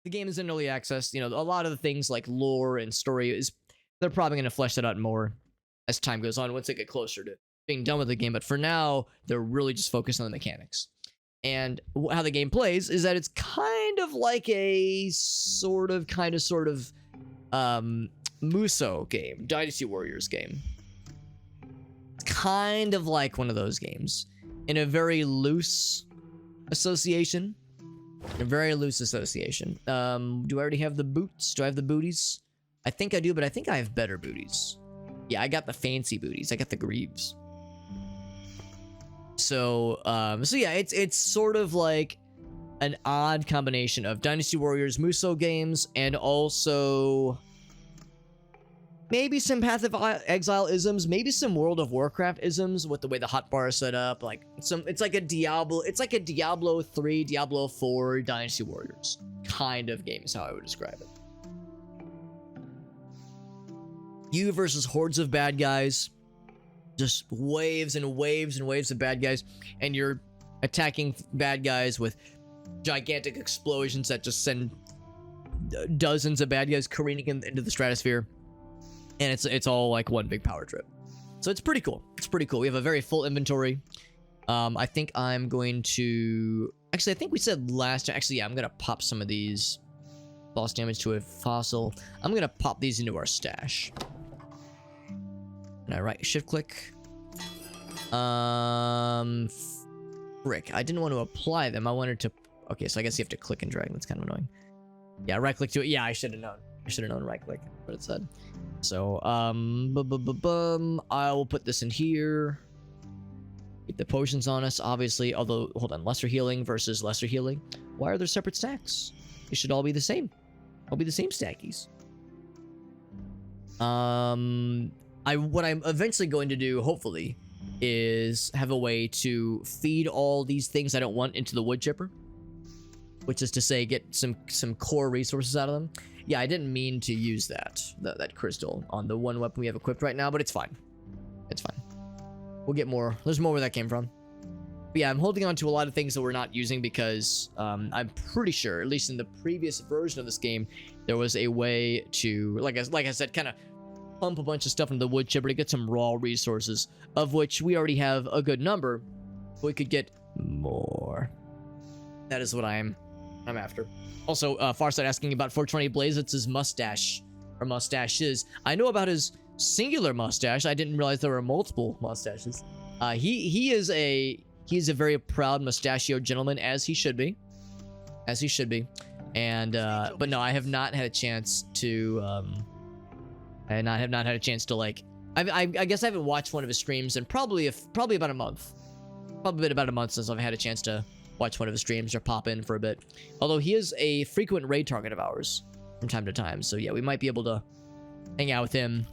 the game is in early access. You know, a lot of the things like lore and story they're probably going to flesh that out more as time goes on once they get closer to being done with the game. But for now, they're really just focused on the mechanics. And how the game plays is that it's kind of like a sort of Muso game, Dynasty Warriors game. It's kind of like one of those games in a very loose association. A very loose association. Do I already have the boots? Do I have the booties? I think I do, but I think I have better booties. Yeah, I got the fancy booties. I got the greaves. So yeah, it's sort of like an odd combination of Dynasty Warriors Muso games and also maybe some Path of Exile isms, maybe some World of Warcraft isms with the way the hotbar is set up. Like it's like a Diablo 3, Diablo 4 Dynasty Warriors kind of game is how I would describe it. You versus hordes of bad guys. Just waves and waves and waves of bad guys, and you're attacking bad guys with gigantic explosions that just send dozens of bad guys careening into the stratosphere, and it's all like one big power trip. So it's pretty cool. It's pretty cool. We have a very full inventory. I think I'm going to actually, I think we said last time. Actually, yeah, I'm gonna pop some of these boss damage to a fossil. I'm gonna pop these into our stash. And I right shift click. Frick, I didn't want to apply them. I wanted to. Okay, so I guess you have to click and drag. That's kind of annoying. Yeah, right click to it. Yeah, I should have known. I should have known right click what it said. So I will put this in here. Keep the potions on us, obviously. Although, hold on, lesser healing versus lesser healing. Why are there separate stacks? They should all be the same. All be the same stackies. What I'm eventually going to do, hopefully, is have a way to feed all these things I don't want into the wood chipper, which is to say, get some core resources out of them. Yeah, I didn't mean to use that crystal on the one weapon we have equipped right now, but it's fine. It's fine. We'll get more. There's more where that came from. But yeah, I'm holding on to a lot of things that we're not using because I'm pretty sure, at least in the previous version of this game, there was a way to, like I said, kind of pump a bunch of stuff into the wood chipper to get some raw resources, of which we already have a good number, but we could get more. That is what I'm after. Also, Farsight asking about 420 Blaze's mustache, or mustaches. I know about his singular mustache. I didn't realize there were multiple mustaches. He is a very proud mustachioed gentleman, as he should be. As he should be. And but no, I have not had a chance to I have not had a chance to, like, I guess I haven't watched one of his streams in probably about a month. Probably been about a month since I've had a chance to watch one of his streams or pop in for a bit. Although he is a frequent raid target of ours from time to time. So yeah, we might be able to hang out with him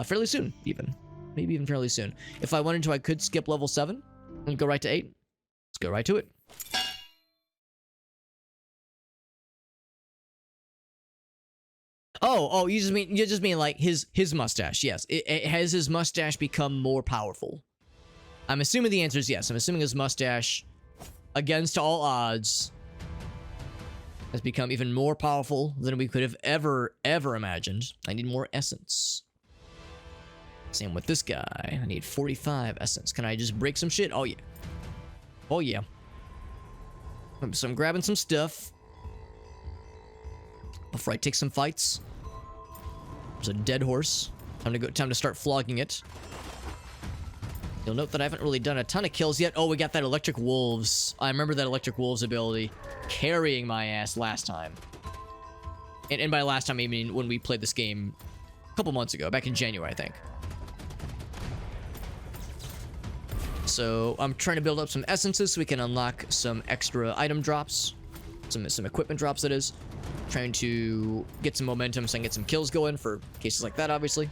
fairly soon, even. Maybe even fairly soon. If I wanted to, I could skip level 7 and go right to 8. Let's go right to it. Oh, you just mean like his mustache. Yes. Has his mustache become more powerful? I'm assuming the answer is yes. I'm assuming his mustache, against all odds, has become even more powerful than we could have ever imagined. I need more essence. Same with this guy. I need 45 essence. Can I just break some shit? Oh yeah. Oh yeah. So I'm grabbing some stuff before I take some fights. There's a dead horse. Time to start flogging it. You'll note that I haven't really done a ton of kills yet. Oh, we got that electric wolves. I remember that electric wolves ability carrying my ass last time. And by last time, I mean when we played this game a couple months ago, back in January, I think. So I'm trying to build up some essences so we can unlock some extra item drops. Some equipment drops, that is. Trying to get some momentum so I can get some kills going for cases like that, obviously.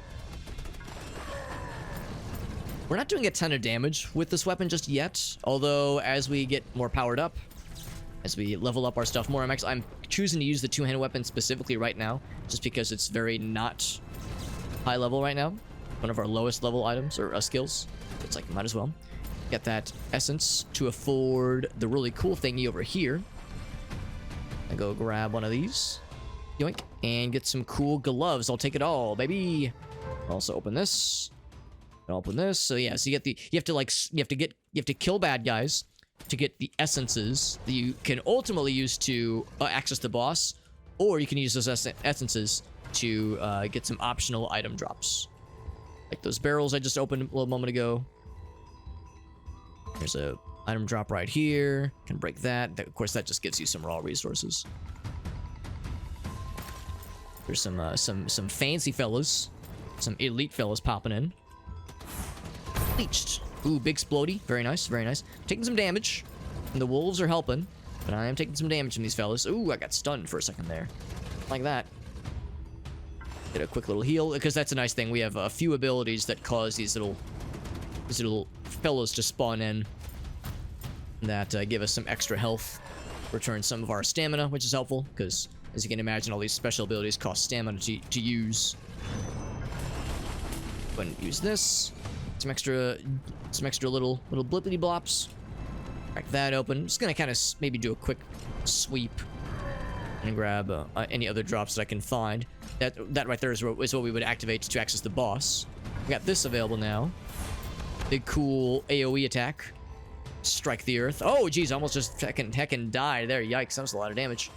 We're not doing a ton of damage with this weapon just yet, although as we get more powered up, as we level up our stuff more, I'm choosing to use the two-handed weapon specifically right now, just because it's very not high level right now. One of our lowest level items, or skills. It's like, might as well. Get that essence to afford the really cool thingy over here. I go grab one of these. Yoink. And get some cool gloves. I'll take it all, baby. Also open this. I'll open this. So yeah, so you have to kill bad guys to get the essences that you can ultimately use to access the boss, or you can use those essences to get some optional item drops, like those barrels I just opened a little moment ago. There's a item drop right here. Can break that. Of course, that just gives you some raw resources. There's some fancy fellas, some elite fellas popping in. Bleached. Ooh, big splody. Very nice, very nice. Taking some damage. And the wolves are helping, but I am taking some damage from these fellas. Ooh, I got stunned for a second there. Like that. Get a quick little heal, because that's a nice thing. We have a few abilities that cause these little fellows to spawn in that give us some extra health. Return some of our stamina, which is helpful, because as you can imagine, all these special abilities cost stamina to use. Go ahead and use this. Some extra little blippity blops. Crack that open. Just gonna kind of maybe do a quick sweep and grab any other drops that I can find. That right there is what we would activate to access the boss. We got this available now. Big cool AoE attack. Strike the earth. Oh geez, almost just heckin' died there. Yikes, that was a lot of damage.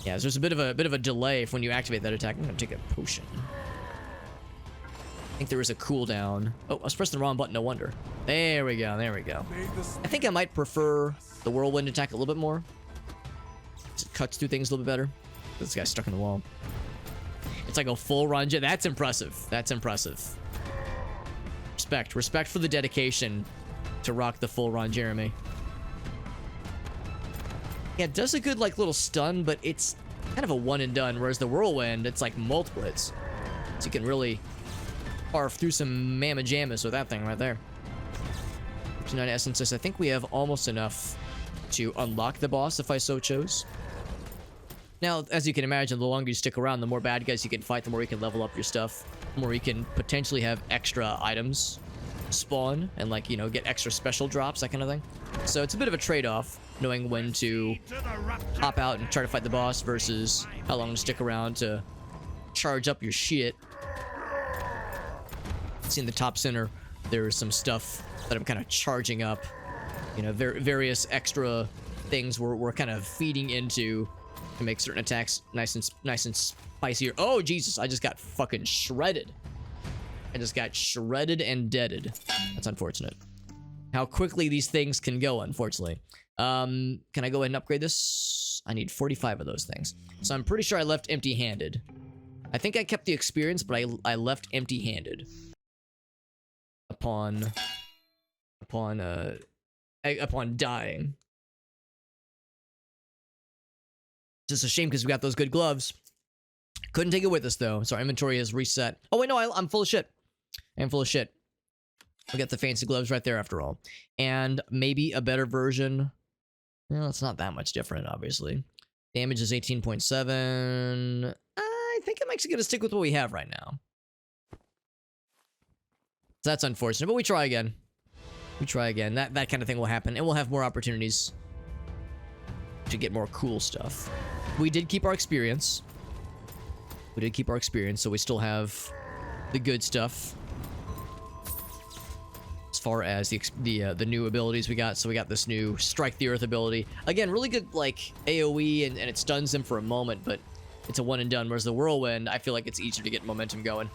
Yeah, so there's a bit of a delay when you activate that attack. I'm gonna take a potion. I think there is a cooldown. Oh, I was pressing the wrong button, no wonder. There we go, there we go. I think I might prefer the whirlwind attack a little bit more. It cuts through things a little bit better. This guy's stuck in the wall. It's like a full run. That's impressive. That's impressive. Respect for the dedication to rock the full run, Jeremy. Yeah, it does a good like little stun, but it's kind of a one and done, whereas the whirlwind, it's like multiple hits. So you can really barf through some mamma jammas with that thing right there. 59 essences. I think we have almost enough to unlock the boss if I so chose. Now, as you can imagine, the longer you stick around, the more bad guys you can fight, the more you can level up your stuff, the more you can potentially have extra items spawn and, like, you know, get extra special drops, that kind of thing. So it's a bit of a trade-off, knowing when to hop out and try to fight the boss versus how long to stick around to charge up your shit. See in the top center, there's some stuff that I'm kind of charging up. You know, various extra things we're kind of feeding into to make certain attacks nice and spicier. Oh Jesus, I just got fucking shredded. I just got shredded and deaded. That's unfortunate. How quickly these things can go, unfortunately. Can I go ahead and upgrade this? I need 45 of those things. So I'm pretty sure I left empty-handed. I think I kept the experience, but I left empty-handed. Upon dying. It's just a shame because we got those good gloves. Couldn't take it with us though, so our inventory is reset. Oh wait, no, I'm full of shit. I'm full of shit. We got the fancy gloves right there after all. And maybe a better version. Well, it's not that much different, obviously. Damage is 18.7. I think I'm actually gonna stick with what we have right now. So that's unfortunate, but we try again. We try again. That kind of thing will happen, and we'll have more opportunities to get more cool stuff. We did keep our experience. So we still have the good stuff. As far as the new abilities we got, so we got this new Strike the Earth ability. Again, really good, like, AoE, and it stuns them for a moment, but it's a one and done, whereas the Whirlwind, I feel like it's easier to get momentum going.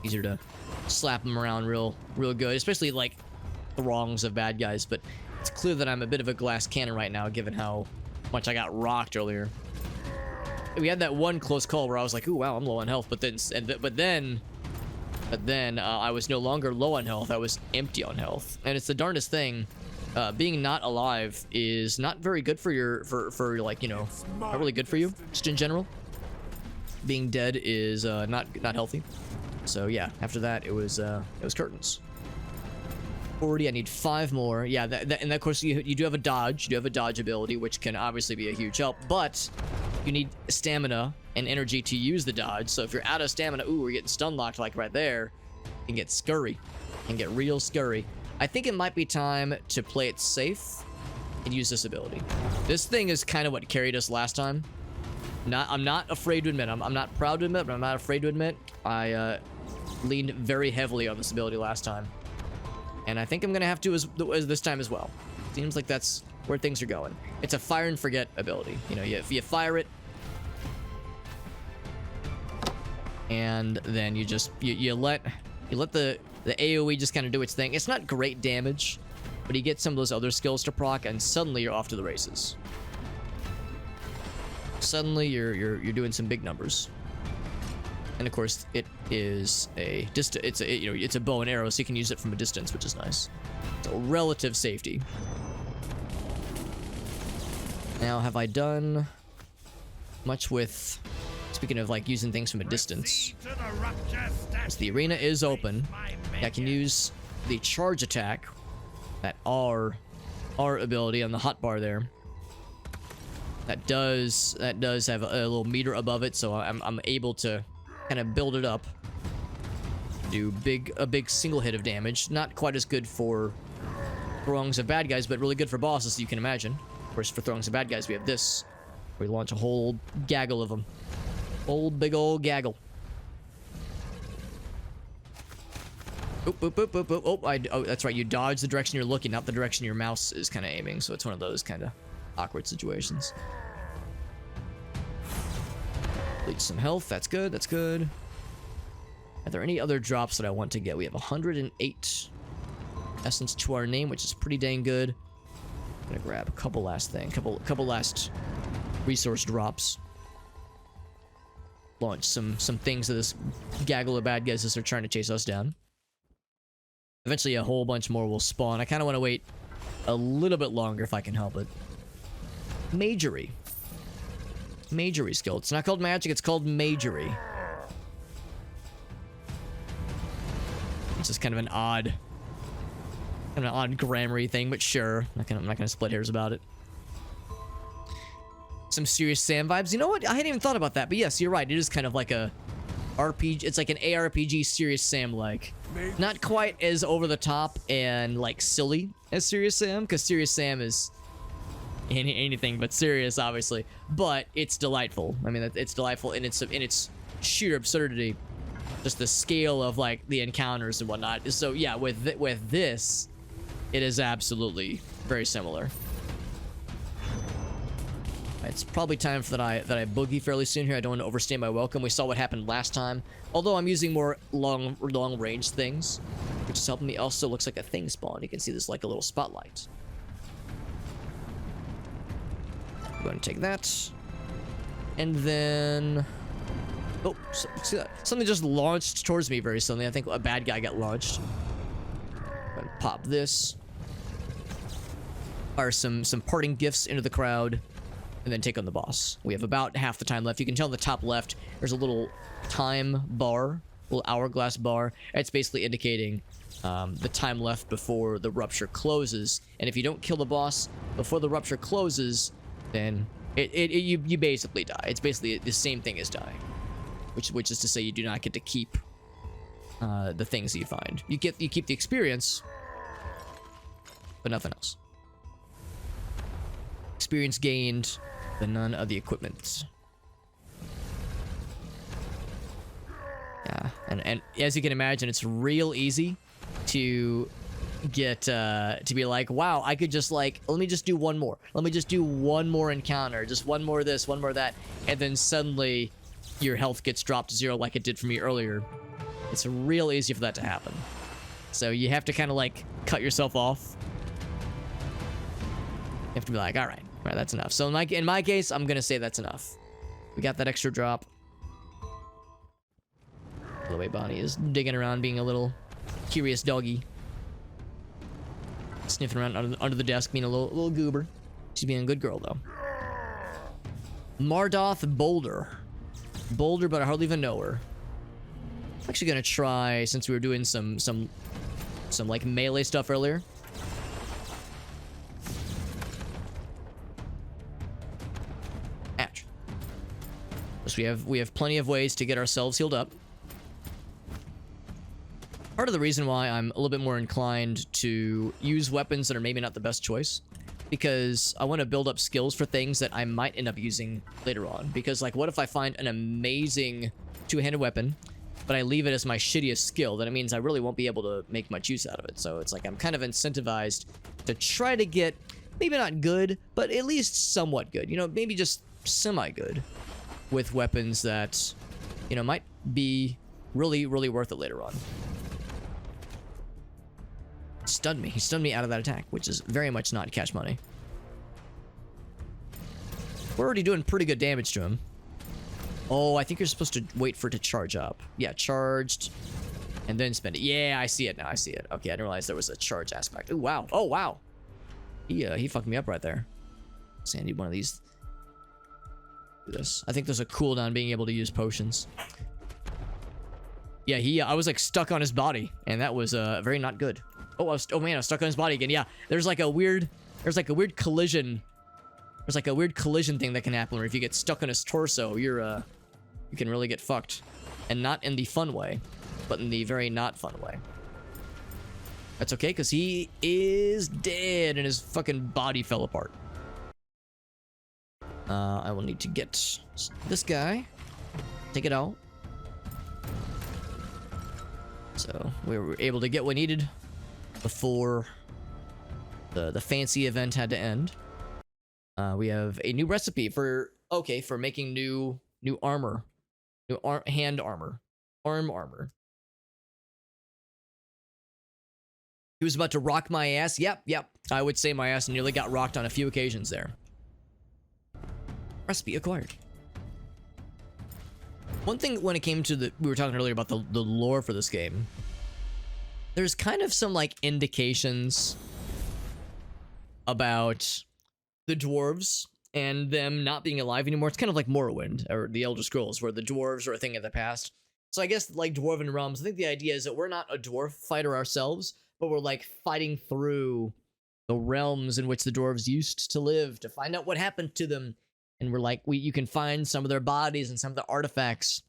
Easier to slap them around real good, especially, like, throngs of bad guys, but it's clear that I'm a bit of a glass cannon right now, given how much I got rocked earlier. We had that one close call where I was like, "Ooh, wow, I'm low on health," but then I was no longer low on health. I was empty on health, and it's the darndest thing. Being not alive is not very good for your for like, you know, not really good for you just in general. Being dead is not healthy. So yeah, after that it was curtains. 40. I need 5 more. Yeah, and of course you do have a dodge. You do have a dodge ability, which can obviously be a huge help, but you need stamina and energy to use the dodge. So if you're out of stamina, ooh, we're getting stun locked like right there. You can get scurry. You can get real scurry. I think it might be time to play it safe and use this ability. This thing is kind of what carried us last time. I'm not afraid to admit, I'm not proud to admit, but I'm not afraid to admit, I leaned very heavily on this ability last time. And I think I'm gonna have to as this time as well. Seems like that's where things are going. It's a fire and forget ability. You know, you fire it, and then you just you let the AoE just kind of do its thing. It's not great damage, but you get some of those other skills to proc, and suddenly you're off to the races. Suddenly you're doing some big numbers. And of course, it is a it's a bow and arrow, so you can use it from a distance, which is nice. So relative safety. Now, have I done much with, speaking of like using things from a distance? As the arena is open, I can use the charge attack, that R ability on the hotbar there. That does have a little meter above it, so I'm able to kind of build it up. Do a big single hit of damage. Not quite as good for throngs of bad guys, but really good for bosses, you can imagine. Of course, for throngs of bad guys, we have this, where we launch a whole gaggle of them. Big old gaggle. Oop, oop, oop, oop, oop. Oh, that's right. You dodge the direction you're looking, not the direction your mouse is kind of aiming. So it's one of those kind of awkward situations. Leech some health. That's good. That's good. Are there any other drops that I want to get? We have 108 essence to our name, which is pretty dang good. I'm gonna grab a couple last couple last resource drops. Launch some things to this gaggle of bad guys as they're trying to chase us down. Eventually a whole bunch more will spawn. I kind of want to wait a little bit longer if I can help it. Magery skill. It's not called magic, it's called magery. It's just kind of an odd grammar-y thing, but sure. I'm not gonna split hairs about it. Some serious Sam vibes. You know what? I hadn't even thought about that, but yes, you're right. It is kind of like a RPG. It's like an ARPG Serious Sam like. Not quite as over the top and like silly as Serious Sam, because Serious Sam is anything but serious, obviously. But it's delightful. I mean, it's delightful in its sheer absurdity. Just the scale of like the encounters and whatnot. So yeah, with this, it is absolutely very similar. It's probably time for that I boogie fairly soon here. I don't want to overstay my welcome. We saw what happened last time. Although I'm using more long range things, which is helping me. Also looks like a thing spawn. You can see this like a little spotlight. I'm going to take that. And then... Oh, see that? Something just launched towards me very suddenly. I think a bad guy got launched. I'm gonna pop this. Fire some parting gifts into the crowd. And then take on the boss. We have about half the time left. You can tell on the top left, there's a little time bar, little hourglass bar. It's basically indicating the time left before the rupture closes. And if you don't kill the boss before the rupture closes, then you basically die. It's basically the same thing as dying, which is to say you do not get to keep the things that you find. You keep the experience, but nothing else. Experience gained, but none of the equipment. Yeah, and as you can imagine, it's real easy to get to be like, wow, I could just like, let me just do one more. Let me just do one more encounter, just one more of this, one more of that, and then suddenly your health gets dropped to 0 like it did for me earlier. It's real easy for that to happen. So you have to kind of like cut yourself off. You have to be like, all right, that's enough. So in my case, I'm gonna say that's enough. We got that extra drop. The way Bonnie is digging around, being a little curious doggy, sniffing around under the desk, being a little goober. She's being a good girl though. Mardoth Boulder, but I hardly even know her. I'm actually gonna try, since we were doing some like melee stuff earlier. So we have plenty of ways to get ourselves healed up. Part of the reason why I'm a little bit more inclined to use weapons that are maybe not the best choice because I want to build up skills for things that I might end up using later on. Because, like, what if I find an amazing two-handed weapon, but I leave it as my shittiest skill? Then it means I really won't be able to make much use out of it. So it's like I'm kind of incentivized to try to get, maybe not good, but at least somewhat good. You know, maybe just semi-good with weapons that, you know, might be really, really worth it later on. Stunned me. He stunned me out of that attack, which is very much not cash money. We're already doing pretty good damage to him. Oh, I think you're supposed to wait for it to charge up. Yeah, charged. And then spend it. Yeah, I see it now. I see it. Okay, I didn't realize there was a charge aspect. Oh, wow. Oh, wow. He fucked me up right there. So I need one of these. Do this. I think there's a cooldown being able to use potions. Yeah, I was like stuck on his body, and that was very not good. Oh man, I was stuck on his body again. Yeah, there's like a weird collision. There's like a weird collision thing that can happen where if you get stuck on his torso, you can really get fucked. And not in the fun way, but in the very not fun way. That's okay, because he is dead and his fucking body fell apart. I will need to get this guy. Take it out. So we were able to get what we needed before the fancy event had to end. We have a new recipe for making new armor, hand armor, arm armor. He was about to rock my ass. Yep. I would say my ass nearly got rocked on a few occasions there. Recipe acquired. One thing when it came to we were talking earlier about the lore for this game. There's kind of some like indications about the dwarves and them not being alive anymore. It's kind of like Morrowind or the Elder Scrolls, where the dwarves are a thing of the past. So I guess like Dwarven Realms, I think the idea is that we're not a dwarf fighter ourselves, but we're like fighting through the realms in which the dwarves used to live to find out what happened to them. And we're like, you can find some of their bodies and some of the artifacts.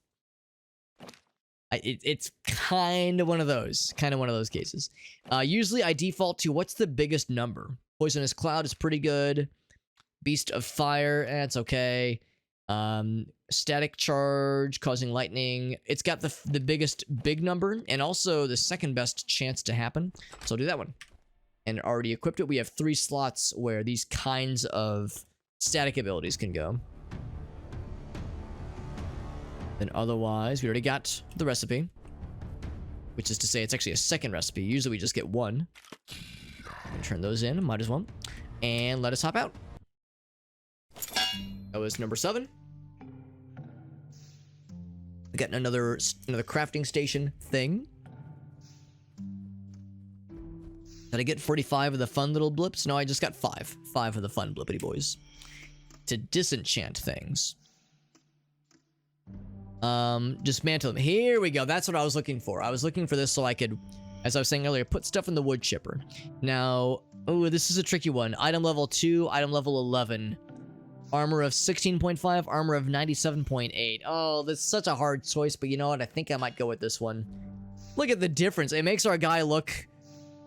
It's kind of one of those cases. Usually I default to what's the biggest number. Poisonous Cloud is pretty good. Beast of Fire, it's okay. Static Charge, causing lightning. It's got the biggest big number and also the second best chance to happen. So I'll do that one. And already equipped it. We have 3 slots where these kinds of static abilities can go. Then otherwise, we already got the recipe, which is to say it's actually a second recipe. Usually we just get one. Turn those in, might as well. And let us hop out. That was number 7. We got another crafting station thing. Did I get 45 of the fun little blips? No, I just got 5. 5 of the fun blippity boys. To disenchant things. Dismantle them. Here we go. That's what I was looking for. I was looking for this so I could, as I was saying earlier, put stuff in the wood chipper. Now, oh, this is a tricky one. Item level 2, item level 11. Armor of 16.5, armor of 97.8. Oh, that's such a hard choice, but you know what? I think I might go with this one. Look at the difference. It makes our guy look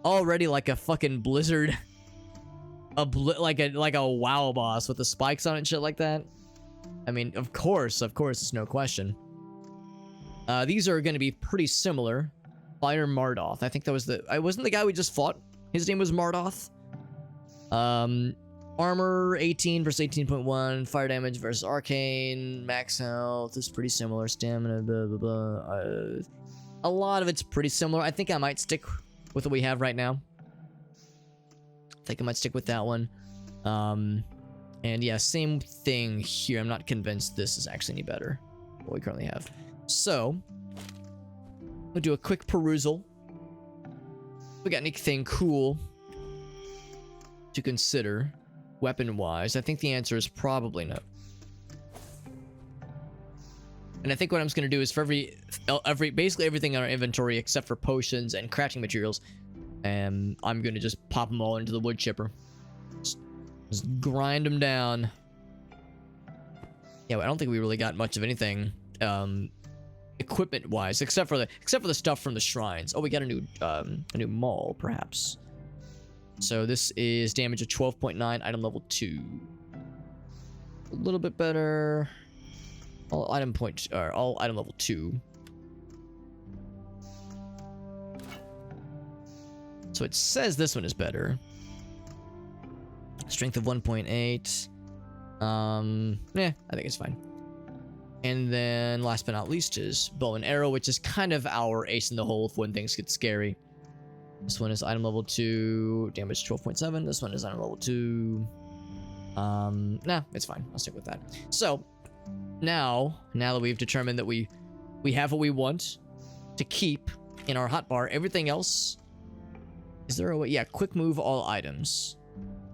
already like a fucking blizzard. Like a WoW boss with the spikes on it and shit like that. I mean, of course, it's no question. These are going to be pretty similar. Fire Mardoth. I think that was wasn't the guy we just fought. His name was Mardoth. Armor 18 versus 18.1. Fire damage versus arcane. Max health is pretty similar. Stamina, blah, blah, blah. A lot of it's pretty similar. I think I might stick with what we have right now. I think I might stick with that one. And yeah, same thing here. I'm not convinced this is actually any better. What we currently have. So, we'll do a quick perusal. We got anything cool to consider weapon-wise? I think the answer is probably no. And I think what I'm just gonna do is for basically everything in our inventory except for potions and crafting materials, and I'm gonna just pop them all into the wood chipper. Just grind them down. Yeah, I don't think we really got much of anything equipment-wise, except for the stuff from the shrines. Oh, we got a new mall, perhaps. So this is damage of 12.9, item level 2. A little bit better. All item level 2. So it says this one is better. Strength of 1.8. Yeah, I think it's fine. And then last but not least is bow and arrow, which is kind of our ace in the hole when things get scary. This one is item level 2, damage 12.7. This one is item level 2. Nah, it's fine. I'll stick with that. So now that we've determined that we have what we want to keep in our hotbar, everything else. Is there a way? Yeah, quick move all items.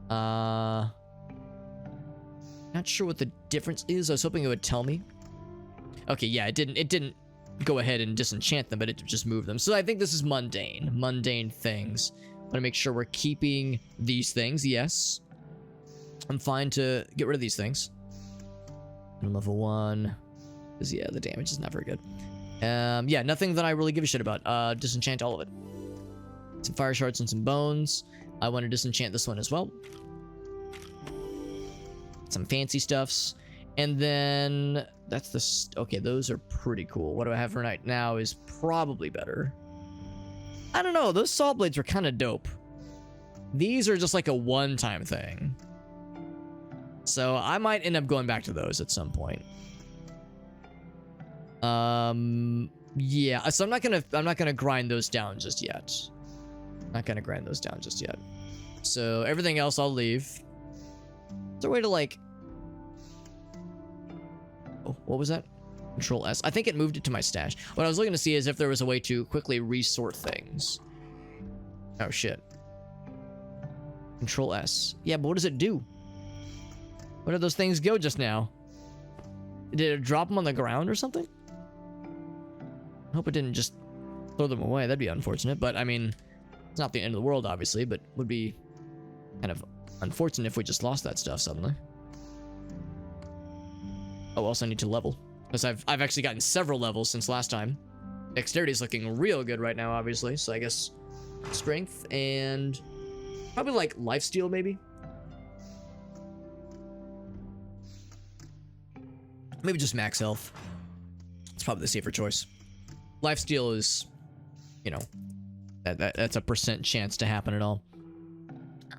Not sure what the difference is. I was hoping it would tell me. Okay, yeah, it didn't go ahead and disenchant them, but it just moved them. So I think this is mundane things. Want to make sure we're keeping these things. Yes, I'm fine to get rid of these things. And level 1, because yeah, the damage is not very good. Yeah, nothing that I really give a shit about. Disenchant all of it. Some fire shards and some bones. I want to disenchant this one as well. Some fancy stuffs. And then that's the... Okay, those are pretty cool. What do I have for right now is probably better. I don't know. Those saw blades were kind of dope. These are just like a one-time thing. So I might end up going back to those at some point. Yeah. So I'm not gonna grind those down just yet. Not gonna grind those down just yet. So everything else I'll leave. Is there a way to like... Oh, what was that? Control S. I think it moved it to my stash. What I was looking to see is if there was a way to quickly resort things. Oh, shit. Control S. Yeah, but what does it do? Where did those things go just now? Did it drop them on the ground or something? I hope it didn't just throw them away. That'd be unfortunate, but I mean... It's not the end of the world, obviously, but would be kind of unfortunate if we just lost that stuff suddenly. Oh, also I need to level. Because I've actually gotten several levels since last time. Dexterity is looking real good right now, obviously. So I guess strength and probably like lifesteal, maybe. Maybe just max health. It's probably the safer choice. Lifesteal is, you know, that's a % chance to happen at all.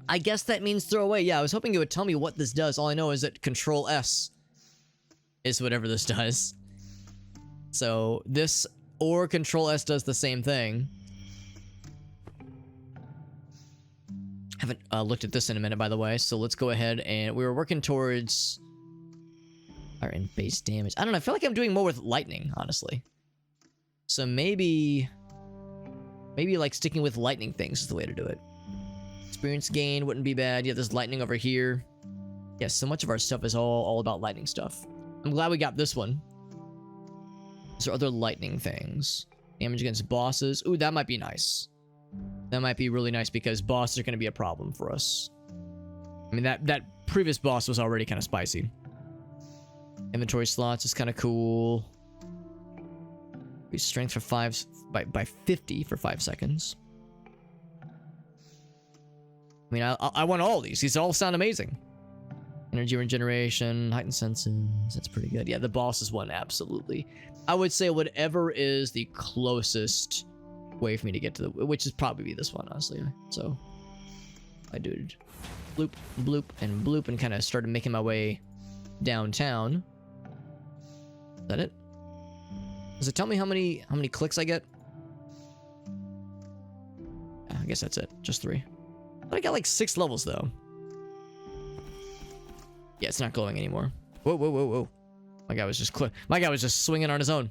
I guess that means throw away. Yeah, I was hoping it would tell me what this does. All I know is that Control S is whatever this does. So this or Control S does the same thing. Haven't looked at this in a minute, by the way. So let's go ahead and we were working towards our in base damage. I don't know. I feel like I'm doing more with lightning, honestly. So maybe like sticking with lightning things is the way to do it. Experience gain wouldn't be bad. Yeah, there's lightning over here. Yeah, so much of our stuff is all about lightning stuff. I'm glad we got this one. Is there other lightning things? Damage against bosses. Ooh, that might be nice. That might be really nice because bosses are going to be a problem for us. I mean, that previous boss was already kind of spicy. Inventory slots is kind of cool. Strength for 5 by 50 for 5 seconds. I mean, I want all these. These all sound amazing. Energy regeneration, heightened senses. That's pretty good. Yeah, the boss is one, absolutely. I would say whatever is the closest way for me to get to the... Which is probably this one, honestly. So, I did bloop, bloop, and bloop, and kind of started making my way downtown. Is that it? Does it tell me how many clicks I get? I guess that's it. Just 3. But I got like 6 levels, though. Yeah, it's not glowing anymore. Whoa, whoa, whoa, whoa. My guy was just swinging on his own.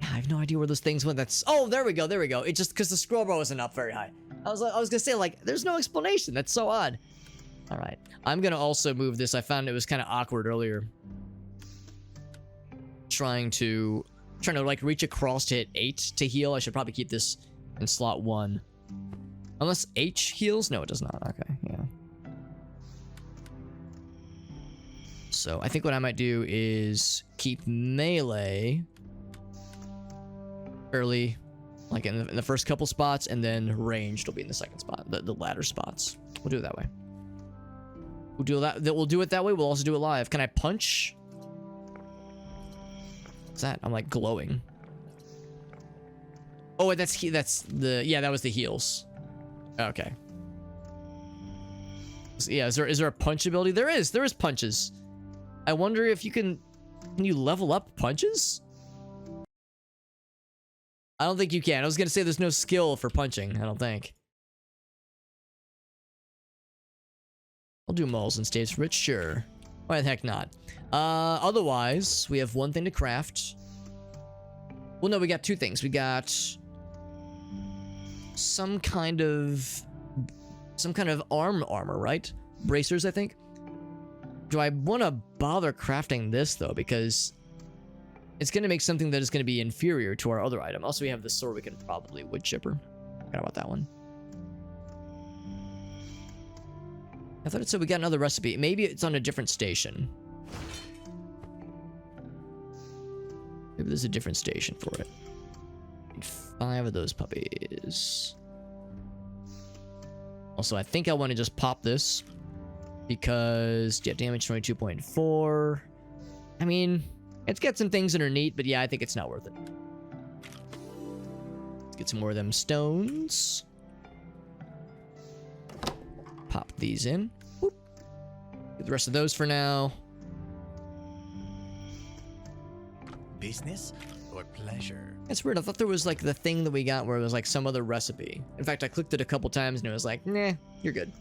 I have no idea where those things went. That's... Oh, there we go, there we go. It just... Because the scroll bar wasn't up very high. I was gonna say, like, there's no explanation. That's so odd. Alright. I'm gonna also move this. I found it was kind of awkward earlier. Trying to like reach across to hit 8 to heal. I should probably keep this in slot 1. Unless H heals? No, it does not. Okay, yeah. So I think what I might do is keep melee fairly Like in the first couple spots, and then ranged will be in the second spot, the latter spots. We'll do it that way. We'll do that. We'll do it that way. We'll also do it live. Can I punch? What's that? I'm like glowing. Oh, that's the, yeah, that was the heals. Okay. Yeah, is there a punch ability? There is punches. I wonder if can you level up punches? I don't think you can. I was gonna say there's no skill for punching, I don't think. I'll do moles and staves for it, sure. Why the heck not? Otherwise, we have one thing to craft. Well, no, we got two things. We got some kind of armor, right? Bracers, I think. Do I want to bother crafting this though? Because it's going to make something that is going to be inferior to our other item. Also, we have the sword we can probably wood chipper. Forgot about that one. I thought it said we got another recipe. Maybe it's on a different station. Maybe there's a different station for it. Need 5 of those puppies. Also, I think I want to just pop this. Because, yeah, damage 22.4. I mean, it's got some things that are neat, but yeah, I think it's not worth it. Let's get some more of them stones. Pop these in. Whoop. Get the rest of those for now. Business or pleasure? It's weird. I thought there was like the thing that we got where it was like some other recipe. In fact, I clicked it a couple times and it was like, nah, you're good.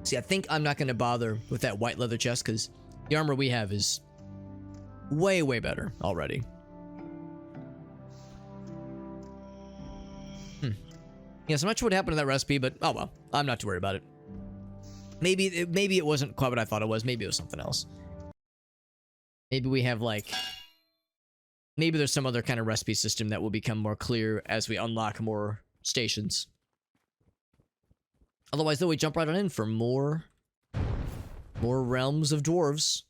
See, I think I'm not going to bother with that white leather chest because the armor we have is way, way better already. Yeah, so I'm not sure what happened to that recipe, but oh well, I'm not too worried about it. Maybe it wasn't quite what I thought it was. Maybe it was something else. Maybe we have like... Maybe there's some other kind of recipe system that will become more clear as we unlock more stations. Otherwise, though, we jump right on in for more realms of dwarves.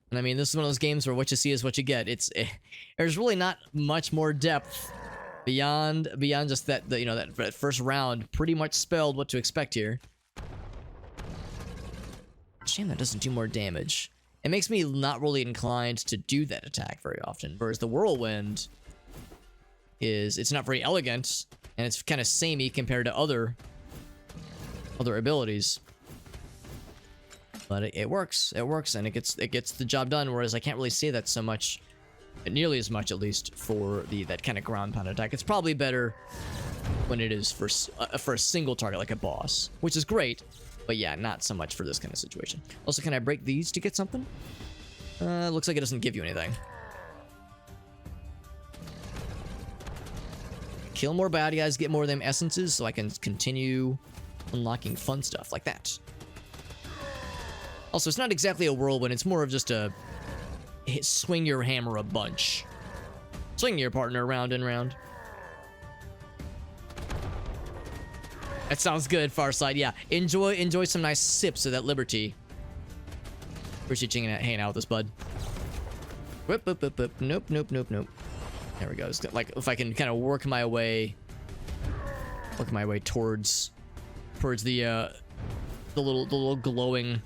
And I mean, this is one of those games where what you see is what you get. There's really not much more depth beyond just that. That first round pretty much spelled what to expect here. Shame that doesn't do more damage. It makes me not really inclined to do that attack very often. Whereas the whirlwind it's not very elegant and it's kind of samey compared to other abilities, but it works. It works, and it gets the job done. Whereas I can't really say that so much, nearly as much at least, for that kind of ground pound attack. It's probably better when it is for a single target like a boss, which is great. But yeah, not so much for this kind of situation. Also, can I break these to get something? Looks like it doesn't give you anything. Kill more bad guys, get more of them essences, so I can continue unlocking fun stuff like that. Also, it's not exactly a whirlwind, it's more of just a swing your hammer a bunch. Swing your partner round and round. That sounds good, Farside. Yeah, enjoy some nice sips of that liberty. Appreciate you hanging out with us, bud. Whip, whip, whip, whip. Nope, nope, nope, nope. There we go. It's like if I can kind of work my way towards the little glowing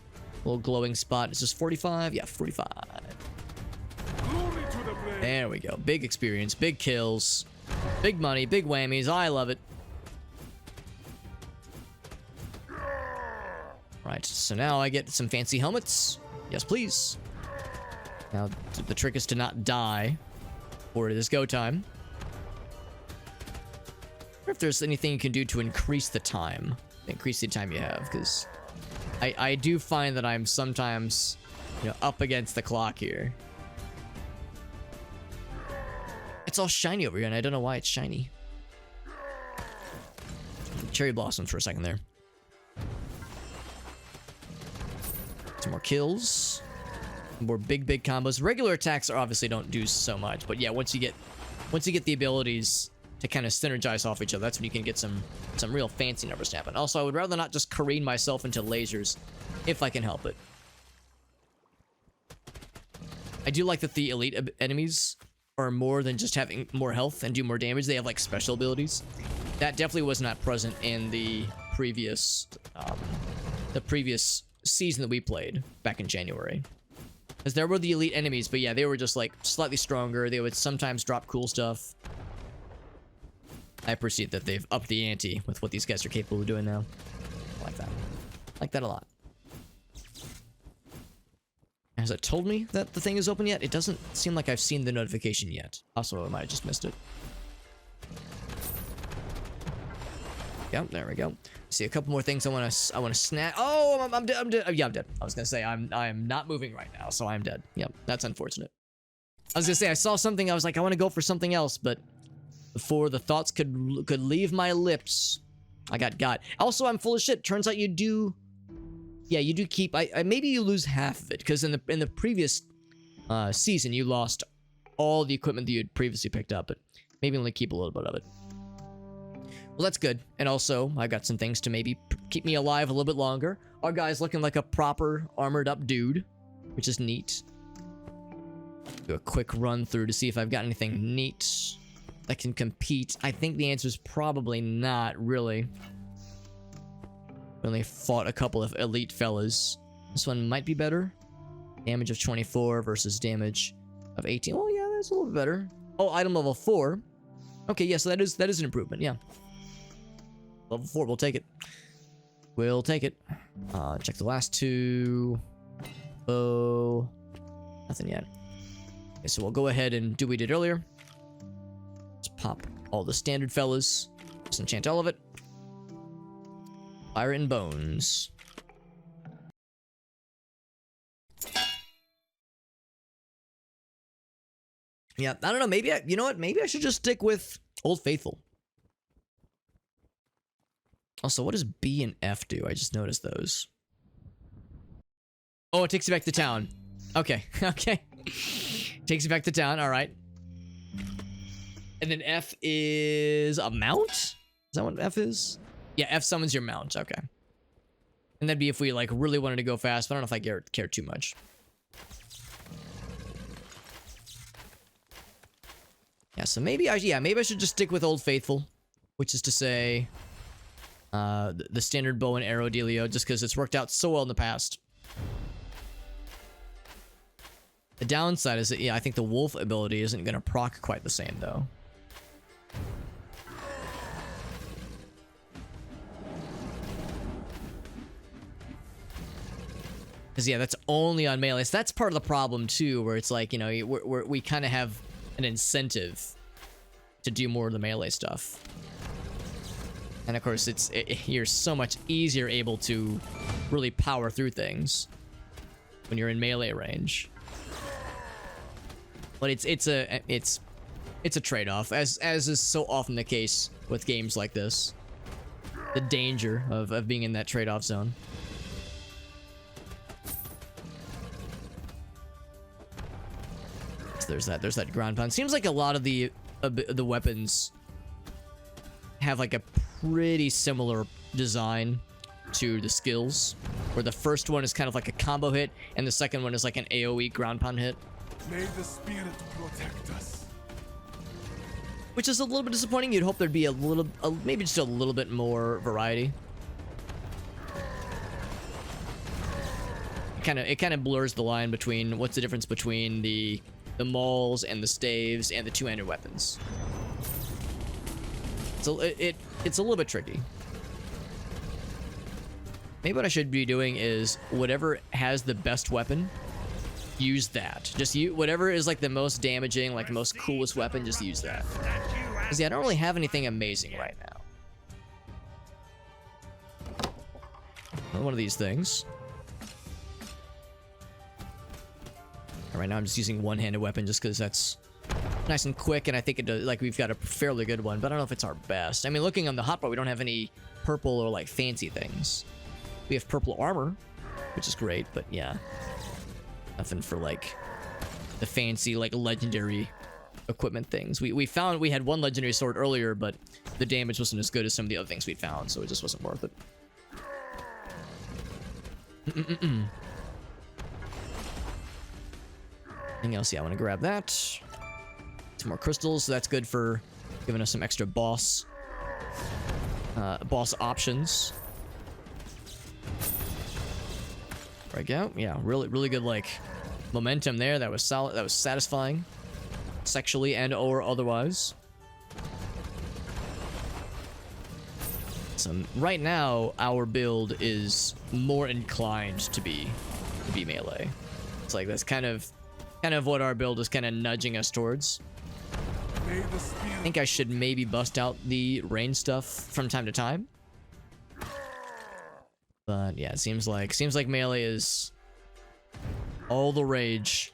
spot. It's just 45. Yeah, 45. There we go. Big experience, big kills, big money, big whammies. I love it. Right, so now I get some fancy helmets. Yes, please. Now, the trick is to not die, or it is go time. I wonder if there's anything you can do to increase the time you have, because I do find that I'm sometimes, up against the clock here. It's all shiny over here, and I don't know why it's shiny. Cherry blossoms for a second there. Some more kills. More big combos. Regular attacks obviously don't do so much, but yeah, once you get the abilities to kind of synergize off each other, that's when you can get some real fancy numbers to happen. Also, I would rather not just careen myself into lasers if I can help it. I do like that the elite enemies are more than just having more health and do more damage. They have like special abilities. That definitely was not present in the previous season that we played back in January. Because there were the elite enemies, but yeah, they were just like slightly stronger. They would sometimes drop cool stuff. I appreciate that they've upped the ante with what these guys are capable of doing now. I like that. I like that a lot. Has it told me that the thing is open yet? It doesn't seem like I've seen the notification yet. Also, I might have just missed it. Yep, there we go. See a couple more things I want to snap. Oh, I'm dead. I'm dead. Yeah, I'm dead. I was gonna say I'm not moving right now, so I'm dead. Yep, that's unfortunate. I was gonna say I saw something. I was like, I want to go for something else, but before the thoughts could leave my lips, I got. Also, I'm full of shit. Turns out you do. Yeah, you do keep. Maybe you lose half of it because in the previous season you lost all the equipment that you had previously picked up, but maybe only keep a little bit of it. Well, that's good. And also, I've got some things to maybe keep me alive a little bit longer. Our guy's looking like a proper armored up dude, which is neat. Do a quick run through to see if I've got anything neat that can compete. I think the answer is probably not, really. We only fought a couple of elite fellas. This one might be better. Damage of 24 versus damage of 18. Oh, yeah, that's a little bit better. Oh, item level 4. Okay, yeah, so that is an improvement, yeah. Level 4, we'll take it. We'll take it. Check the last two. Oh, nothing yet. Okay, so we'll go ahead and do what we did earlier. Let's pop all the standard fellas. Just enchant all of it. Fire and bones. Yeah, I don't know. Maybe you know what? Maybe I should just stick with Old Faithful. Also, what does B and F do? I just noticed those. Oh, it takes you back to town. Okay, okay. Takes you back to town, alright. And then F is a mount? Is that what F is? Yeah, F summons your mount, okay. And that'd be if we like really wanted to go fast, but I don't know if I care too much. Yeah, so maybe I should just stick with Old Faithful, which is to say the standard bow and arrow dealio, just because it's worked out so well in the past. The downside is that, yeah, I think the wolf ability isn't going to proc quite the same, though. Because, yeah, that's only on melee. So that's part of the problem, too, where it's like, you know, we kind of have an incentive to do more of the melee stuff. And, of course, you're so much easier able to really power through things when you're in melee range. But it's a trade-off, as is so often the case with games like this. The danger of being in that trade-off zone. So there's that ground pound. Seems like a lot of the weapons have like a pretty similar design to the skills, where the first one is kind of like a combo hit, and the second one is like an AoE ground pound hit. May the spirit protect us. Which is a little bit disappointing. You'd hope there'd be maybe just a little bit more variety. It kind of blurs the line between what's the difference between the mauls and the staves and the two-handed weapons. So it's a little bit tricky. Maybe what I should be doing is whatever has the best weapon, use that. Just whatever is like the most damaging, like most coolest weapon, just use that. Because yeah, I don't really have anything amazing right now. One of these things. Right now I'm just using one-handed weapon just because that's nice and quick, and I think it does, like, we've got a fairly good one, but I don't know if it's our best. I mean, looking on the hotbar, we don't have any purple or like fancy things. We have purple armor, which is great, but yeah, nothing for like the fancy like legendary equipment things. We found we had one legendary sword earlier, but the damage wasn't as good as some of the other things we'd found, so it just wasn't worth it. Anything else? Yeah, I want to grab that. Some more crystals. So that's good for giving us some extra boss options. There we go. Yeah, really good, like, momentum there. That was solid. That was satisfying, sexually and or otherwise. So right now, our build is more inclined to be melee. It's like that's kind of what our build is kind of nudging us towards. May the spirit I think I should maybe bust out the range stuff from time to time. But yeah, it seems like melee is all the rage.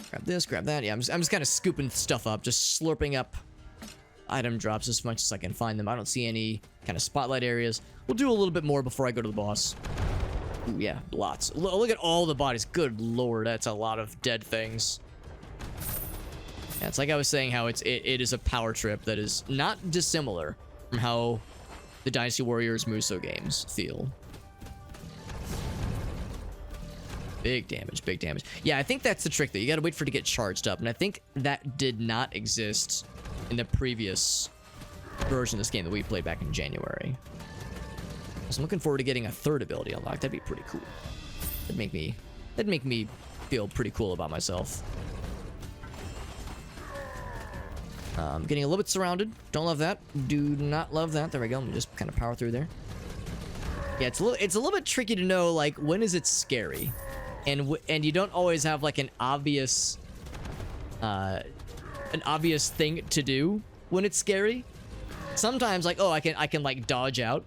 Grab this, grab that. Yeah, I'm just kind of scooping stuff up, just slurping up item drops as much as I can find them. I don't see any kind of spotlight areas. We'll do a little bit more before I go to the boss. Ooh, yeah, lots. Look at all the bodies. Good lord, that's a lot of dead things. Yeah, it's like I was saying, how it is a power trip that is not dissimilar from how the Dynasty Warriors Muso games feel. Big damage, big damage. Yeah, I think that's the trick, that you gotta wait for it to get charged up, and I think that did not exist in the previous version of this game that we played back in January. So I'm looking forward to getting a third ability unlocked. That'd be pretty cool. That'd make me feel pretty cool about myself. Getting a little bit surrounded. Don't love that. Do not love that. There we go. Let me just kind of power through there. Yeah, it's a little bit tricky to know, like, when is it scary, and you don't always have like an obvious thing to do when it's scary. Sometimes, like, oh, I can like dodge out.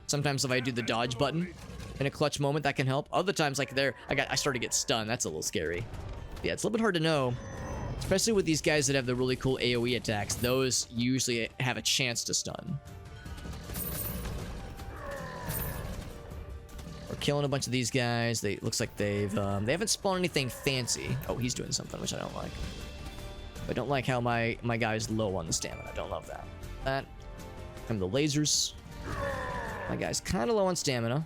Sometimes if I do the dodge button in a clutch moment, that can help. Other times, like I start to get stunned. That's a little scary. Yeah, it's a little bit hard to know, especially with these guys that have the really cool AoE attacks. Those usually have a chance to stun. We're killing a bunch of these guys. Looks like they haven't spawned anything fancy. Oh, he's doing something which I don't like. I don't like how my guy's low on the stamina. I don't love that. And the lasers. My guy's kind of low on stamina.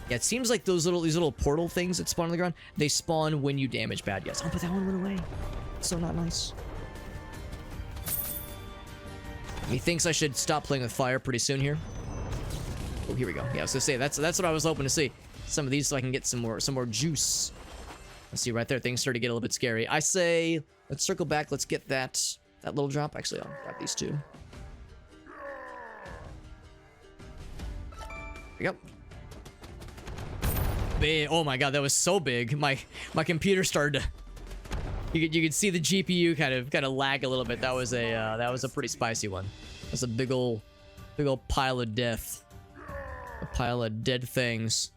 Yeah, it seems like these little portal things that spawn on the ground, they spawn when you damage bad guys. Oh, but that one went away. So not nice. He thinks I should stop playing with fire pretty soon here. Oh, here we go. Yeah, I was gonna say that's what I was hoping to see. Some of these so I can get some more juice. Let's see right there. Things start to get a little bit scary. I say let's circle back. Let's get that little drop. Actually, I'll grab these two. There we go. Big. Oh my god, that was so big. My computer started to. You could see the GPU kind of lag a little bit. That was a pretty spicy one. That's a big ol' pile of death. A pile of dead things.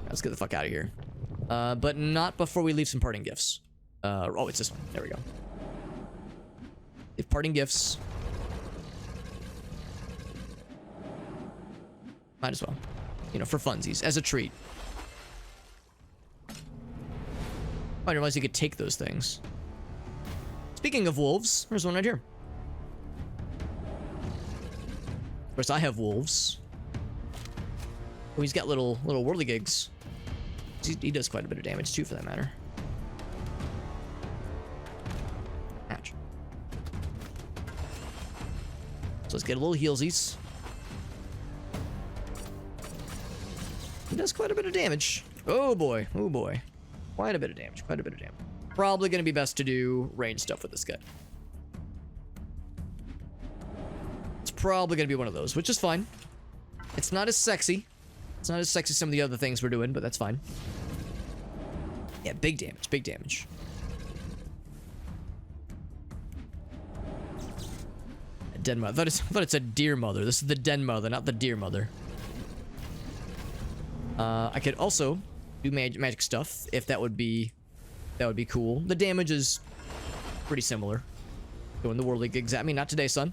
Let's get the fuck out of here. But not before we leave some parting gifts. Oh, it's this one. There we go. Leave parting gifts. Might as well. You know, for funsies, as a treat. I didn't realize you could take those things. Speaking of wolves, there's one right here. Of course, I have wolves. Oh, he's got little whirligigs. He does quite a bit of damage too, for that matter. Ouch. So let's get a little healsies. He does quite a bit of damage. Oh boy, oh boy. Quite a bit of damage, quite a bit of damage. Probably gonna be best to do range stuff with this guy. It's probably gonna be one of those, which is fine. It's not as sexy. It's not as sexy as some of the other things we're doing, but that's fine. Yeah, big damage, big damage. A den mother. I thought it's a deer mother. This is the den mother, not the deer mother. I could also do magic stuff if that would be cool. The damage is pretty similar. Doing the whirligigs at me. Not today, son.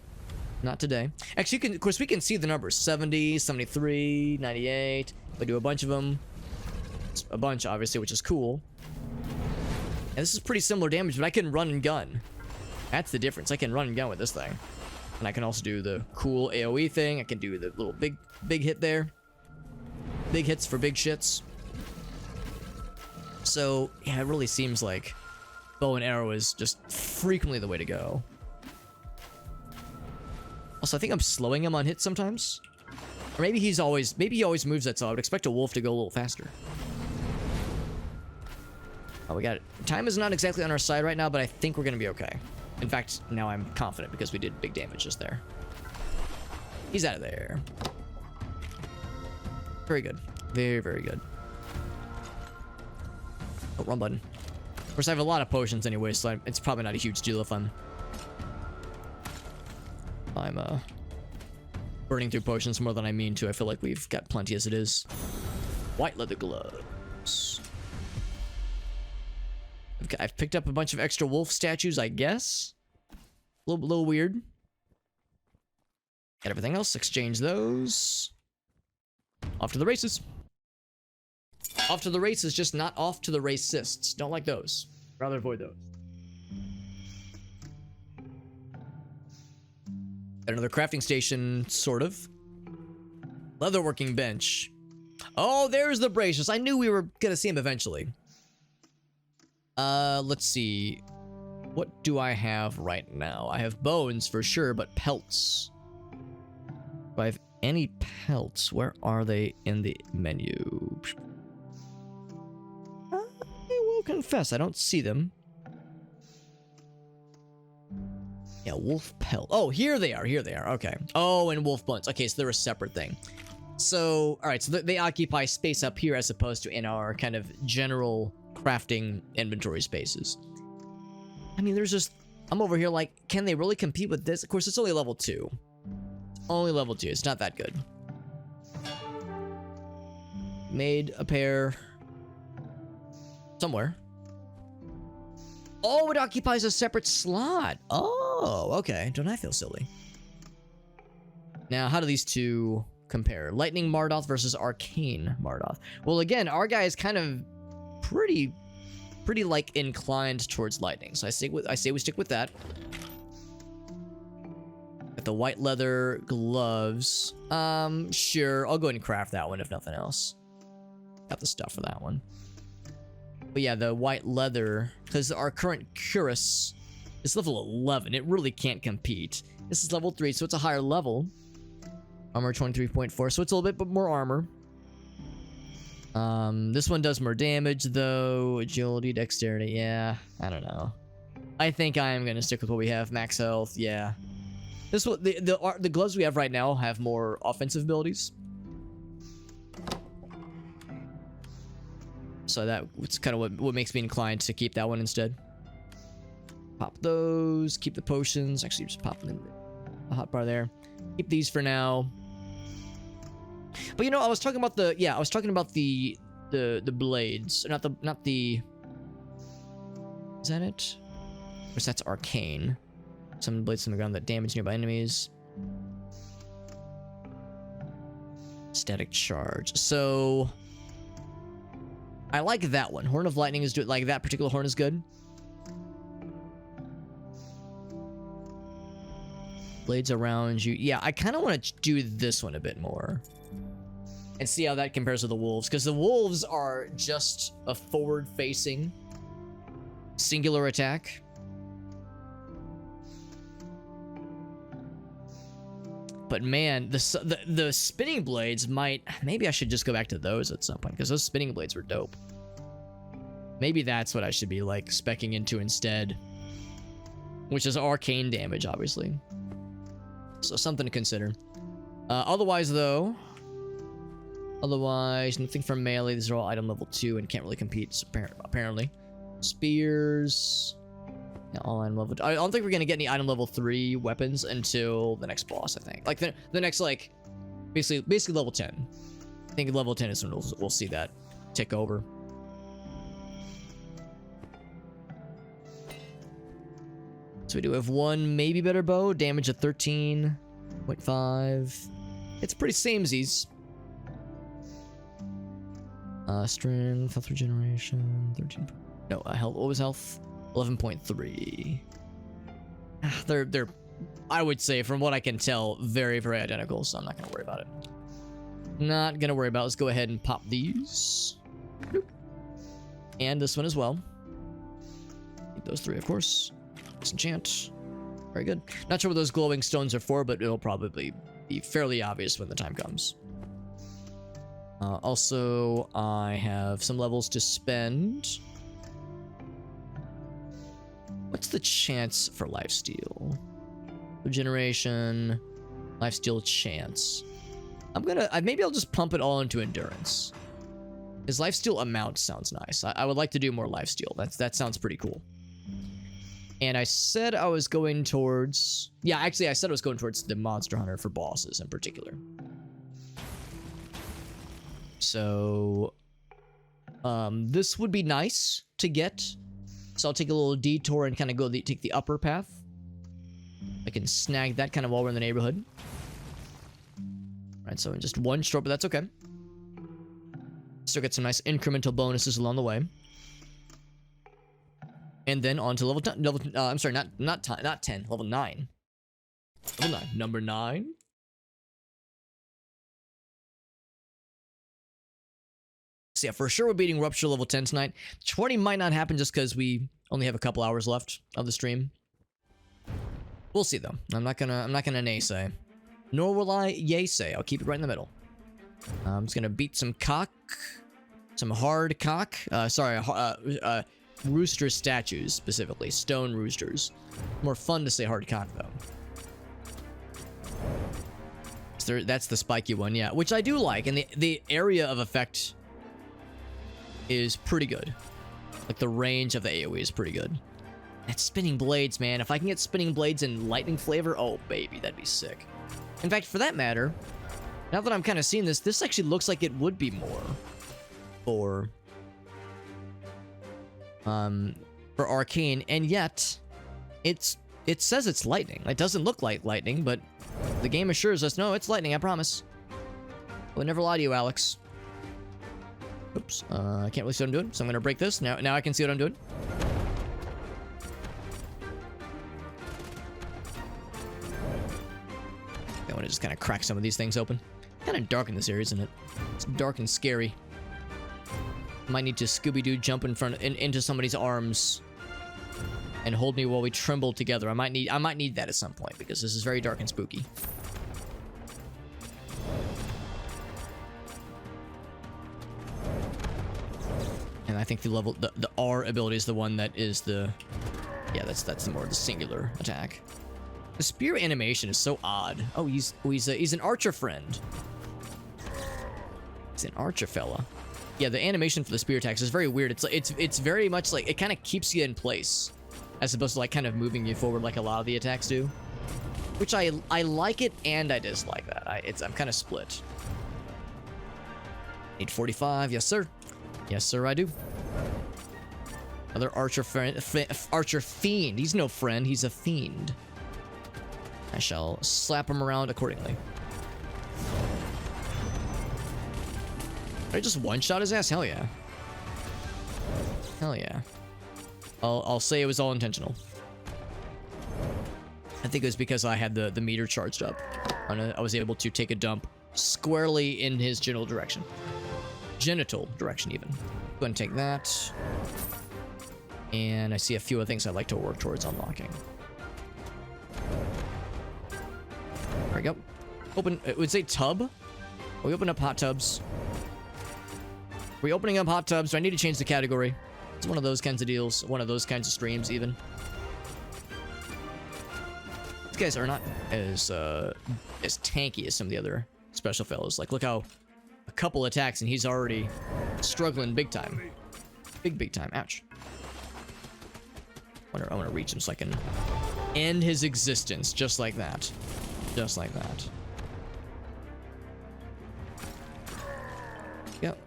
Not today. Actually, of course, we can see the numbers. 70, 73, 98. We do a bunch of them. It's a bunch, obviously, which is cool. And this is pretty similar damage, but I can run and gun. That's the difference. I can run and gun with this thing. And I can also do the cool AoE thing. I can do the little big hit there. big hits for big shits. So, yeah, it really seems like bow and arrow is just frequently the way to go. Also, I think I'm slowing him on hits sometimes. Or maybe he always moves that, so I would expect a wolf to go a little faster. Oh, we got it. Time is not exactly on our side right now, but I think we're gonna be okay. In fact, now I'm confident because we did big damage just there. He's out of there. Very good. Very, very good. Oh, wrong button. Of course, I have a lot of potions anyway, so it's probably not a huge deal if I'm burning through potions more than I mean to. I feel like we've got plenty as it is. White leather gloves. I've picked up a bunch of extra wolf statues, I guess. A little weird. Got everything else. Exchange those. Off to the races. Off to the races, just not off to the racists. Don't like those. Rather avoid those. Got another crafting station, sort of. Leatherworking bench. Oh, there's the braces. I knew we were gonna see him eventually. Let's see. What do I have right now? I have bones for sure, but pelts. Do I have any pelts? Where are they in the menu? I will confess, I don't see them. Yeah, wolf pelt. Oh, here they are. Here they are. Okay. Oh, and wolf bones. Okay, so they're a separate thing. So, all right. So they occupy space up here as opposed to in our kind of general crafting inventory spaces. I mean, there's just... I'm over here like, can they really compete with this? Of course, it's only level 2. It's only level 2. It's not that good. Made a pair... somewhere. Oh, it occupies a separate slot. Oh, okay. Don't I feel silly? Now, how do these two compare? Lightning Mardoth versus Arcane Mardoth. Well, again, our guy is kind of pretty like inclined towards lightning. So I say we stick with that. Got the white leather gloves. Sure. I'll go ahead and craft that one if nothing else. Got the stuff for that one. But yeah, the white leather, because our current cuirass is level 11. It really can't compete. This is level 3, so it's a higher level. Armor 23.4, so it's a little bit more armor. This one does more damage, though. Agility, dexterity, yeah. I don't know. I think I am going to stick with what we have. Max health, yeah. This one, the gloves we have right now have more offensive abilities. So that's kind of what makes me inclined to keep that one instead. Pop those. Keep the potions. Actually, just pop them in the hotbar there. Keep these for now. But you know, I was talking about the blades. Not the. Is that it? Of course, that's arcane. Some blades on the ground that damage nearby enemies. Static charge. So. I like that one. Horn of Lightning is like that particular horn is good. Blades around you. Yeah, I kind of want to do this one a bit more. And see how that compares to the wolves. Because the wolves are just a forward-facing singular attack. But man, the spinning blades might... Maybe I should just go back to those at some point, because those spinning blades were dope. Maybe that's what I should be, like, speccing into instead. Which is arcane damage, obviously. So something to consider. Otherwise, though... Otherwise, nothing from melee. These are all item level 2 and can't really compete, apparently. Spears... Yeah, all item level. I don't think we're gonna get any item level 3 weapons until the next boss. I think, like the next, like, basically level 10. I think level 10 is when we'll see that tick over. So we do have one maybe better bow. Damage at 13.5. It's pretty samesies. Strength, health regeneration, 13. No, health. What was health? 11.3. They're, I would say, from what I can tell, very, very identical, so I'm not going to worry about it. Not gonna worry about. Let's go ahead and pop these. Boop. And this one as well. Need those 3, of course. Disenchant. Very good. Not sure what those glowing stones are for, but it'll probably be fairly obvious when the time comes. Also, I have some levels to spend. What's the chance for lifesteal? Regeneration, lifesteal chance. Maybe I'll just pump it all into endurance. His lifesteal amount sounds nice. I would like to do more lifesteal. That sounds pretty cool. And I said I was going towards... Yeah, actually, I said I was going towards the Monster Hunter for bosses in particular. So... this would be nice to get. So I'll take a little detour and kind of take the upper path. I can snag that kind of while we're in the neighborhood. Alright, so just one short, but that's okay. Still get some nice incremental bonuses along the way. And then on to level 10. I'm sorry, not 10, level 9. Level 9. Number 9. So yeah, for sure we're beating Rupture level 10 tonight. 20 might not happen just because we only have a couple hours left of the stream. We'll see though. I'm not gonna naysay. Nor will I yay say. I'll keep it right in the middle. I'm just gonna beat some cock. Some hard cock. Rooster statues, specifically. Stone roosters. More fun to say hard cock, though. So that's the spiky one, yeah. Which I do like, and the area of effect is pretty good. Like, the range of the AoE is pretty good. That spinning blades, man. If I can get spinning blades and lightning flavor, oh, baby, that'd be sick. In fact, for that matter, now that I'm kind of seeing this actually looks like it would be more for Arcane, and yet it says it's lightning. It doesn't look like lightning, but the game assures us, no, it's lightning, I promise. I would never lie to you, Alex. Oops, I can't really see what I'm doing, so I'm gonna break this. Now I can see what I'm doing. I want to just kind of crack some of these things open. Kind of dark in this area, isn't it? It's dark and scary. Might need to Scooby-Doo jump into somebody's arms and hold me while we tremble together. I might need that at some point because this is very dark and spooky. And I think the R ability is the one that is the... Yeah, that's the singular attack. The spear animation is so odd. Oh, he's an archer friend. He's an archer fella. Yeah, the animation for the spear attacks is very weird. It's very much like it kind of keeps you in place, as opposed to like kind of moving you forward like a lot of the attacks do. Which I like it and I dislike that. I'm kind of split. Need 45, yes sir. Yes sir, I do. Another archer fiend. He's no friend, he's a fiend. I shall slap him around accordingly. Did I just one-shot his ass? Hell yeah. Hell yeah. I'll say it was all intentional. I think it was because I had the meter charged up. I was able to take a dump squarely in his general direction. Genital direction, even. Go ahead and take that. And I see a few other things I'd like to work towards unlocking. There we go. Open, it would say tub. We open up hot tubs. Are we opening up hot tubs? Do I need to change the category? It's one of those kinds of deals. One of those kinds of streams, even. These guys are not as tanky as some of the other special fellows. Like, look how a couple attacks and he's already struggling big time. Big time. Ouch. I want to reach him so I can end his existence just like that. Just like that. Yep,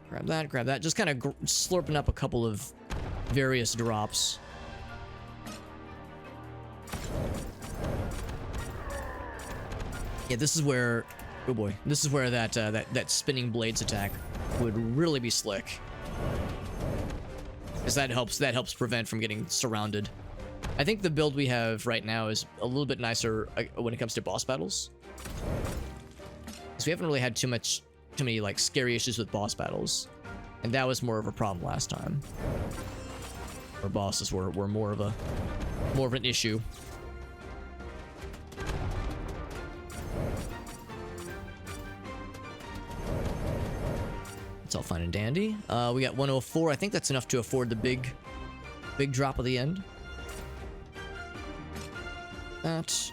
grab that. Just kind of slurping up a couple of various drops. Yeah, this is where, oh boy, this is where that spinning blades attack would really be slick. Because that helps prevent from getting surrounded. I think the build we have right now is a little bit nicer when it comes to boss battles. Because we haven't really had too much too many like scary issues with boss battles, and that was more of a problem last time. Where bosses were more of an issue. It's all fine and dandy. We got 104. I think that's enough to afford the big drop at the end. Let's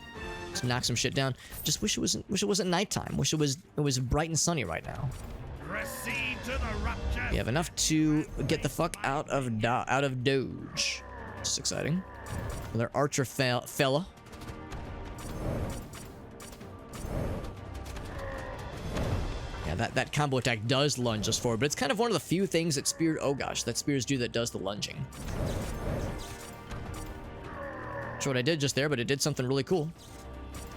knock some shit down. Just wish it wasn't nighttime. Wish it was bright and sunny right now. Proceed to the ruptures. We have enough to get the fuck out of Doge. Which is exciting. Another archer fella. Yeah, that combo attack does lunge us forward, but it's kind of one of the few things that spears do that does the lunging. Not sure what I did just there, but it did something really cool.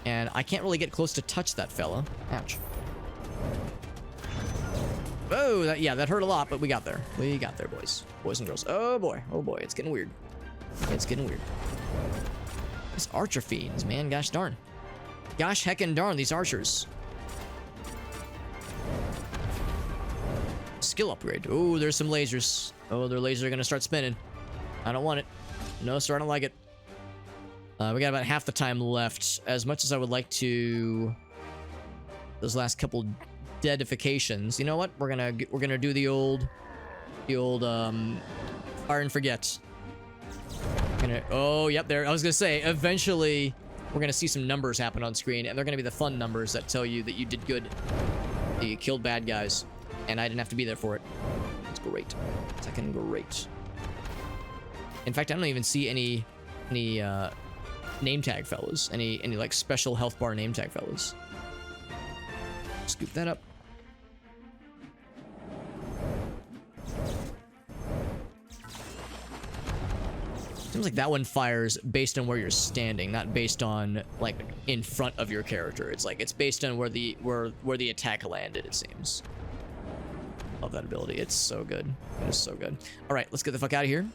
And I can't really get close to touch that fella. Ouch. Oh, that hurt a lot, but we got there. We got there, boys and girls. Oh boy, it's getting weird. It's getting weird. These archer fiends, man, gosh darn. Gosh heckin' darn, these archers. Skill upgrade. Oh, there's some lasers. Oh, their lasers are gonna start spinning. I don't want it. No, sir, I don't like it. We got about half the time left. As much as I would like to... Those last couple deadifications. You know what? We're gonna do the old fire and forget. Oh, yep, there. I was gonna say, eventually we're gonna see some numbers happen on screen, and they're gonna be the fun numbers that tell you that you did good. That you killed bad guys, and I didn't have to be there for it. It's great. It's fucking great. In fact, I don't even see any name tag fellas. Any like special health bar name tag fellas. Scoop that up. Seems like that one fires based on where you're standing, not based on like in front of your character. It's like it's based on where the attack landed, it seems. Love that ability. It's so good. It is so good. All right, let's get the fuck out of here.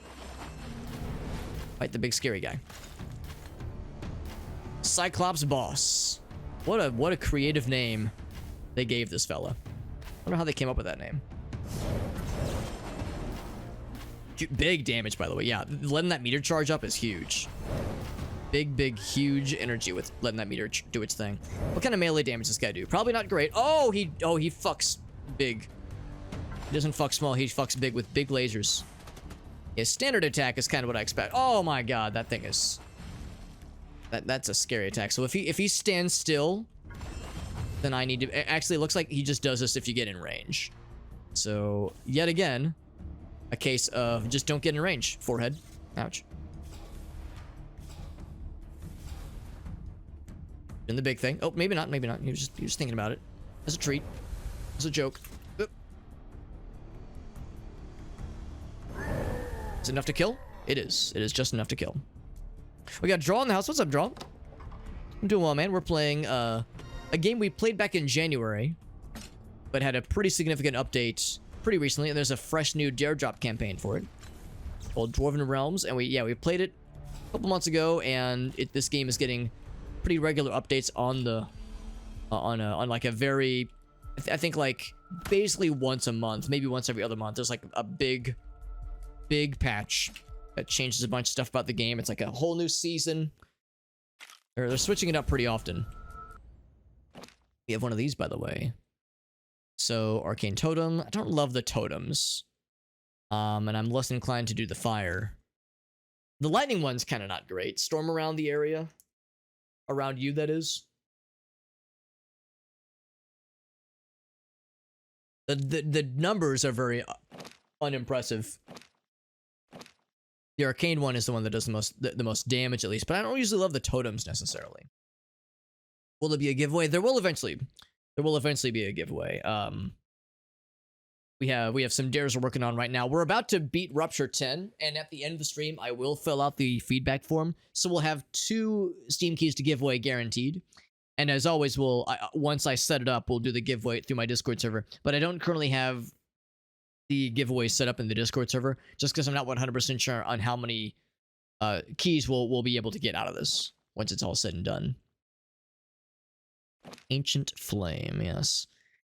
Fight the big scary guy. Cyclops boss. What a creative name they gave this fella. I don't know how they came up with that name. Big damage, by the way. Yeah, letting that meter charge up is huge. Big, huge energy with letting that meter do its thing. What kind of melee damage does this guy do? Probably not great. Oh, he fucks big. He doesn't fuck small. He fucks big with big lasers. His standard attack is kind of what I expect. Oh my god, that thing is... That's a scary attack. So if he stands still, then I need to... Actually, it looks like he just does this if you get in range. So, yet again, a case of just don't get in range. Forehead. Ouch. And the big thing. Oh, maybe not, maybe not. He was just thinking about it. As a treat. As a joke. Is it enough to kill? It is. It is just enough to kill. We got Draw in the house. What's up, Draw? I'm doing well, man. We're playing a game we played back in January, but had a pretty significant update pretty recently, and there's a fresh new Dare Drop campaign for it called Dwarven Realms, and we played it a couple months ago, and this game is getting pretty regular updates on the on like a very I think like basically once a month, maybe once every other month. There's like a big patch that changes a bunch of stuff about the game. It's like a whole new season. They're switching it up pretty often. We have one of these, by the way. So, Arcane Totem. I don't love the totems. And I'm less inclined to do the fire. The lightning one's kind of not great. Storm around the area. Around you, that is. The numbers are very unimpressive. The arcane one is the one that does the most damage, at least, but I don't usually love the totems necessarily. Will there be a giveaway? There will eventually be a giveaway. We have some dares we're working on right now. We're about to beat Rupture 10, and at the end of the stream, I will fill out the feedback form. So we'll have 2 Steam keys to give away guaranteed. And as always, once I set it up, we'll do the giveaway through my Discord server. But I don't currently have the giveaway set up in the Discord server, just because I'm not 100% sure on how many keys we'll be able to get out of this once it's all said and done. Ancient Flame, yes.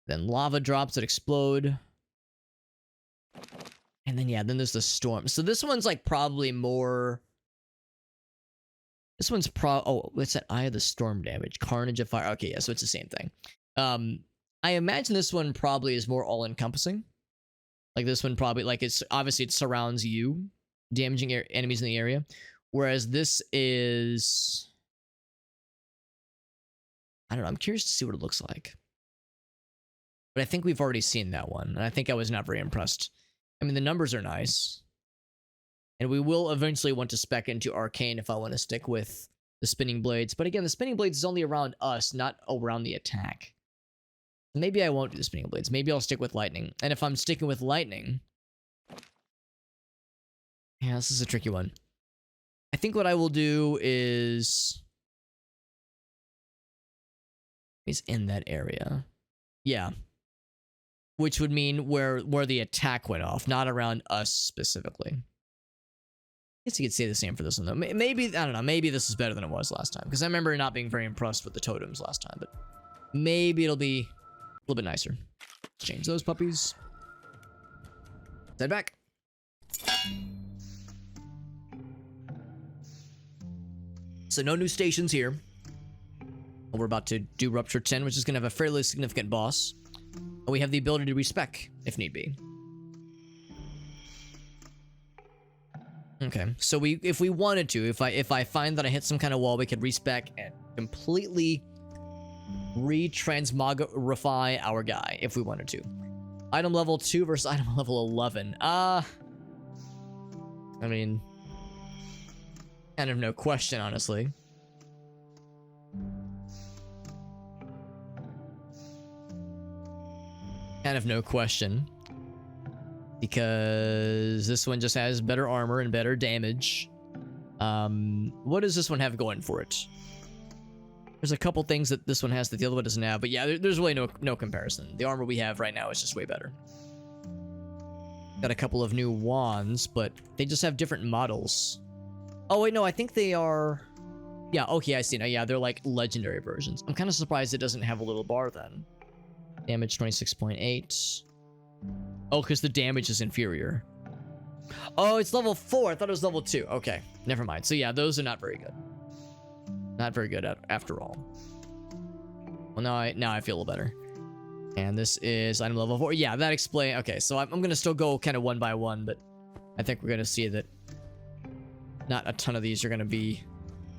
Then lava drops that explode. And then, yeah, then there's the storm. So this one's like probably more... This one's oh, what's that? Eye of the storm damage. Carnage of fire. Okay, yeah, so it's the same thing. I imagine this one probably is more all-encompassing. Like this one probably, like it's obviously it surrounds you, damaging enemies in the area. Whereas this is... I don't know, I'm curious to see what it looks like. But I think we've already seen that one, and I think I was not very impressed. I mean, the numbers are nice. And we will eventually want to spec into Arcane if I want to stick with the Spinning Blades. But again, the Spinning Blades is only around us, not around the attack. Maybe I won't do the Spinning Blades. Maybe I'll stick with Lightning. And if I'm sticking with Lightning... Yeah, this is a tricky one. I think what I will do is in that area. Yeah. Which would mean where the attack went off, not around us specifically. I guess you could say the same for this one, though. Maybe, I don't know, maybe this is better than it was last time. Because I remember not being very impressed with the totems last time. But maybe it'll be a little bit nicer. Let's change those puppies. Head back. So no new stations here. We're about to do Rupture 10, which is going to have a fairly significant boss. And we have the ability to respec, if need be. Okay, so if we wanted to, if I find that I hit some kind of wall, we could respec and completely retransmogrify our guy, if we wanted to. Item level 2 versus item level 11. I mean... kind of no question, honestly. Kind of no question. Because this one just has better armor and better damage. What does this one have going for it? There's a couple things that this one has that the other one doesn't have, but yeah, there's really no comparison. The armor we have right now is just way better. Got a couple of new wands, but they just have different models. Oh, wait, no, I think they are... Yeah, okay, I see now. Yeah, they're like legendary versions. I'm kind of surprised it doesn't have a little bar then. Damage 26.8. Oh, because the damage is inferior. Oh, it's level 4. I thought it was level 2. Okay, never mind. So yeah, those are not very good. Not very good after all. Well, now I feel a little better. And this is item level 4. Yeah, that explains... Okay, so I'm going to still go kind of one by one, but I think we're going to see that not a ton of these are going to be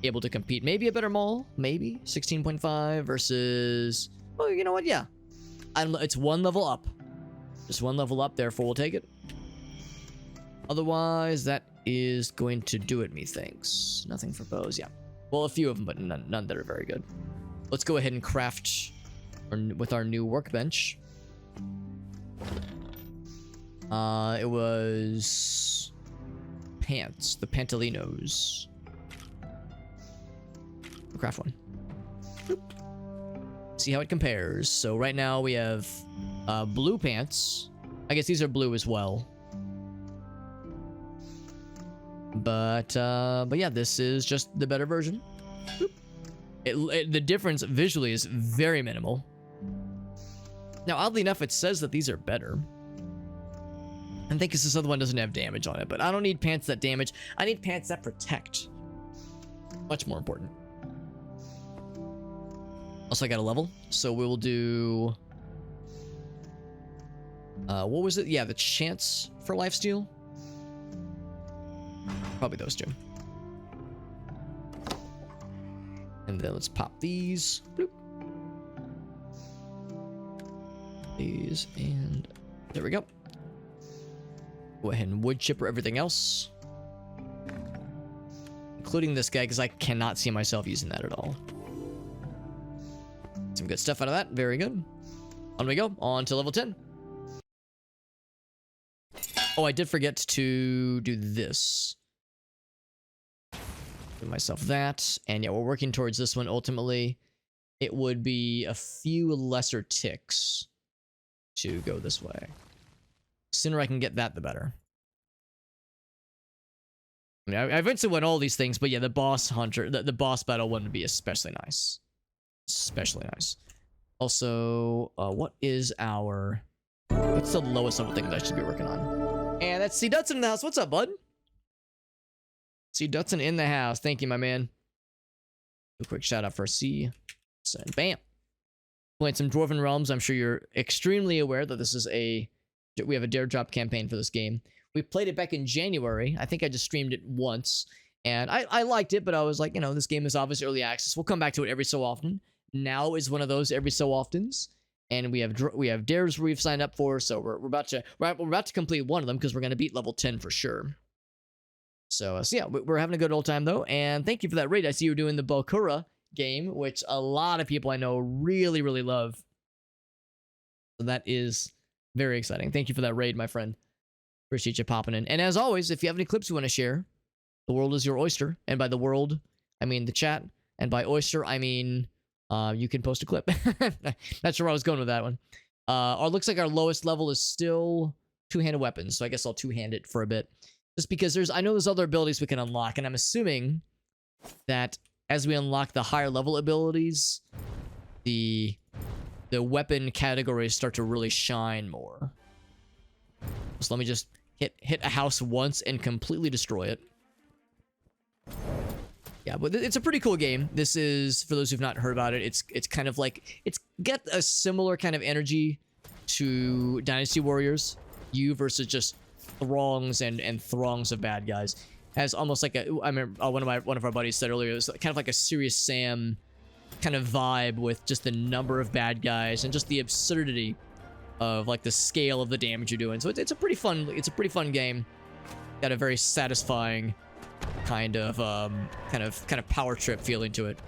able to compete. Maybe a better maul. Maybe. 16.5 versus... Oh, you know what? Yeah. It's one level up. Just one level up, therefore we'll take it. Otherwise, that is going to do it, methinks. Nothing for bows, yeah. Well, a few of them, but none that are very good. Let's go ahead and craft with our new workbench. It was... pants. The pantalinos. We'll craft one. Boop. See how it compares. So right now we have blue pants. I guess these are blue as well. But yeah, this is just the better version. The difference visually is very minimal. Now, oddly enough, it says that these are better. I think because this other one doesn't have damage on it, but I don't need pants that damage. I need pants that protect. Much more important. Also, I got a level, so we will do... what was it? Yeah, the chance for lifesteal. Probably those two. And then let's pop these. Bloop. These, and there we go. Go ahead and wood chipper everything else. Including this guy, because I cannot see myself using that at all. Some good stuff out of that. Very good. On we go. On to level 10. Oh, I did forget to do this. Give myself that. And yeah, we're working towards this one. Ultimately, it would be a few lesser ticks to go this way. The sooner I can get that, the better. I mean, I eventually went all these things, but yeah, the boss hunter, the boss battle one would be especially nice. Especially nice. Also, what is our... What's the lowest level thing that I should be working on? And that's C. Dutson in the house. What's up, bud? C. Dutson in the house. Thank you, my man. A quick shout out for C. And bam. Playing some Dwarven Realms. I'm sure you're extremely aware that this is we have a dare drop campaign for this game. We played it back in January. I think I just streamed it once. And I liked it, but I was like, you know, this game is obviously early access. We'll come back to it every so often. Now is one of those every so oftens. And we have dares we've signed up for, so we're about to complete one of them because we're gonna beat level 10 for sure. So yeah, we're having a good old time though, and thank you for that raid. I see you're doing the Bokura game, which a lot of people I know really, really love. So that is very exciting. Thank you for that raid, my friend. Appreciate you popping in. And as always, if you have any clips you want to share, the world is your oyster. And by the world, I mean the chat. And by oyster, I mean you can post a clip. Not sure where I was going with that one. Looks like our lowest level is still two-handed weapons, so I guess I'll two-hand it for a bit. Just because I know there's other abilities we can unlock, and I'm assuming that as we unlock the higher level abilities, the weapon categories start to really shine more. So let me just hit a house once and completely destroy it. Yeah, but it's a pretty cool game. This is, for those who've not heard about it, it's kind of like, it's got a similar kind of energy to Dynasty Warriors. You versus just throngs and throngs of bad guys. Has almost like I remember one of our buddies said earlier, it was kind of like a Serious Sam kind of vibe with just the number of bad guys and just the absurdity of like the scale of the damage you're doing. So it's a pretty fun game. Got a very satisfying kind of power trip feeling to it.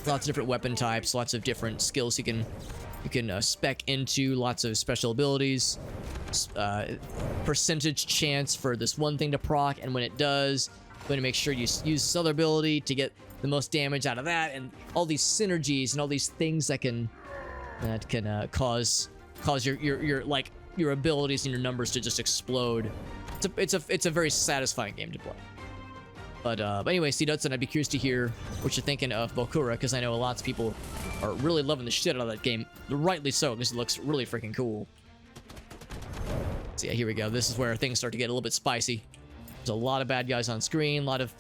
Lots of different weapon types, lots of different skills you can spec into, lots of special abilities, percentage chance for this one thing to proc, and when it does, you're going to make sure you use this other ability to get the most damage out of that, and all these synergies and all these things that can cause your abilities and your numbers to just explode. It's a very satisfying game to play. But anyway, C. Dudson, I'd be curious to hear what you're thinking of Bokura, because I know lots of people are really loving the shit out of that game. Rightly so, because it looks really freaking cool. So yeah, here we go. This is where things start to get a little bit spicy. There's a lot of bad guys on screen, a lot of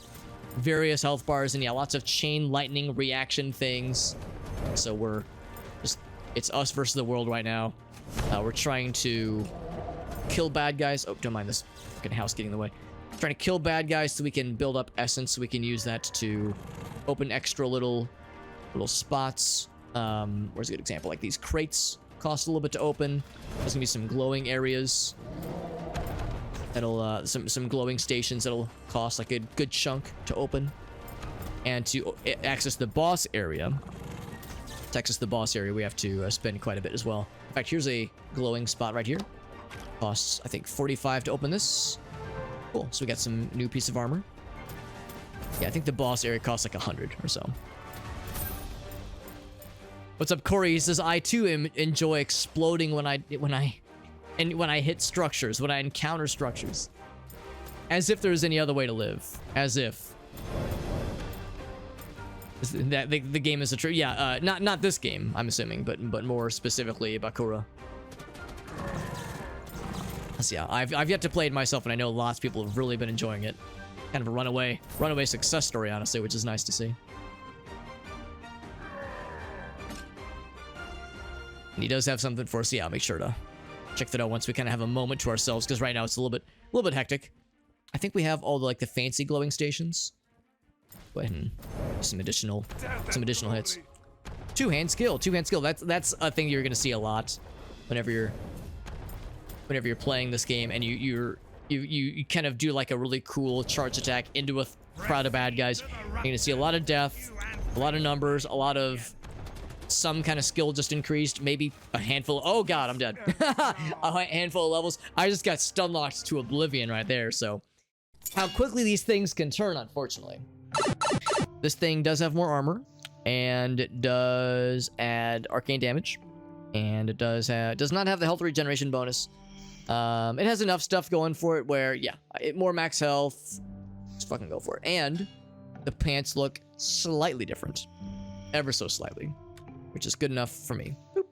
various health bars, and yeah, lots of chain lightning reaction things. So it's us versus the world right now. We're trying to kill bad guys. Oh, don't mind this fucking house getting in the way. Trying to kill bad guys so we can build up essence, so we can use that to open extra little spots. Where's a good example? Like these crates cost a little bit to open. There's gonna be some glowing areas that'll some glowing stations that'll cost like a good chunk to open. And to access the boss area, we have to spend quite a bit as well. In fact, here's a glowing spot right here. Costs, I think, 45 to open this. Cool, so we got some new piece of armor. Yeah, I think the boss area costs like 100 or so. What's up, Corey? He says, I too enjoy exploding when I hit structures, when I encounter structures. As if there's any other way to live. As if. That the game is a true. Yeah, not this game, I'm assuming, but more specifically Bakura. So yeah, I've yet to play it myself, and I know lots of people have really been enjoying it. Kind of a runaway success story, honestly, which is nice to see. And he does have something for us. Yeah, I'll make sure to check that out once we kind of have a moment to ourselves, because right now it's a little bit hectic. I think we have all the fancy glowing stations. Go ahead and do some additional hits. Two-hand skill. That's a thing you're gonna see a lot whenever you're playing this game, and you kind of do like a really cool charge attack into a crowd of bad guys. You're gonna see a lot of death, a lot of numbers, a lot of some kind of skill just increased, maybe a handful. Oh god, I'm dead. A handful of levels. I just got stun locked to oblivion right there. So how quickly these things can turn, unfortunately. This thing does have more armor, and it does add arcane damage, and it does not have the health regeneration bonus. It has enough stuff going for it where, yeah, more max health. Just fucking go for it. And the pants look slightly different. Ever so slightly. which is good enough for me. Boop.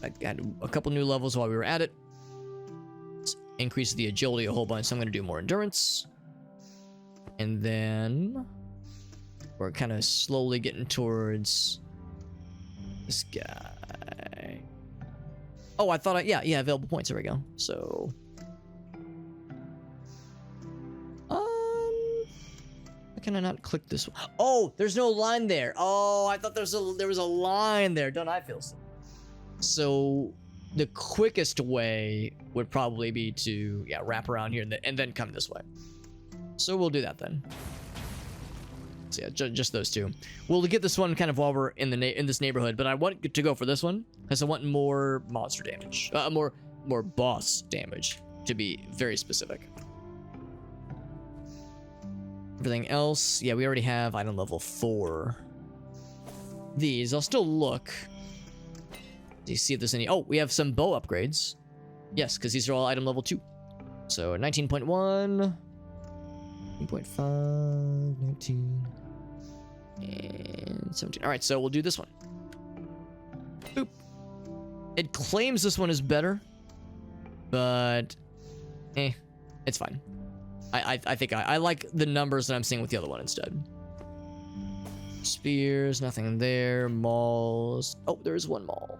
I got a couple new levels while we were at it. Let's increase the agility a whole bunch, so I'm going to do more endurance. And then we're kind of slowly getting towards this guy. Oh, I thought yeah, available points. There we go. So, can I not click this one? Oh, there's no line there. Oh, I thought there was a line there. Don't I feel so? So the quickest way would probably be to wrap around here and then come this way. So we'll do that then. So yeah, just those two. We'll get this one kind of while we're in this neighborhood, but I want to go for this one because I want more monster damage, more boss damage, to be very specific. Everything else, yeah, we already have item level 4. These, I'll still look. Do you see if there's any? Oh, we have some bow upgrades. Yes, because these are all item level 2. So 19.1, 19.5, 19, and 17. All right, so we'll do this one. Boop. It claims this one is better, but it's fine. I think I like the numbers that I'm seeing with the other one instead. Spears, nothing there. Mauls. Oh, there is one maul.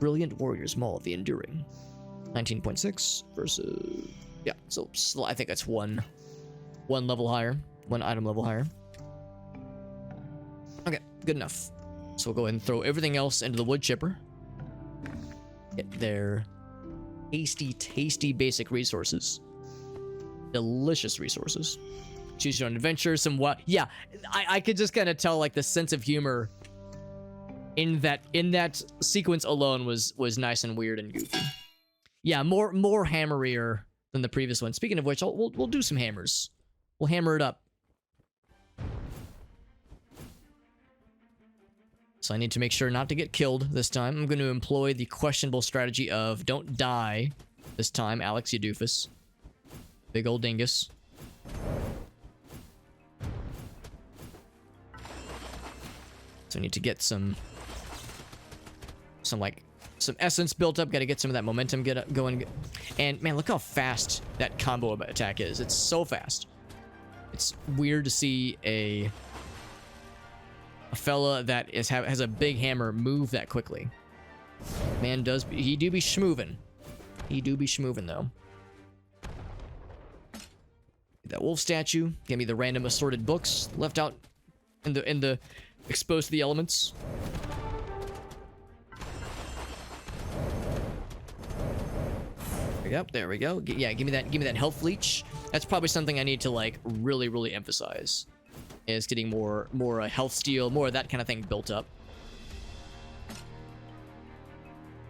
Brilliant Warriors Maul of the Enduring. 19.6 versus... Yeah, so I think that's one level higher. One item level higher. Okay, good enough. So we'll go ahead and throw everything else into the wood chipper. Get their tasty basic resources. Delicious resources. Choose your own adventure. Some what? Yeah, I could just kind of tell like the sense of humor in that sequence alone was nice and weird and goofy. Yeah, more hammerier than the previous one. Speaking of which, we'll do some hammers. We'll hammer it up. So I need to make sure not to get killed this time. I'm going to employ the questionable strategy of don't die this time, Alex, you doofus. Big old dingus. So I need to get some essence built up. Got to get some of that momentum going. And man, look how fast that combo attack is. It's so fast. It's weird to see a fella that has a big hammer move that quickly. Man he do be schmoovin'. He do be schmoovin' though. That wolf statue. Give me the random assorted books left out in the exposed to the elements. There we go. Yeah, give me that health leech. That's probably something I need to like really emphasize. Is getting more health steal, more of that kind of thing built up.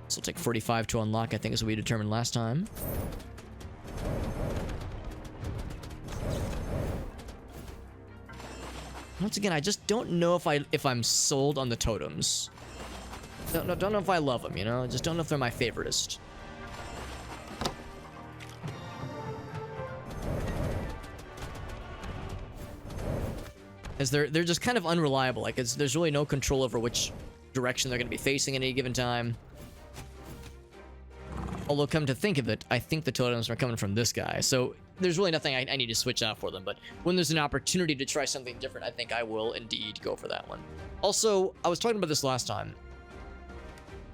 This will take 45 to unlock, I think, as we determined last time. Once again, I just don't know if I'm sold on the totems. Don't know if I love them, you know? I just don't know if they're my favoritist. As they're just kind of unreliable. Like there's really no control over which direction they're going to be facing at any given time. Although, come to think of it, I think the totems are coming from this guy. So there's really nothing I need to switch out for them. But when there's an opportunity to try something different, I think I will indeed go for that one. Also, I was talking about this last time.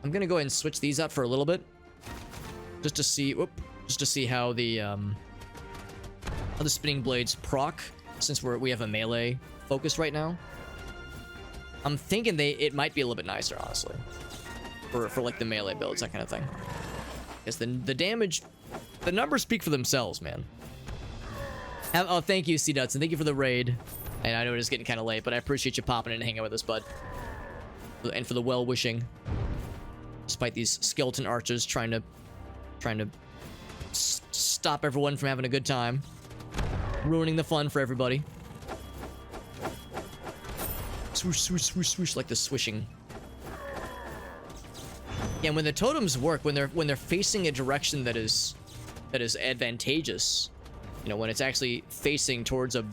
I'm going to go ahead and switch these up for a little bit. Just to see how the spinning blades proc, since we have a melee focus right now. I'm thinking it might be a little bit nicer, honestly. For like the melee builds, that kind of thing. Because the damage, the numbers speak for themselves, man. Oh, thank you, C Dutson. Thank you for the raid. And I know it is getting kind of late, but I appreciate you popping in and hanging out with us, bud. And for the well-wishing. Despite these skeleton archers trying to stop everyone from having a good time. Ruining the fun for everybody. Swoosh, swoosh, swoosh, swoosh, like the swishing. Yeah, when the totems work, when they're facing a direction that is advantageous, you know, when it's actually facing towards a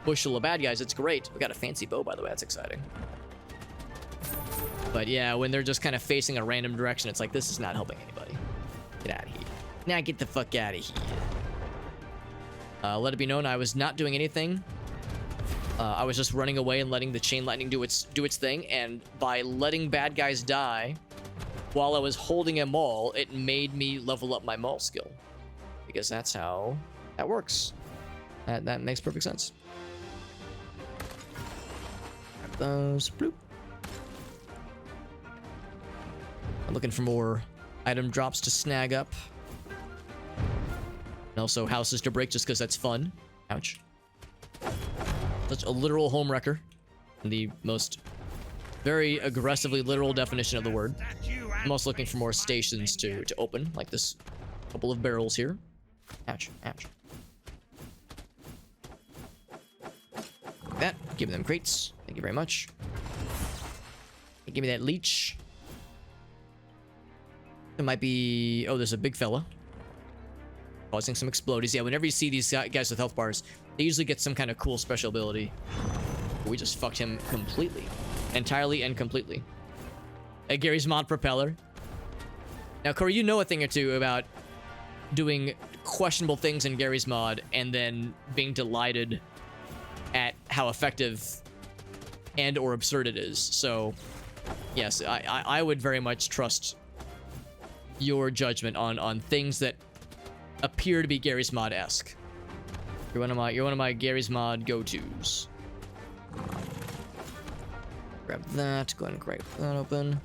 bushel of bad guys, it's great. We got a fancy bow, by the way. That's exciting. But yeah, when they're just kind of facing a random direction, it's like, this is not helping anybody. Get out of here. Now get the fuck out of here. Let it be known, I was not doing anything. I was just running away and letting the chain lightning do its thing, and by letting bad guys die while I was holding a maul, it made me level up my maul skill. Because that's how that works. That makes perfect sense. Grab those. Bloop. I'm looking for more item drops to snag up. And also houses to break just because that's fun. Ouch. Such a literal home wrecker. In the most very aggressively literal definition of the word. I'm also looking for more stations to open, like this couple of barrels here. Ouch, ouch. Like that. Give them crates. Thank you very much. Give me that leech. It might be... Oh, there's a big fella. Causing some explodies. Yeah, whenever you see these guys with health bars, they usually get some kind of cool special ability. We just fucked him completely. Entirely and completely. Gary's mod propeller. Now, Corey, you know a thing or two about doing questionable things in Gary's mod and then being delighted at how effective and or absurd it is. So, yes, I would very much trust your judgment on things that appear to be Gary's mod-esque. You're one of my Gary's mod go-tos. Grab that. Go ahead and crack that open.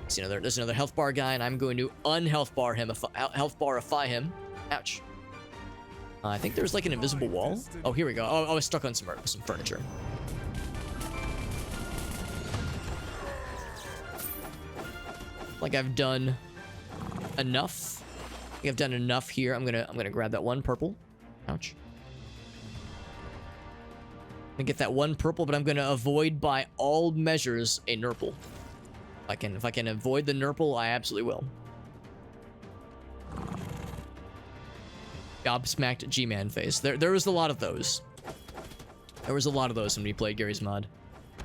See there's another health bar guy, and I'm going to unhealth bar him. Health barify him. Ouch. I think there's like an invisible wall. Oh, here we go. Oh, I was stuck on some furniture. Like I've done enough. I think I've done enough here. I'm gonna grab that one purple. Ouch. I'm gonna get that one purple, but I'm gonna avoid by all measures a nurple. If I can avoid the nurple, I absolutely will. Gobsmacked G-Man face. There was a lot of those. There was a lot of those when we played Gary's mod.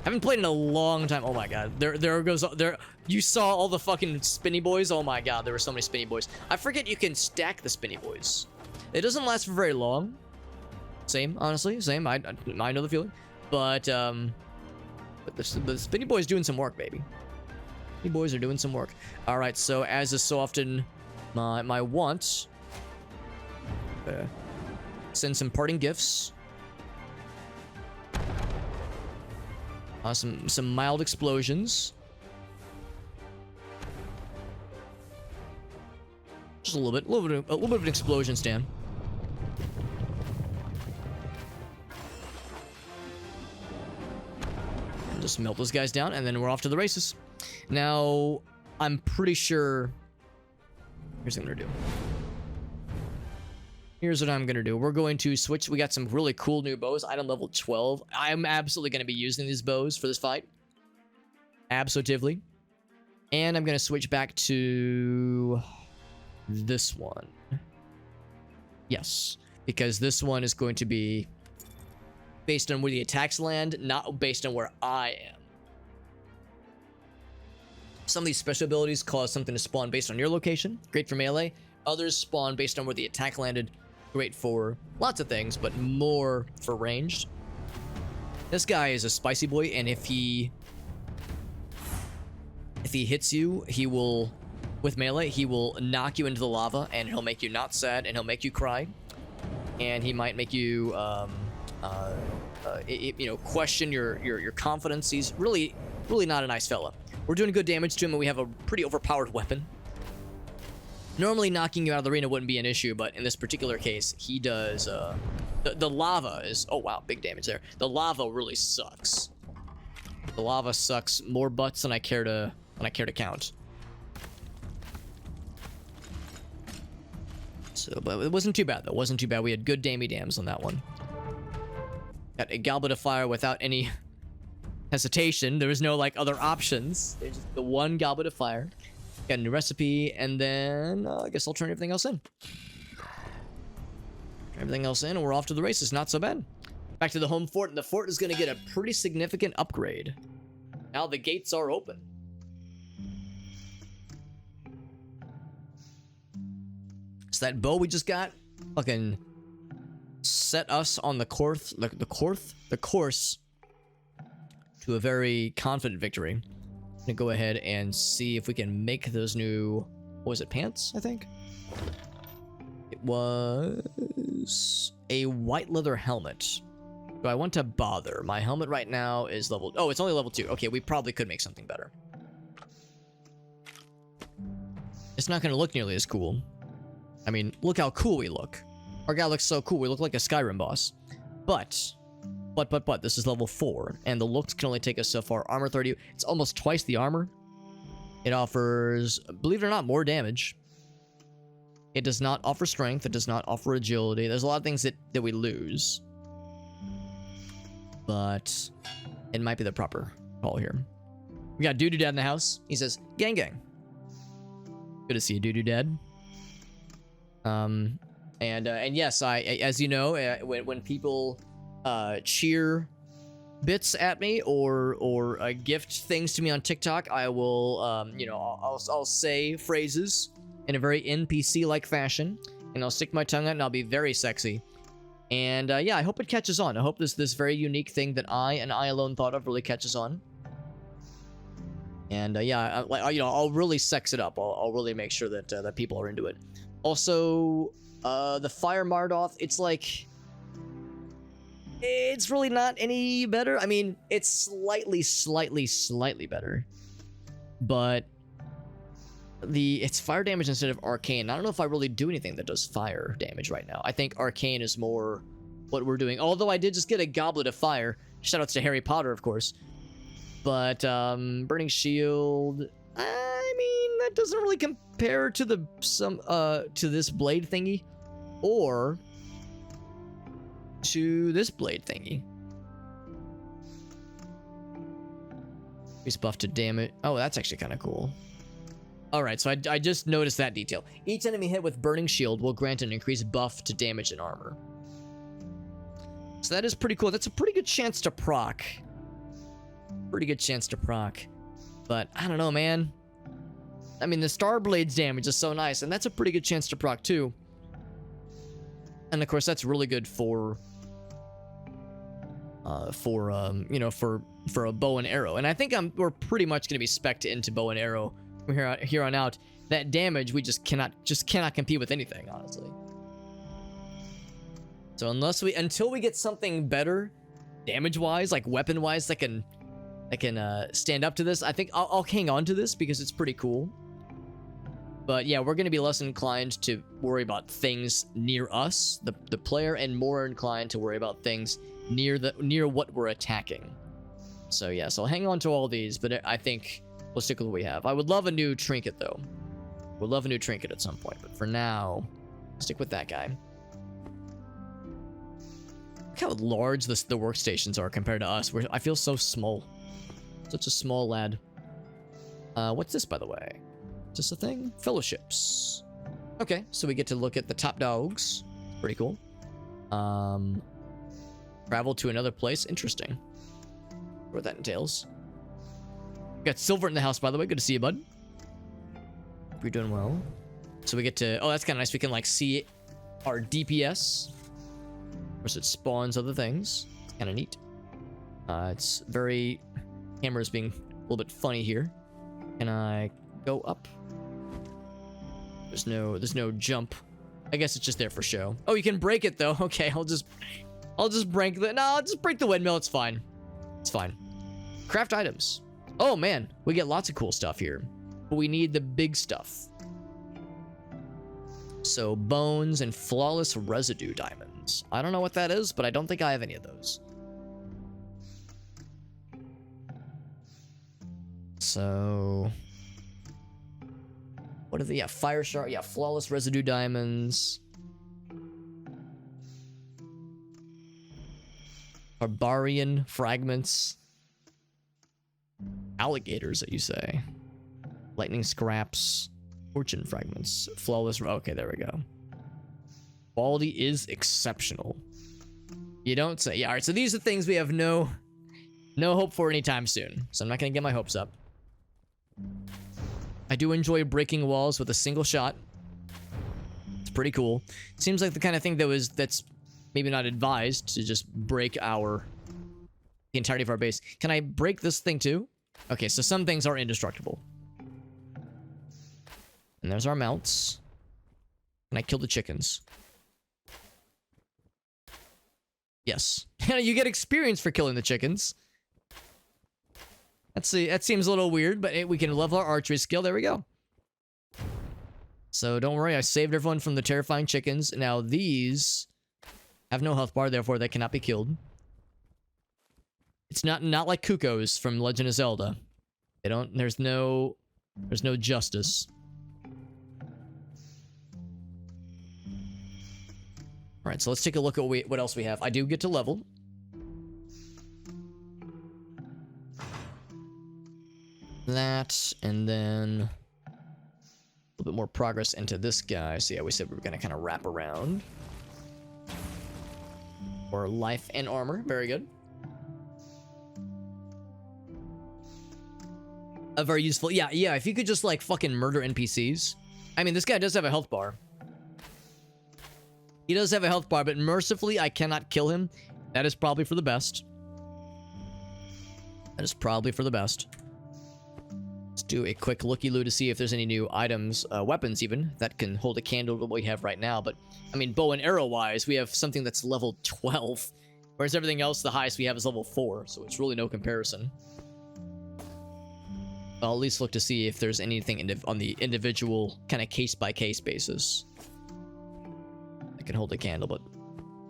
Haven't played in a long time. Oh my god. There goes there. You saw all the fucking spinny boys. Oh my god, there were so many spinny boys. I forget you can stack the spinny boys. It doesn't last for very long. Same, honestly, same. I know the feeling. But the spinny boys doing some work, baby. Spinny boys are doing some work. All right. So as is so often, my want. Send some parting gifts. Some mild explosions. Just a little bit of an explosion, Stan. And just melt those guys down, and then we're off to the races. Now, I'm pretty sure. Here's what I'm gonna do. Here's what I'm gonna do. We're going to switch. We got some really cool new bows. Item level 12. I'm absolutely gonna be using these bows for this fight. Absolutely. And I'm gonna switch back to this one. Yes, because this one is going to be based on where the attacks land, not based on where I am. Some of these special abilities cause something to spawn based on your location. Great for melee. Others spawn based on where the attack landed. Great for lots of things, but more for ranged. This guy is a spicy boy, and if he hits you, he will, with melee, he will knock you into the lava, and he'll make you not sad, and he'll make you cry, and he might make you, question your confidence. He's really not a nice fella. We're doing good damage to him, and we have a pretty overpowered weapon. Normally, knocking you out of the arena wouldn't be an issue, but in this particular case, he does. The lava is. Oh wow, big damage there. The lava really sucks. The lava sucks more butts than I care to count. So, but it wasn't too bad though. It wasn't too bad. We had good dams on that one. Got a goblet of fire without any hesitation. There was no like other options. There's just the one goblet of fire. Got a new recipe, and then I guess I'll turn everything else in. And we're off to the races. Not so bad. Back to the home fort, and the fort is going to get a pretty significant upgrade. Now the gates are open. So that bow we just got fucking set us on the course to a very confident victory. I'm gonna go ahead and see if we can make those new, what was it, pants, I think? It was a white leather helmet. Do I want to bother? My helmet right now is level, oh, it's only level 2. Okay, we probably could make something better. It's not gonna look nearly as cool. I mean, look how cool we look. Our guy looks so cool. We look like a Skyrim boss. But, this is level 4, and the looks can only take us so far. Armor 30, it's almost twice the armor. It offers, believe it or not, more damage. It does not offer strength. It does not offer agility. There's a lot of things that we lose. But it might be the proper call here. We got Doo-Doo Dad in the house. He says, gang gang. Good to see you, Doo-Doo Dad. And yes, I as you know, when people cheer bits at me or gift things to me on TikTok, I will you know, I'll say phrases in a very NPC-like fashion, and I'll stick my tongue out and I'll be very sexy. And yeah, I hope it catches on. I hope this very unique thing that I and I alone thought of really catches on. And yeah, you know, I'll really sex it up. I'll really make sure that that people are into it. Also, the Fire Mardoth, it's like, it's really not any better. I mean, it's slightly better, but it's fire damage instead of arcane. I don't know if I really do anything that does fire damage right now. I think arcane is more what we're doing. Although I did just get a Goblet of Fire. Shoutouts to Harry Potter, of course. But Burning Shield, I mean, that doesn't really compare to to this blade thingy, or to this blade thingy. Increase buff to damage. Oh, that's actually kind of cool. Alright, so I just noticed that detail. Each enemy hit with Burning Shield will grant an increased buff to damage and armor. So that is pretty cool. That's a pretty good chance to proc. Pretty good chance to proc. But I don't know, man. I mean, the Starblade's damage is so nice, and that's a pretty good chance to proc too. And of course, that's really good for you know, for a bow and arrow. And I think we're pretty much going to be spec'd into bow and arrow from here on out. That damage we just cannot compete with anything, honestly. So until we get something better, damage-wise, like weapon-wise, that can stand up to this, I think I'll hang on to this because it's pretty cool. But yeah, we're going to be less inclined to worry about things near us, the player, and more inclined to worry about things near what we're attacking. So yeah, so I'll hang on to all these, but I think we'll stick with what we have. I would love a new trinket though. We'll love a new trinket at some point, but for now, stick with that guy. Look how large the workstations are compared to us. I feel so small. Such a small lad. What's this, by the way? Is this a thing? Fellowships. Okay, so we get to look at the top dogs. Pretty cool. Travel to another place. Interesting. What that entails. Got Silver in the house, by the way. Good to see you, bud. Hope you're doing well. So we get to... Oh, that's kind of nice. We can, like, see our DPS. Of course, it spawns other things. It's kind of neat. It's very... Camera's being a little bit funny here. Can I go up? There's no jump. I guess it's just there for show. Oh, you can break it though. Okay, I'll just break the... No, I'll just break the windmill. It's fine. It's fine. Craft items. Oh man, we get lots of cool stuff here. But we need the big stuff. So bones and flawless residue diamonds. I don't know what that is, but I don't think I have any of those. So what are the... Yeah, fire shard. Yeah, flawless residue diamonds. Barbarian fragments. Alligators, that you say. Lightning scraps. Fortune fragments. Flawless... Okay, there we go. Quality is exceptional. You don't say. Yeah, alright, so these are things we have no hope for anytime soon. So I'm not gonna get my hopes up. I do enjoy breaking walls with a single shot. It's pretty cool. Seems like the kind of thing that's maybe not advised to just break the entirety of our base. Can I break this thing too? Okay, so some things are indestructible. And there's our mounts. Can I kill the chickens? Yes. You get experience for killing the chickens. Let's see. That seems a little weird, but we can level our archery skill. There we go. So don't worry, I saved everyone from the terrifying chickens. Now these have no health bar, therefore they cannot be killed. It's not like Cuckoos from Legend of Zelda. They don't. There's no justice. All right, so let's take a look at what else we have. I do get to level. That, and then a little bit more progress into this guy. So yeah, we said we were going to kind of wrap around. Or life and armor. Very good. Very useful. Yeah, if you could just, like, fucking murder NPCs. I mean, this guy does have a health bar. He does have a health bar, but mercifully, I cannot kill him. That is probably for the best. That is probably for the best. Let's do a quick looky-loo to see if there's any new items, weapons even, that can hold a candle to what we have right now. But, I mean, bow and arrow-wise, we have something that's level 12. Whereas everything else, the highest we have is level 4, so it's really no comparison. I'll at least look to see if there's anything on the individual kind of case-by-case basis that can hold a candle, but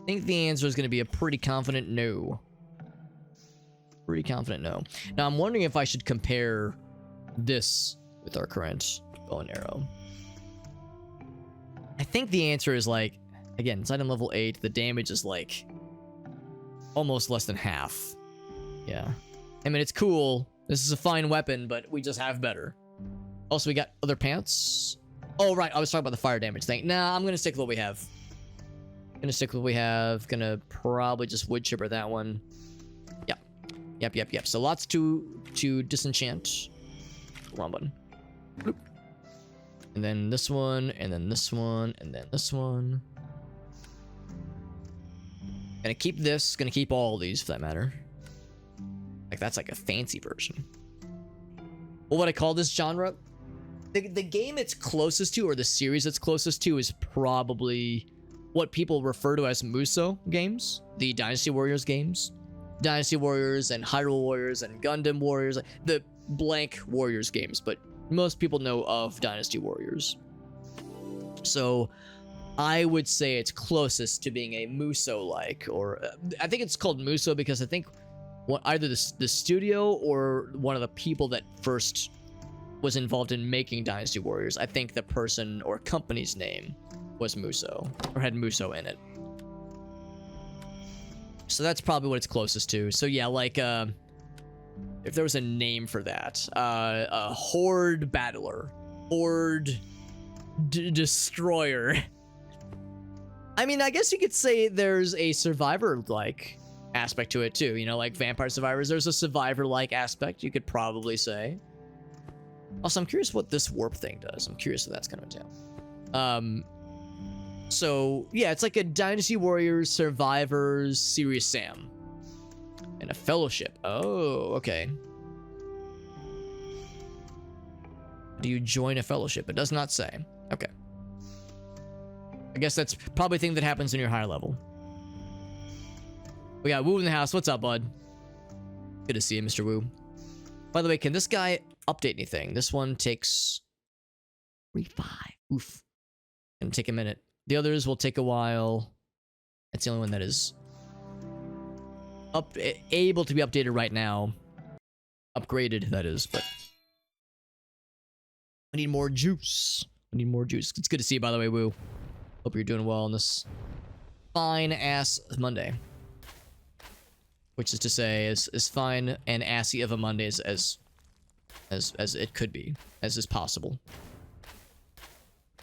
I think the answer is going to be a pretty confident no. Pretty confident no. Now, I'm wondering if I should compare this with our current bow and arrow. I think the answer is, like, again, it's item level 8. The damage is, like, almost less than half. Yeah. I mean, it's cool. This is a fine weapon, but we just have better. Also, we got other pants. Oh, right. I was talking about the fire damage thing. Nah, I'm going to stick with what we have. Gonna probably just wood chipper that one. Yep. So lots to disenchant. Wrong button. Bloop. And then this one, and then this one, and then this one. Gonna keep this. Gonna keep all these, for that matter. Like, that's like a fancy version. What would I call this genre? The game it's closest to, or the series it's closest to, is probably what people refer to as Muso games. The Dynasty Warriors games. Dynasty Warriors and Hyrule Warriors and Gundam Warriors. The blank Warriors games, but most people know of Dynasty Warriors. So I would say it's closest to being a Muso-like, or I think it's called Muso because I think either the studio or one of the people that first was involved in making Dynasty Warriors, I think the person or company's name was Muso, or had Muso in it. So that's probably what it's closest to. So yeah, like, if there was a name for that, a Horde Battler, Horde Destroyer. I mean, I guess you could say there's a Survivor-like aspect to it too, you know, like Vampire Survivors. There's a Survivor-like aspect, you could probably say. Also, I'm curious what this warp thing does. I'm curious what that's gonna entail. So yeah, it's like a Dynasty Warriors, Survivors, Serious Sam, and a Fellowship. Oh, okay. Do you join a Fellowship? It does not say. Okay. I guess that's probably a thing that happens in your higher level. We got Woo in the house. What's up, bud? Good to see you, Mr. Woo. By the way, can this guy update anything? This one takes 3-5. Oof. Gonna take a minute. The others will take a while. That's the only one that is able to be updated right now. Upgraded, that is, but I need more juice. I need more juice. It's good to see you, by the way, Woo. Hope you're doing well on this fine-ass Monday. Which is to say, as fine and assy of a Monday as it could be, as is possible.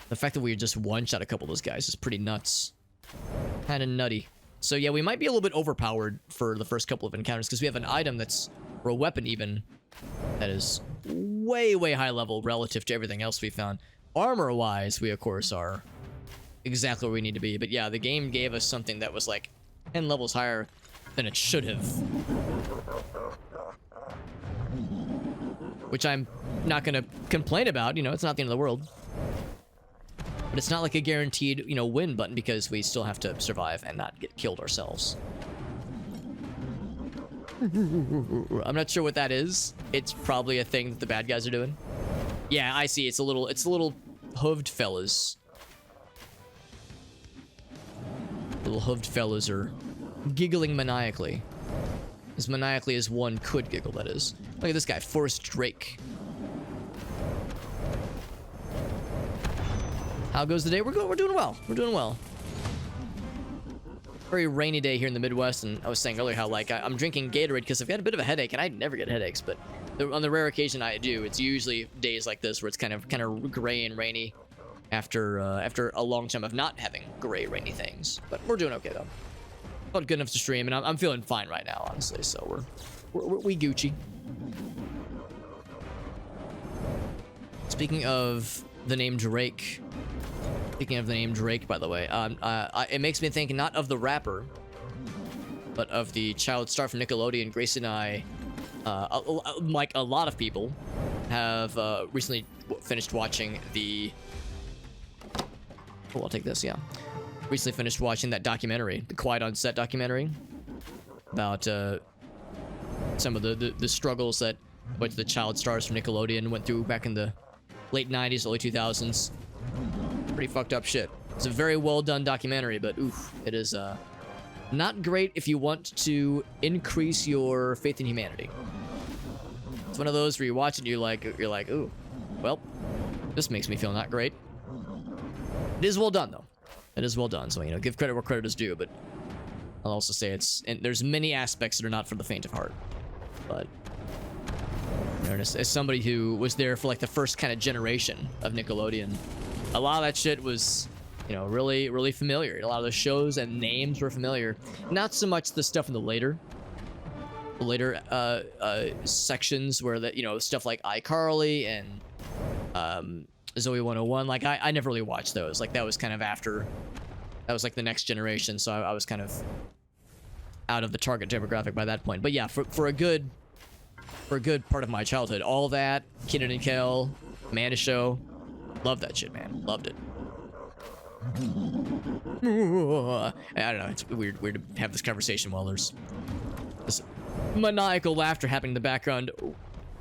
The fact that we just one-shot a couple of those guys is pretty nuts. Kinda nutty. So yeah, we might be a little bit overpowered for the first couple of encounters, because we have an item that's, or a weapon even, that is way, way high level relative to everything else we found. Armor-wise, we of course are exactly where we need to be. But yeah, the game gave us something that was like 10 levels higher than it should have. Which I'm not going to complain about. You know, it's not the end of the world. But it's not like a guaranteed, you know, win button because we still have to survive and not get killed ourselves. I'm not sure what that is. It's probably a thing that the bad guys are doing. Yeah, I see. It's a little hooved fellas. Little hooved fellas are giggling maniacally. As maniacally as one could giggle, that is. Look at this guy, Forest Drake. How goes the day? We're doing well. We're doing well. Very rainy day here in the Midwest, and I was saying earlier how like I'm drinking Gatorade because I've got a bit of a headache, and I never get headaches, but on the rare occasion I do, it's usually days like this where it's kind of gray and rainy after a long time of not having gray rainy things. But we're doing okay though. Felt good enough to stream, and I'm feeling fine right now, honestly. So we Gucci. Speaking of the name Drake. Speaking of the name Drake, by the way, it makes me think not of the rapper, but of the child star from Nickelodeon. Grace and I, like a lot of people, have recently finished watching the... Oh, I'll take this, yeah. Recently finished watching that documentary, the Quiet on Set documentary, about some of the struggles that the child stars from Nickelodeon went through back in the late 90s, early 2000s. Pretty fucked up shit. It's a very well done documentary, but oof, it is not great if you want to increase your faith in humanity. It's one of those where you watch it and you're like, ooh, well, this makes me feel not great. It is well done though. It is well done, so you know, give credit where credit is due, but I'll also say there's many aspects that are not for the faint of heart. But you know, as somebody who was there for like the first kind of generation of Nickelodeon, a lot of that shit was, you know, really, really familiar. A lot of the shows and names were familiar. Not so much the stuff in the later sections where that, you know, stuff like iCarly and Zoe 101. Like I never really watched those. Like that was kind of after, that was like the next generation. So I was kind of out of the target demographic by that point. But yeah, for a good part of my childhood, all that, Kenan and Kel, Amanda Show. Love that shit, man. Loved it. I don't know. It's weird to have this conversation while there's this maniacal laughter happening in the background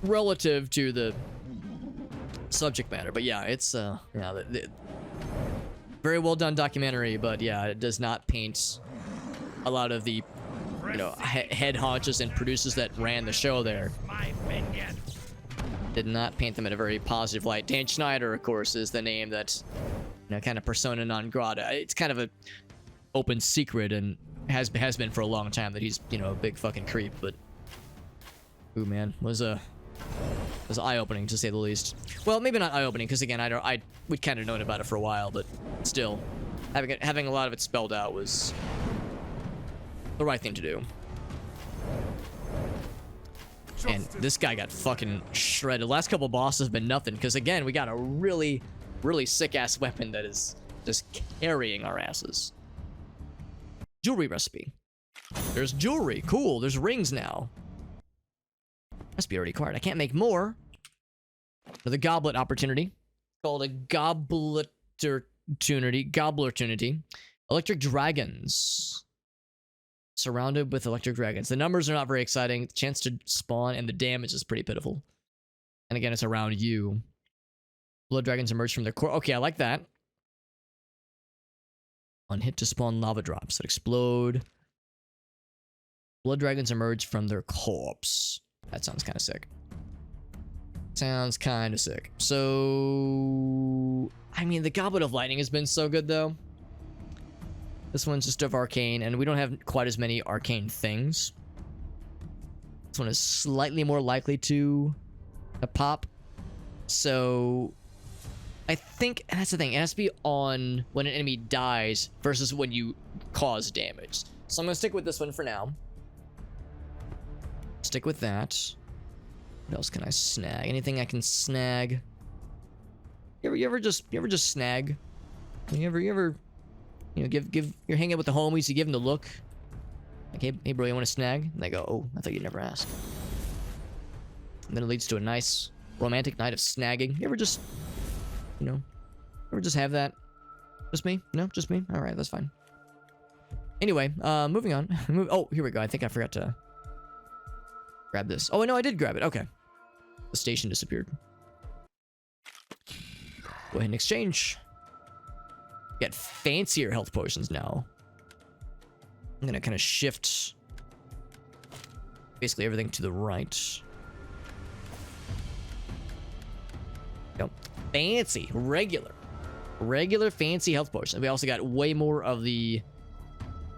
relative to the subject matter. But yeah, it's very well done documentary. But yeah, it does not paint a lot of the, you know, head honchos and producers that ran the show there. Did not paint them in a very positive light. Dan Schneider, of course, is the name that, you know, kind of persona non grata. It's kind of a open secret and has been for a long time that he's, you know, a big fucking creep. But, ooh, man, was eye-opening to say the least. Well, maybe not eye-opening because again, we'd kind of known about it for a while, but still, having a lot of it spelled out was the right thing to do. And this guy got fucking shredded. The last couple bosses have been nothing, because again, we got a really, really sick-ass weapon that is just carrying our asses. Jewelry recipe. There's jewelry. Cool. There's rings now. Must be already acquired. I can't make more. Another goblet opportunity. Called a gobbler opportunity. Electric dragons. Surrounded with electric dragons. The numbers are not very exciting. The chance to spawn and the damage is pretty pitiful. And again, it's around you. Blood dragons emerge from their core. Okay, I like that. On hit to spawn lava drops that explode. Blood dragons emerge from their corpse. That sounds kind of sick. Sounds kind of sick. So, I mean, the Goblet of Lightning has been so good, though. This one's just of arcane, and we don't have quite as many arcane things. This one is slightly more likely to pop. So, I think that's the thing. It has to be on when an enemy dies versus when you cause damage. So I'm going to stick with this one for now. Stick with that. What else can I snag? Anything I can snag? You ever just snag? You ever You know, you're hanging out with the homies, you give them the look. Like, hey bro, you want to snag? And they go, oh, I thought you'd never ask. And then it leads to a nice romantic night of snagging. You ever just, you know, have that? Just me? No, just me? Alright, that's fine. Anyway, moving on. Oh, here we go. I think I forgot to grab this. Oh, no, I did grab it. Okay. The station disappeared. Go ahead and exchange. Get fancier health potions now. I'm gonna kind of shift basically everything to the right. Yep. Fancy. Regular fancy health potions. We also got way more of the...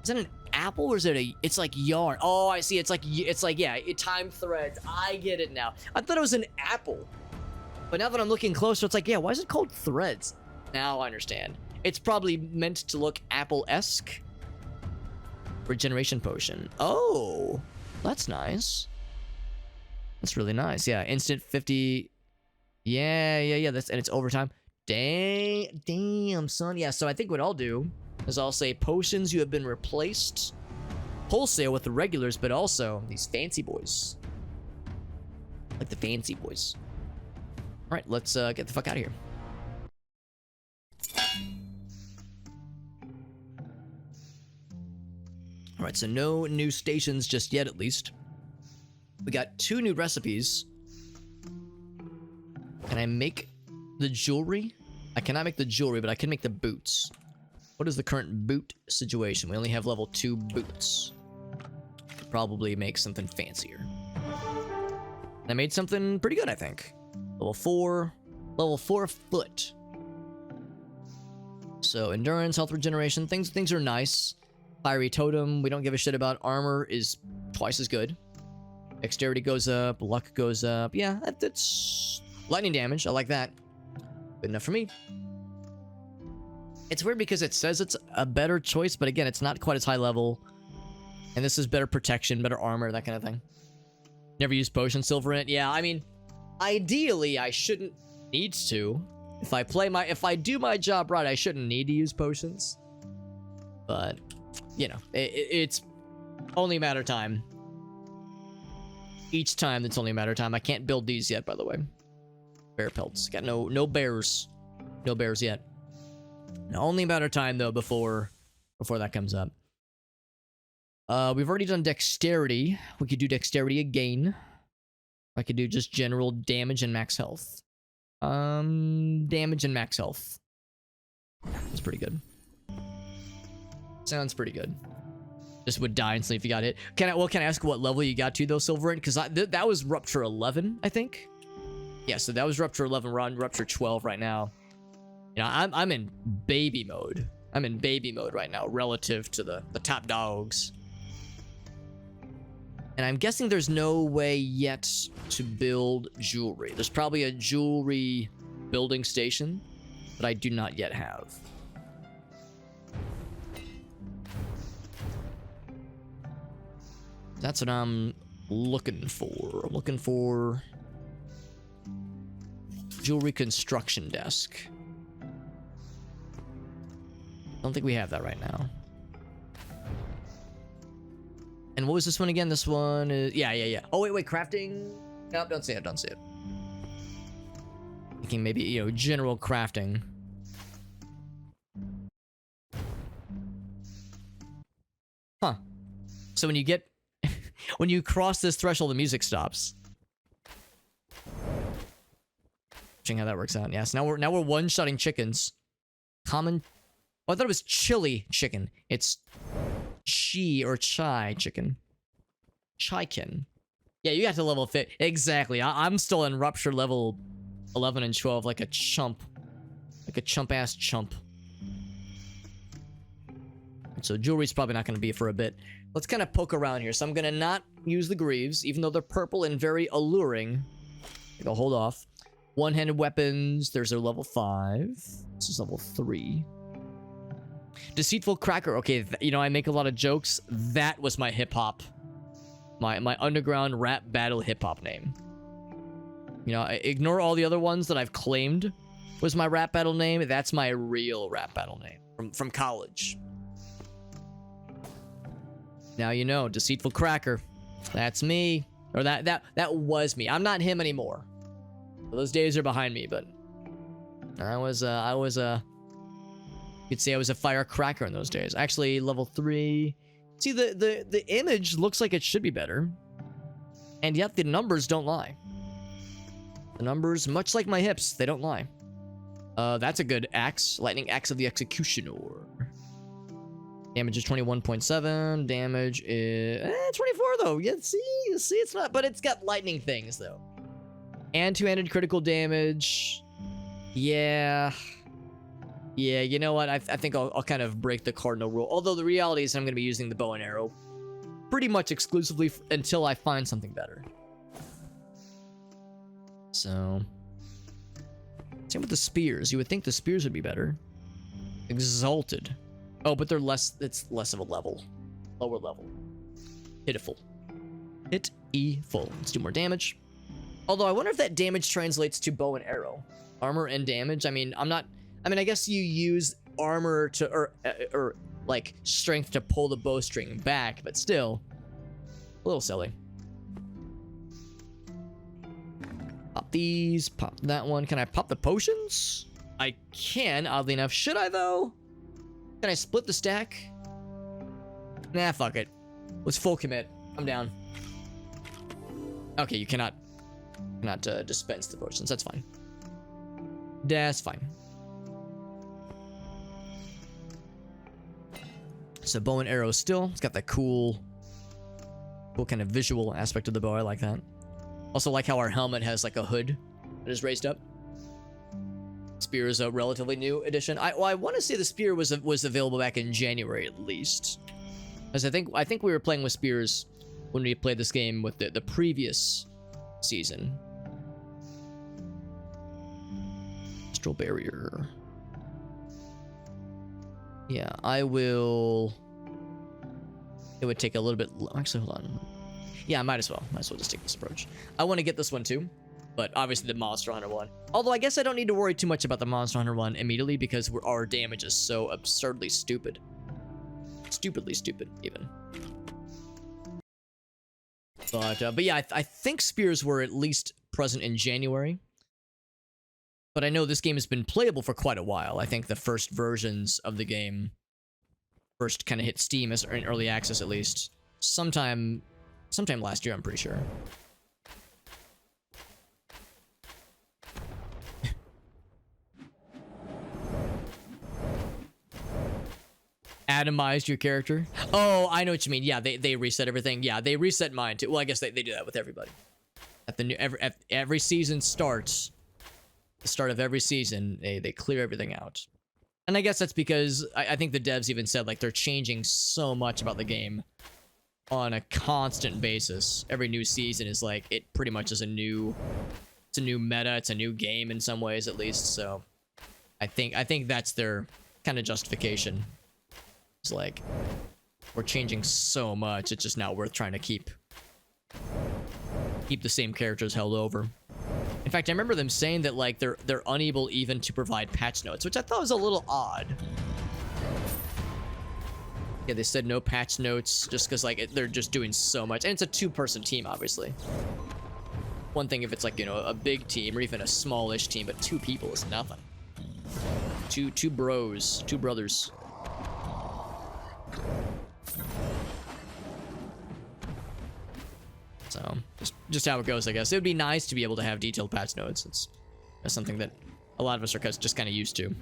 Is that an apple or is it a... It's like yarn. Oh, I see. It's like yeah, time threads. I get it now. I thought it was an apple. But now that I'm looking closer, it's like, yeah, why is it called threads? Now I understand. It's probably meant to look apple-esque. Regeneration potion. Oh, that's nice. That's really nice. Yeah, instant 50. Yeah. That's, and it's overtime. Damn, son. Yeah, so I think what I'll do is I'll say potions you have been replaced wholesale with the regulars, but also these fancy boys. Like the fancy boys. All right, let's get the fuck out of here. All right, so no new stations just yet, at least. We got 2 new recipes. Can I make the jewelry? I cannot make the jewelry, but I can make the boots. What is the current boot situation? We only have level 2 boots. Could probably make something fancier. I made something pretty good, I think. Level 4 foot. So endurance, health regeneration, things are nice. Fiery totem, we don't give a shit about. Armor is twice as good. Dexterity goes up, luck goes up. Yeah, that's lightning damage. I like that. Good enough for me. It's weird because it says it's a better choice, but again, it's not quite as high level. And this is better protection, better armor, that kind of thing. Never used potion silver in it. Yeah, I mean, ideally, I shouldn't need to. If I do my job right, I shouldn't need to use potions. But, you know, it's only a matter of time. Each time, it's only a matter of time. I can't build these yet, by the way. Bear pelts. Got no bears. No bears yet. Only a matter of time, though, before that comes up. We've already done dexterity. We could do dexterity again. I could do just general damage and max health. Damage and max health. That's pretty good. Sounds pretty good. Just would die instantly if you got hit. Can I ask what level you got to, though, Silverant? Because that was Rupture 11, I think. Yeah, so that was Rupture 11. We're on Rupture 12 right now. You know, I'm in baby mode. I'm in baby mode right now relative to the top dogs. And I'm guessing there's no way yet to build jewelry. There's probably a jewelry building station that I do not yet have. That's what I'm looking for. I'm looking for jewelry construction desk. Don't think we have that right now. And what was this one again? This one is... Yeah. Oh, wait. Crafting? Nope, don't say it. Thinking maybe, you know, general crafting. Huh. So when you get... when you cross this threshold, the music stops. Watching how that works out. Yeah, so now we're one-shotting chickens. Common... Oh, I thought it was chili chicken. It's... Chi or chai chicken. Chicken. Yeah, you got to level fit. Exactly. I'm still in Rupture level 11 and 12 like a chump. Like a chump-ass chump. So jewelry's probably not going to be for a bit. Let's kind of poke around here. So I'm going to not use the greaves, even though they're purple and very alluring. I'll hold off. One-handed weapons. There's a level 5. This is level 3. Deceitful Cracker. Okay, you know, I make a lot of jokes. That was my hip-hop. My underground rap battle hip-hop name. You know, I ignore all the other ones that I've claimed was my rap battle name. That's my real rap battle name from college. Now you know, Deceitful Cracker. That's me. Or that was me. I'm not him anymore. Those days are behind me, but I was you'd say I was a firecracker in those days. Actually, level 3. See, the image looks like it should be better. And yet the numbers don't lie. The numbers, much like my hips, they don't lie. That's a good axe. Lightning Axe of the Executioner. Damage is 21.7. Damage is 24 though. Yeah, see, it's not, but it's got lightning things though. And two-handed critical damage. Yeah, you know what? I think I'll kind of break the cardinal rule. Although the reality is I'm going to be using the bow and arrow pretty much exclusively until I find something better. So, same with the spears. You would think the spears would be better. Exalted. Oh, but they're less. It's less of a level. Lower level. Hitful. Hit-E-full. Let's do more damage. Although I wonder if that damage translates to bow and arrow. Armor and damage. I mean, I guess you use armor to or like strength to pull the bowstring back, but still a little silly. Pop these. Pop that one. Can I pop the potions? I can. Oddly enough, should I though? Can I split the stack? Nah, fuck it. Let's full commit. I'm down. Okay, you cannot dispense the potions. That's fine. That's fine. So bow and arrow still. It's got that cool kind of visual aspect of the bow. I like that. Also like how our helmet has like a hood that is raised up. Spear is a relatively new addition. I want to say the spear was available back in January at least, because I think we were playing with spears when we played this game with the previous season. Astral barrier. Yeah, I will. It would take a little bit. Actually, hold on. Yeah, I might as well just take this approach. I want to get this one too. But obviously the Monster Hunter one. Although I guess I don't need to worry too much about the Monster Hunter one immediately because our damage is so absurdly stupid. Stupidly stupid, even. But yeah, I think spears were at least present in January. But I know this game has been playable for quite a while. I think the first versions of the game first kind of hit Steam as in early access at least. Sometime last year, I'm pretty sure. Atomized your character? Oh, I know what you mean. Yeah, they reset everything. Yeah, they reset mine too. Well, I guess they do that with everybody. At the new every season starts, the start of every season, they clear everything out. And I guess that's because I think the devs even said like they're changing so much about the game on a constant basis. Every new season is like it pretty much is a new meta, it's a new game in some ways at least. So I think that's their kind of justification. It's like we're changing so much, it's just not worth trying to keep the same characters held over. In fact, I remember them saying that like they're unable even to provide patch notes, which I thought was a little odd. Yeah, they said no patch notes just because like they're just doing so much, and it's a 2-person team, obviously. One thing if it's like, you know, a big team or even a smallish team, but 2 people is nothing. Two brothers. So just how it goes, I guess. It would be nice to be able to have detailed patch notes. That's something that a lot of us are just kind of used to. Kind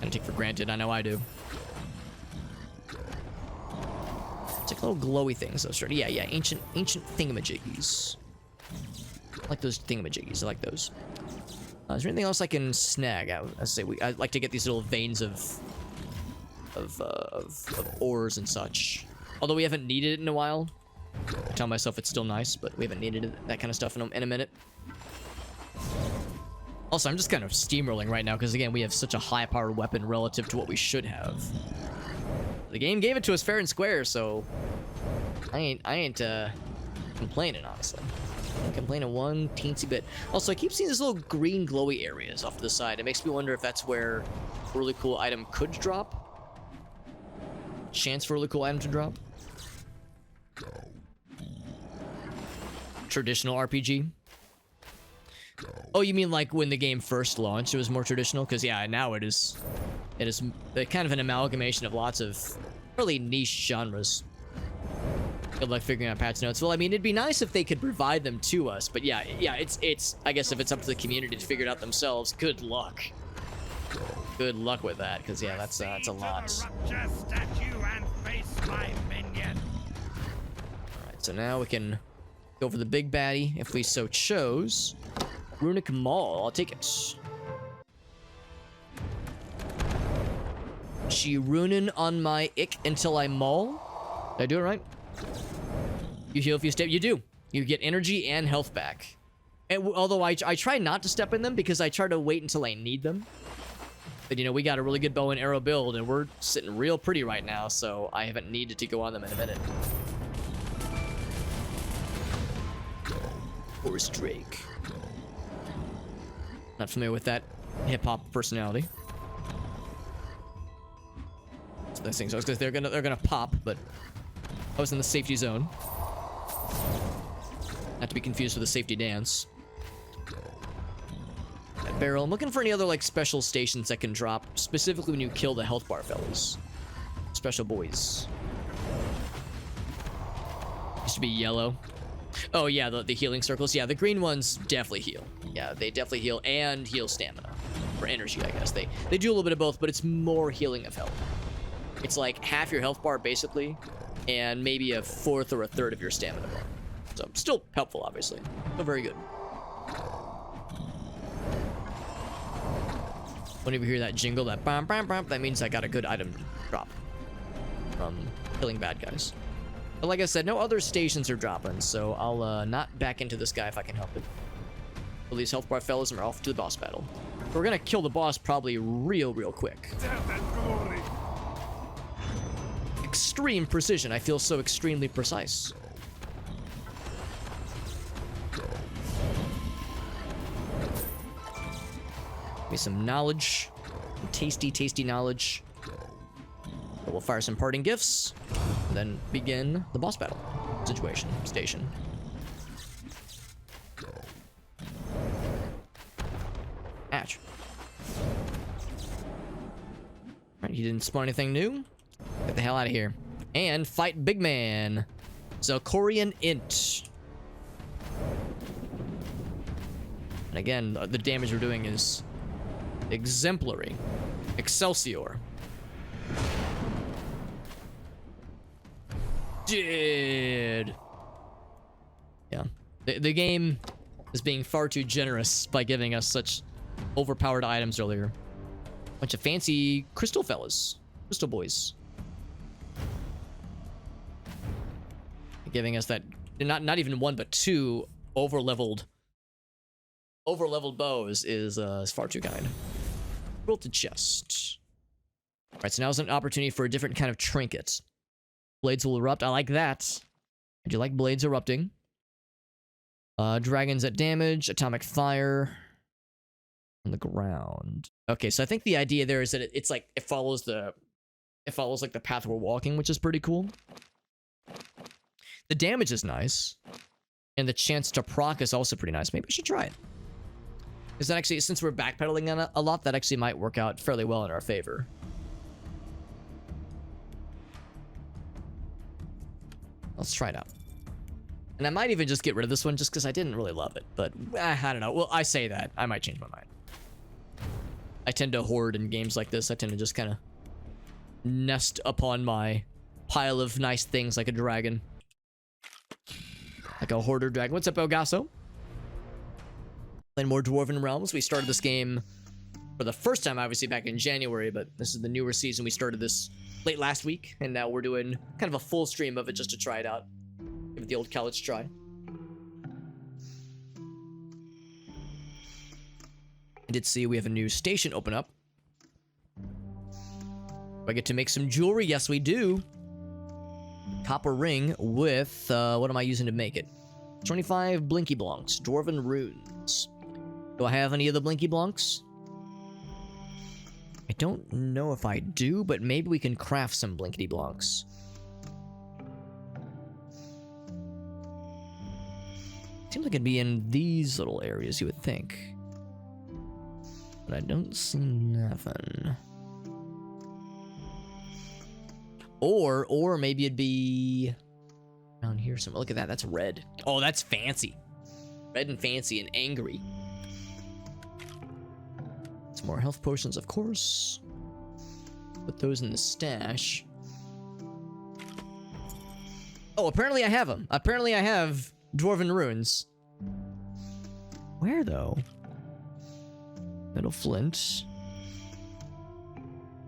of take for granted. I know I do. It's like little glowy things, though. Sure. Yeah. Ancient thingamajiggies. I like those thingamajiggies. I like those. Is there anything else I can snag? I'd like to get these little veins of ores and such. Although we haven't needed it in a while. I tell myself it's still nice, but we haven't needed that kind of stuff in a minute. Also, I'm just kind of steamrolling right now because again, we have such a high-powered weapon relative to what we should have. The game gave it to us fair and square, so I ain't complaining, honestly. Complaining one teensy bit. Also, I keep seeing these little green glowy areas off to the side. It makes me wonder if that's where a really cool item could drop. Chance for a really cool item to drop. Traditional RPG. Oh, you mean like when the game first launched, it was more traditional? Because yeah, now it is kind of an amalgamation of lots of really niche genres. Good luck figuring out patch notes. Well, I mean, it'd be nice if they could provide them to us, but yeah, it's. I guess if it's up to the community to figure it out themselves, good luck. Good luck with that, because yeah, that's a lot. Rupture statue and face my minion. All right, so now we can go for the big baddie if we so chose. Runic Maul, I'll take it. She runin on my ick until I maul. Did I do it right? You heal if you step. You do. You get energy and health back. And although I try not to step in them because I try to wait until I need them. But you know, we got a really good bow and arrow build and we're sitting real pretty right now, so I haven't needed to go on them in a minute. Horse Drake. Not familiar with that hip-hop personality. So those things, I was they're gonna pop, but I was in the safety zone. Not to be confused with the safety dance. That barrel. I'm looking for any other like special stations that can drop, specifically when you kill the health bar fellas. Special boys. Used to be yellow. Oh yeah, the healing circles. Yeah, the green ones definitely heal. Yeah, they definitely heal and heal stamina. Or energy, I guess. They do a little bit of both, but it's more healing of health. It's like half your health bar, basically, and maybe a fourth or a third of your stamina bar. So, still helpful, obviously. Still very good. Whenever you hear that jingle, that bam, bam, bam, that means I got a good item drop from killing bad guys. But like I said, no other stations are dropping, so I'll not back into this guy if I can help it. Well, these health bar fellas are off to the boss battle. We're gonna kill the boss probably real quick. Extreme precision. I feel so extremely precise. Give me some knowledge. Some tasty knowledge. We'll fire some parting gifts, and then begin the boss battle station. Atch. Alright, he didn't spawn anything new. Get the hell out of here. And fight Big Man. Zelkorian Int. And again, the damage we're doing is exemplary. Excelsior. Dude. Yeah. The game is being far too generous by giving us such overpowered items earlier. Bunch of fancy crystal fellas. Crystal boys. Giving us that, not even one, but two over-leveled bows is far too kind. Wilted chest. Alright, so now's an opportunity for a different kind of trinket. Blades will erupt. I like that. I do like blades erupting. Dragons at damage. Atomic fire. On the ground. Okay, so I think the idea there is that it's like it follows like the path we're walking, which is pretty cool. The damage is nice. And the chance to proc is also pretty nice. Maybe we should try it. Because that actually, since we're backpedaling on it a lot, that actually might work out fairly well in our favor. Let's try it out. And I might even just get rid of this one just because I didn't really love it. But, I don't know. Well, I say that. I might change my mind. I tend to hoard in games like this. I tend to just kind of nest upon my pile of nice things like a dragon. Like a hoarder dragon. What's up, Elgaso? Playing more Dwarven Realms. We started this game for the first time, obviously, back in January, but this is the newer season. We started this late last week, and now we're doing kind of a full stream of it just to try it out. Give it the old college try. I did see we have a new station open up. Do I get to make some jewelry? Yes, we do. Copper ring with, what am I using to make it? 25 Blinky Blonks, Dwarven Runes. Do I have any of the Blinky Blonks? I don't know if I do, but maybe we can craft some Blinkety Blonks. Seems like it'd be in these little areas, you would think. But I don't see nothing. Or maybe it'd be down here somewhere. Look at that, that's red. Oh, that's fancy. Red and fancy and angry. Some more health potions, of course. Put those in the stash. Oh, apparently I have them. Apparently I have Dwarven Runes. Where, though? Metal Flint.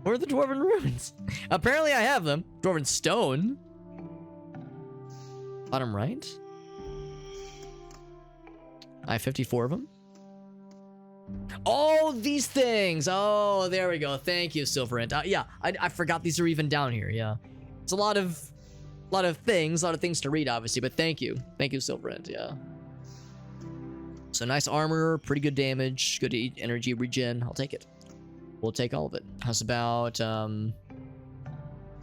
Where are the Dwarven Runes? Apparently I have them. Dwarven Stone. Bottom right. I have 54 of them. Oh, these things. Oh, there we go. Thank you, Silverant. Yeah, I forgot these are even down here. Yeah, it's a lot of things to read, obviously. But thank you, Silverant. Yeah. So nice armor, pretty good damage, good energy regen. I'll take it. We'll take all of it. How's about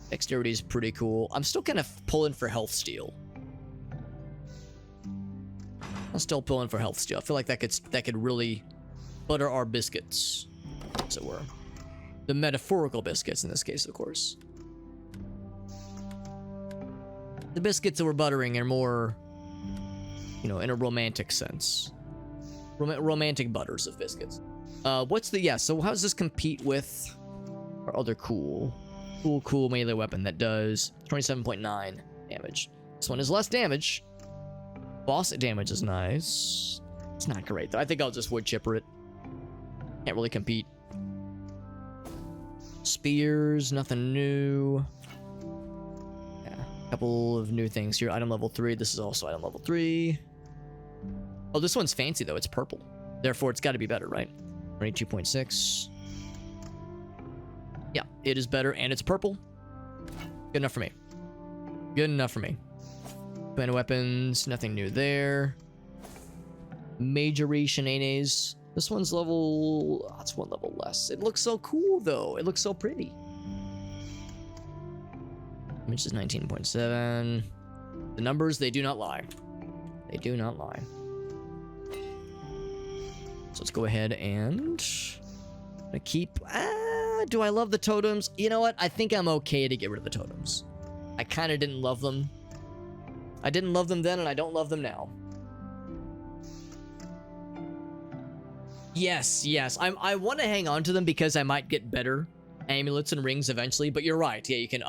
dexterity is pretty cool. I'm still kind of pulling for health steal. I'm still pulling for health steal. I feel like that could really butter our biscuits, as it were. The metaphorical biscuits in this case, of course. The biscuits that we're buttering are more, you know, in a romantic sense. Romantic butters of biscuits. So how does this compete with our other cool melee weapon that does 27.9 damage? This one is less damage. Boss damage is nice. It's not great, though. I think I'll just wood chipper it. Can't really compete. Spears, nothing new. Yeah, a couple of new things here. Item level 3. This is also item level 3. Oh, this one's fancy, though. It's purple. Therefore, it's got to be better, right? 22.6. Yeah, it is better, and it's purple. Good enough for me. Good enough for me. Band of weapons, nothing new there. Majory Shenanes. This one's level... Oh, it's one level less. It looks so cool, though. It looks so pretty. Which is 19.7. The numbers, they do not lie. They do not lie. So let's go ahead and... keep... do I love the totems? You know what? I think I'm okay to get rid of the totems. I kind of didn't love them. I didn't love them then, and I don't love them now. Yes. I want to hang on to them because I might get better amulets and rings eventually. But you're right. Yeah, you can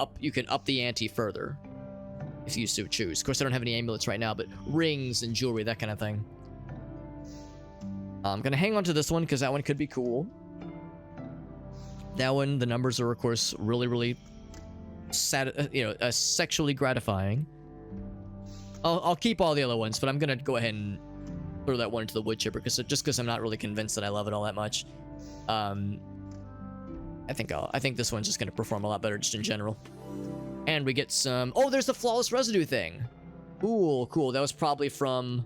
up the ante further if you so choose. Of course, I don't have any amulets right now, but rings and jewelry, that kind of thing. I'm gonna hang on to this one because that one could be cool. That one, the numbers are of course really sexually gratifying. I'll keep all the other ones, but I'm gonna go ahead and throw that one into the wood chipper because I'm not really convinced that I love it all that much. I think this one's just gonna perform a lot better just in general. And we get some. Oh, there's the flawless residue thing. Cool. That was probably from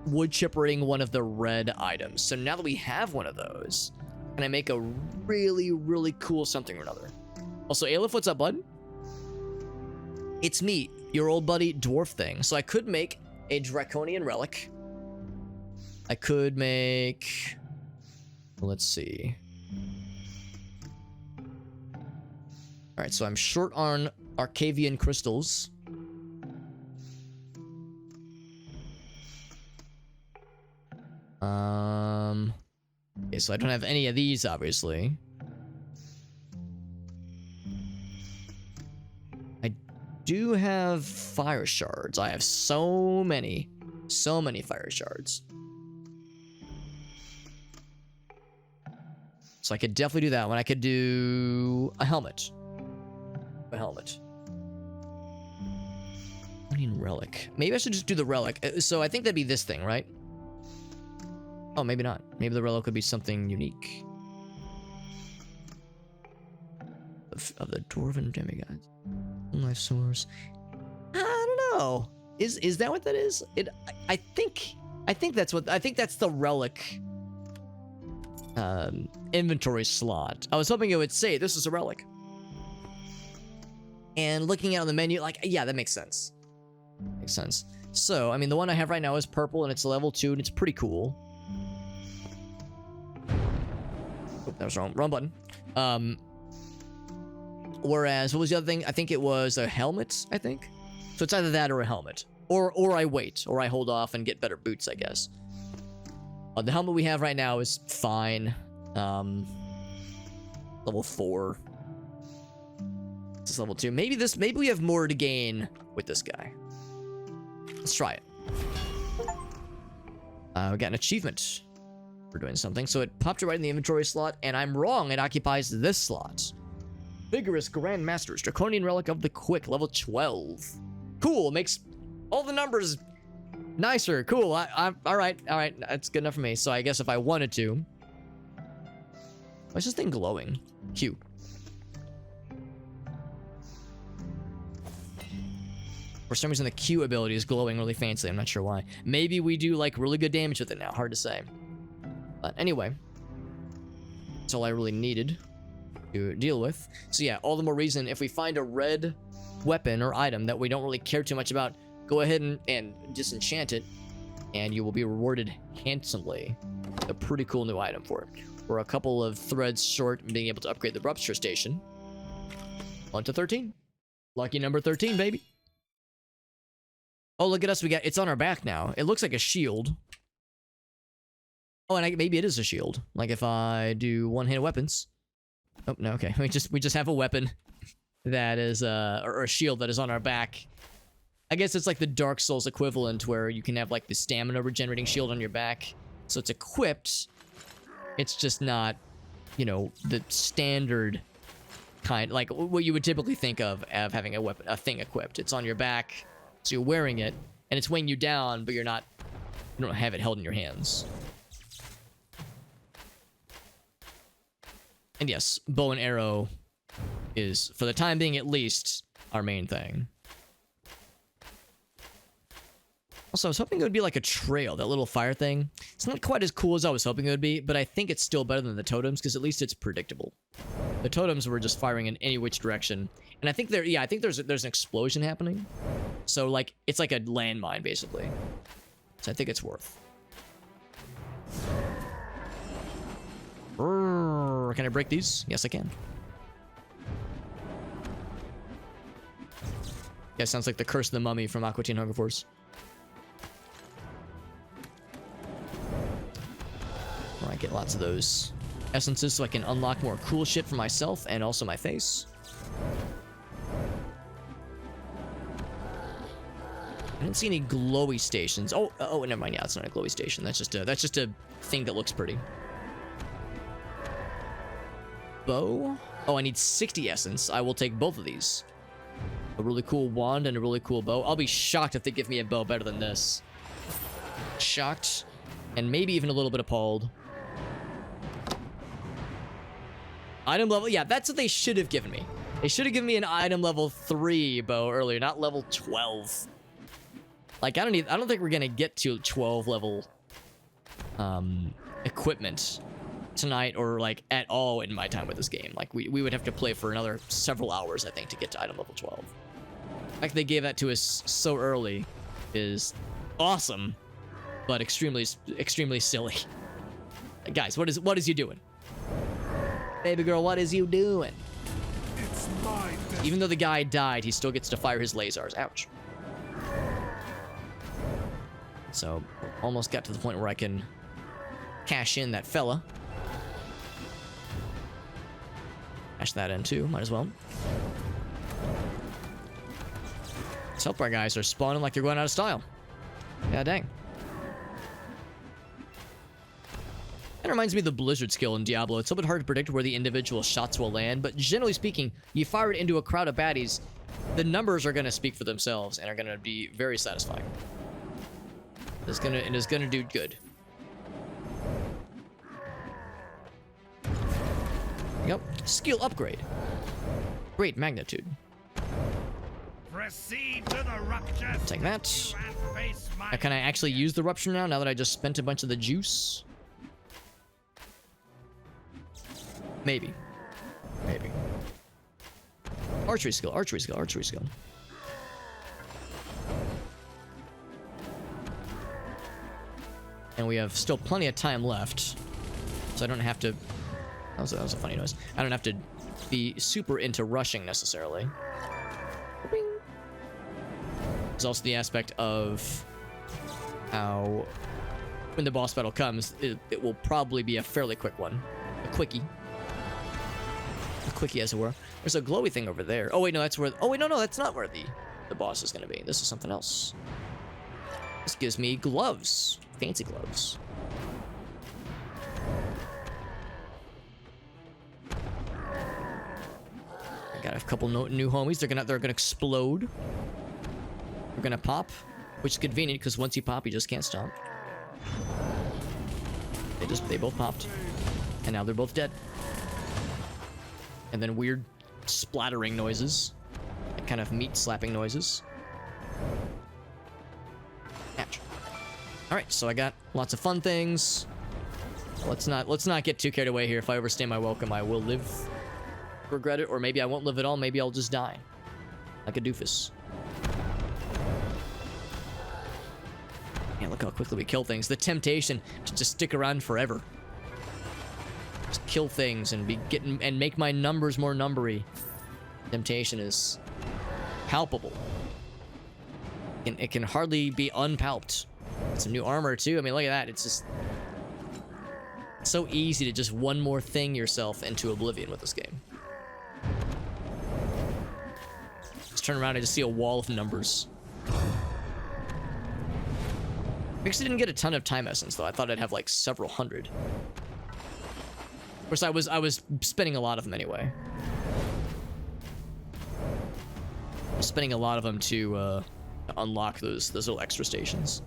wood chippering one of the red items. So now that we have one of those, can I make a really cool something or another? Also, Aleph, what's up, bud? It's me, your old buddy Dwarf Thing. So I could make a Draconian Relic. I could make... Let's see. Alright, so I'm short on Arcavian Crystals. Okay, so I don't have any of these, obviously. I do have fire shards. I have so many fire shards. So I could definitely do that one. I could do a helmet. Draconian Relic. Maybe I should just do the relic. So I think that'd be this thing, right? Oh, maybe not. Maybe the relic could be something unique. Of the Dwarven demigods. Life source. I don't Oh, is that what that is? I think that's the relic inventory slot. I was hoping it would say this is a relic. And looking out on the menu, like, yeah, that makes sense. Makes sense. So, I mean, the one I have right now is purple, and it's level 2, and it's pretty cool. Oh, that was wrong button. Whereas, what was the other thing? I think it was a helmet, I think. So it's either that or a helmet. Or I wait, or I hold off and get better boots, I guess. The helmet we have right now is fine. Level 4. This is level 2. Maybe we have more to gain with this guy. Let's try it. We got an achievement for doing something. So it popped it right in the inventory slot, and I'm wrong. It occupies this slot. Vigorous Grandmasters, Draconian Relic of the Quick, level 12. Cool, makes all the numbers nicer. Cool, I'm all right, that's good enough for me. So I guess if I wanted to. Why is this thing glowing? Cute. For some reason, the Q ability is glowing really fancy. I'm not sure why. Maybe we do, like, really good damage with it now. Hard to say. But anyway. That's all I really needed to deal with. So yeah, all the more reason, if we find a red weapon or item that we don't really care too much about, go ahead and disenchant it, and you will be rewarded handsomely. A pretty cool new item for it. We're a couple of threads short in being able to upgrade the rupture station. On to 13. Lucky number 13, baby. Oh, look at us. It's on our back now. It looks like a shield. Oh, and maybe it is a shield. Like if I do one-handed weapons. Oh, no, okay. We just have a weapon that is, or a shield that is on our back. I guess it's like the Dark Souls equivalent where you can have like the stamina regenerating shield on your back. So it's equipped. It's just not, you know, the standard kind, like what you would typically think of having a weapon, a thing equipped. It's on your back. So you're wearing it, and it's weighing you down, but you don't have it held in your hands. And yes, bow and arrow is, for the time being at least, our main thing. Also, I was hoping it would be like a trail, that little fire thing. It's not quite as cool as I was hoping it would be, but I think it's still better than the totems, because at least it's predictable. The totems were just firing in any which direction. And I think there's an explosion happening. So, like, it's like a landmine, basically. So I think it's worth. Can I break these? Yes, I can. Yeah, sounds like the Curse of the Mummy from Aqua Teen Hunger Force. I get lots of those essences so I can unlock more cool shit for myself and also my face. I didn't see any glowy stations. Oh, never mind. Yeah, it's not a glowy station. That's just a thing that looks pretty. Bow. Oh, I need 60 essence. I will take both of these. A really cool wand and a really cool bow. I'll be shocked if they give me a bow better than this. Shocked, and maybe even a little bit appalled. Item level, yeah, that's what they should have given me. They should have given me an item level 3 bow earlier, not level 12. Like, I don't think we're gonna get to 12 level equipment tonight, or like at all in my time with this game. Like, we would have to play for another several hours, I think, to get to item level 12. The fact they gave that to us so early is awesome, but extremely silly. Guys, what is you doing? Baby girl, what is you doing? It's my death. Even though the guy died, he still gets to fire his lasers. Ouch. So, almost got to the point where I can cash in that fella. Cash that in too, might as well. These health bar guys are spawning like they're going out of style. Yeah, dang. That reminds me of the Blizzard skill in Diablo. It's a little bit hard to predict where the individual shots will land, but generally speaking, you fire it into a crowd of baddies, the numbers are going to speak for themselves and are going to be very satisfying. It is gonna do good. Yep. Skill upgrade. Great magnitude. Proceed to the ruptures. Take that. And face my Can I actually use the rupture now that I just spent a bunch of the juice? Maybe. Maybe. Archery skill, archery skill, archery skill. And we have still plenty of time left. So I don't have to... That was a funny noise. I don't have to be super into rushing necessarily. Bing. There's also the aspect of how when the boss battle comes, it will probably be a fairly quick one. A quickie. A quickie, as it were. There's a glowy thing over there. Oh, wait, no, that's where... Oh, wait, no, that's not where the boss is going to be. This is something else. This gives me gloves. Fancy gloves. I got a couple new homies. They're gonna explode. They're gonna pop, which is convenient because once you pop, you just can't stop. They both popped, and now they're both dead. And then weird splattering noises, like kind of meat slapping noises. Catch. All right, so I got lots of fun things. Let's not get too carried away here. If I overstay my welcome, I will live, regret it, or maybe I won't live at all. Maybe I'll just die, like a doofus. Man, look how quickly we kill things. The temptation to just stick around forever, just kill things and make my numbers more numbery. Temptation is palpable. It can hardly be unpalped. Some new armor too. I mean, look at that. It's just so easy to just one more thing yourself into oblivion with this game. Just turn around and just see a wall of numbers. I actually didn't get a ton of time essence though. I thought I'd have like several hundred. Of course, I was spending a lot of them anyway. I was spending a lot of them to unlock those little extra stations.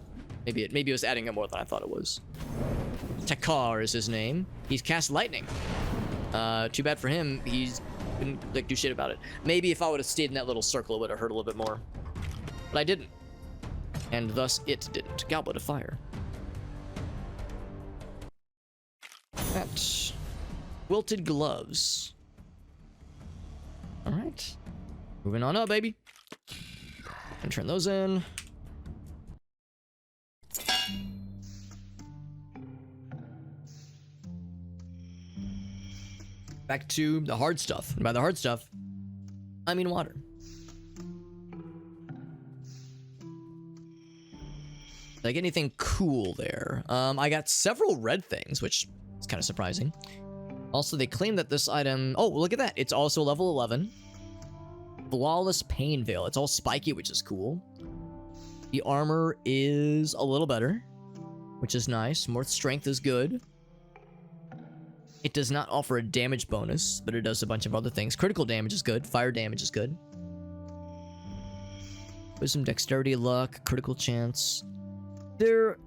Maybe it was adding up more than I thought it was. Takar is his name. He's cast lightning. Too bad for him. He's couldn't like do shit about it. Maybe if I would have stayed in that little circle, it would have hurt a little bit more. But I didn't, and thus it didn't. Goblet of fire. That wilted gloves. All right, moving on up, baby. And turn those in. Back to the hard stuff. And by the hard stuff, I mean water. Did I get anything cool there? I got several red things, which is kind of surprising. Also, they claim that this item... Oh, look at that. It's also level 11. Flawless Pain Veil. It's all spiky, which is cool. The armor is a little better, which is nice. More strength is good. It does not offer a damage bonus, but it does a bunch of other things. Critical damage is good. Fire damage is good. Wisdom, dexterity, luck, critical chance. They're,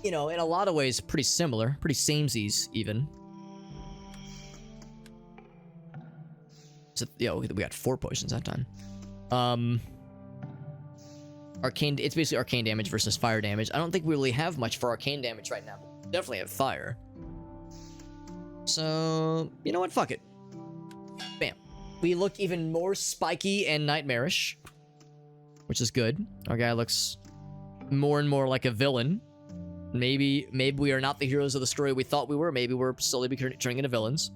you know, in a lot of ways pretty similar. Pretty samesies, even. So, yeah, we got 4 potions that time. Arcane, it's basically arcane damage versus fire damage. I don't think we really have much for arcane damage right now. But we definitely have fire. So, you know what? Fuck it. Bam. We look even more spiky and nightmarish, which is good. Our guy looks more and more like a villain. Maybe we are not the heroes of the story we thought we were. Maybe we're slowly turning into villains.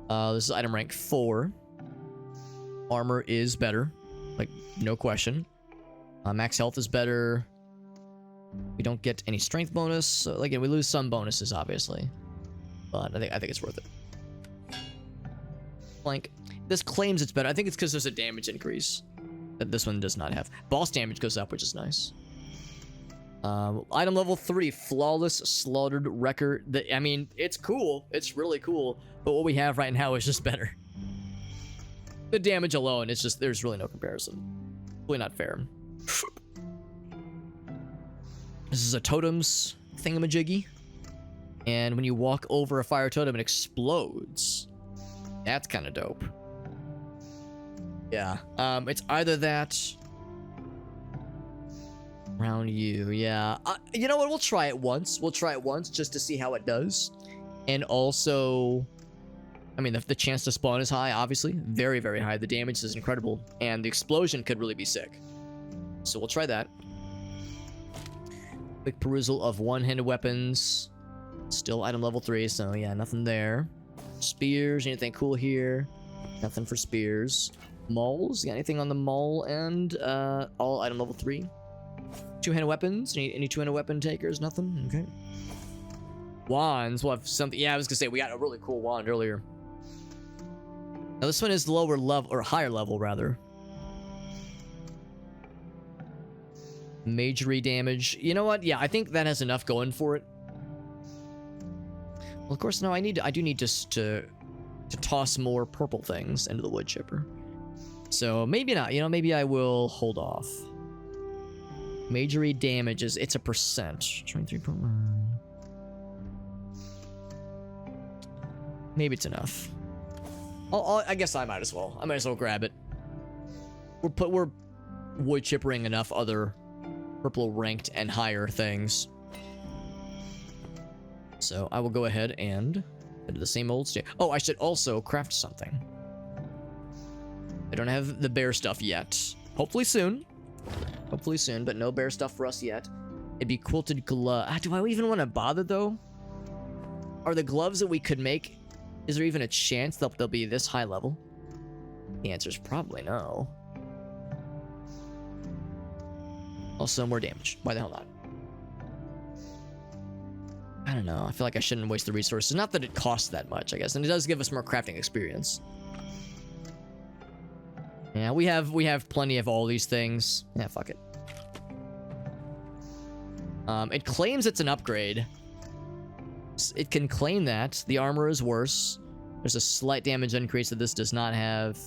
This is item rank 4. Armor is better, like no question. Max health is better. We don't get any strength bonus. So, again, we lose some bonuses, obviously. But I think it's worth it. Flank. This claims it's better. I think it's because there's a damage increase that this one does not have. Boss damage goes up, which is nice. Item level 3, Flawless Slaughtered Wrecker. I mean, it's cool. It's really cool. But what we have right now is just better. The damage alone, it's just, there's really no comparison. Really not fair. This is a totem's thingamajiggy. And when you walk over a fire totem, it explodes. That's kind of dope. Yeah. It's either that. Around you, yeah. You know what? We'll try it once. We'll try it once just to see how it does. And also, I mean, the chance to spawn is high, obviously. Very, very high. The damage is incredible. And the explosion could really be sick. So we'll try that. Quick perusal of one-handed weapons. Still item level 3, so yeah, nothing there. Spears, anything cool here? Nothing for spears. Mauls, got anything on the maul end? All item level 3. Two-handed weapons? Any two-handed weapon takers? Nothing? Okay. Wands, we'll have something. Yeah, I was gonna say, we got a really cool wand earlier. Now this one is lower level, or higher level, rather. Majory damage. You know what? Yeah, I think that has enough going for it. Well, of course, no, I do need just to toss more purple things into the wood chipper. So maybe not. You know, maybe I will hold off. Majory damages. It's a percent. 23.1. Maybe it's enough. I guess I might as well. I might as well grab it. We're wood chippering enough other purple ranked and higher things. So I will go ahead and do the same old state. Oh, I should also craft something. I don't have the bear stuff yet. Hopefully soon. Hopefully soon, but no bear stuff for us yet. It'd be quilted glove. Do I even want to bother, though? Are the gloves that we could make, is there even a chance that they'll be this high level? The answer is probably no. Also, more damage. Why the hell not? I don't know. I feel like I shouldn't waste the resources. Not that it costs that much, I guess. And it does give us more crafting experience. Yeah, we have plenty of all these things. Yeah, fuck it. It claims it's an upgrade. It can claim that. The armor is worse. There's a slight damage increase that this does not have.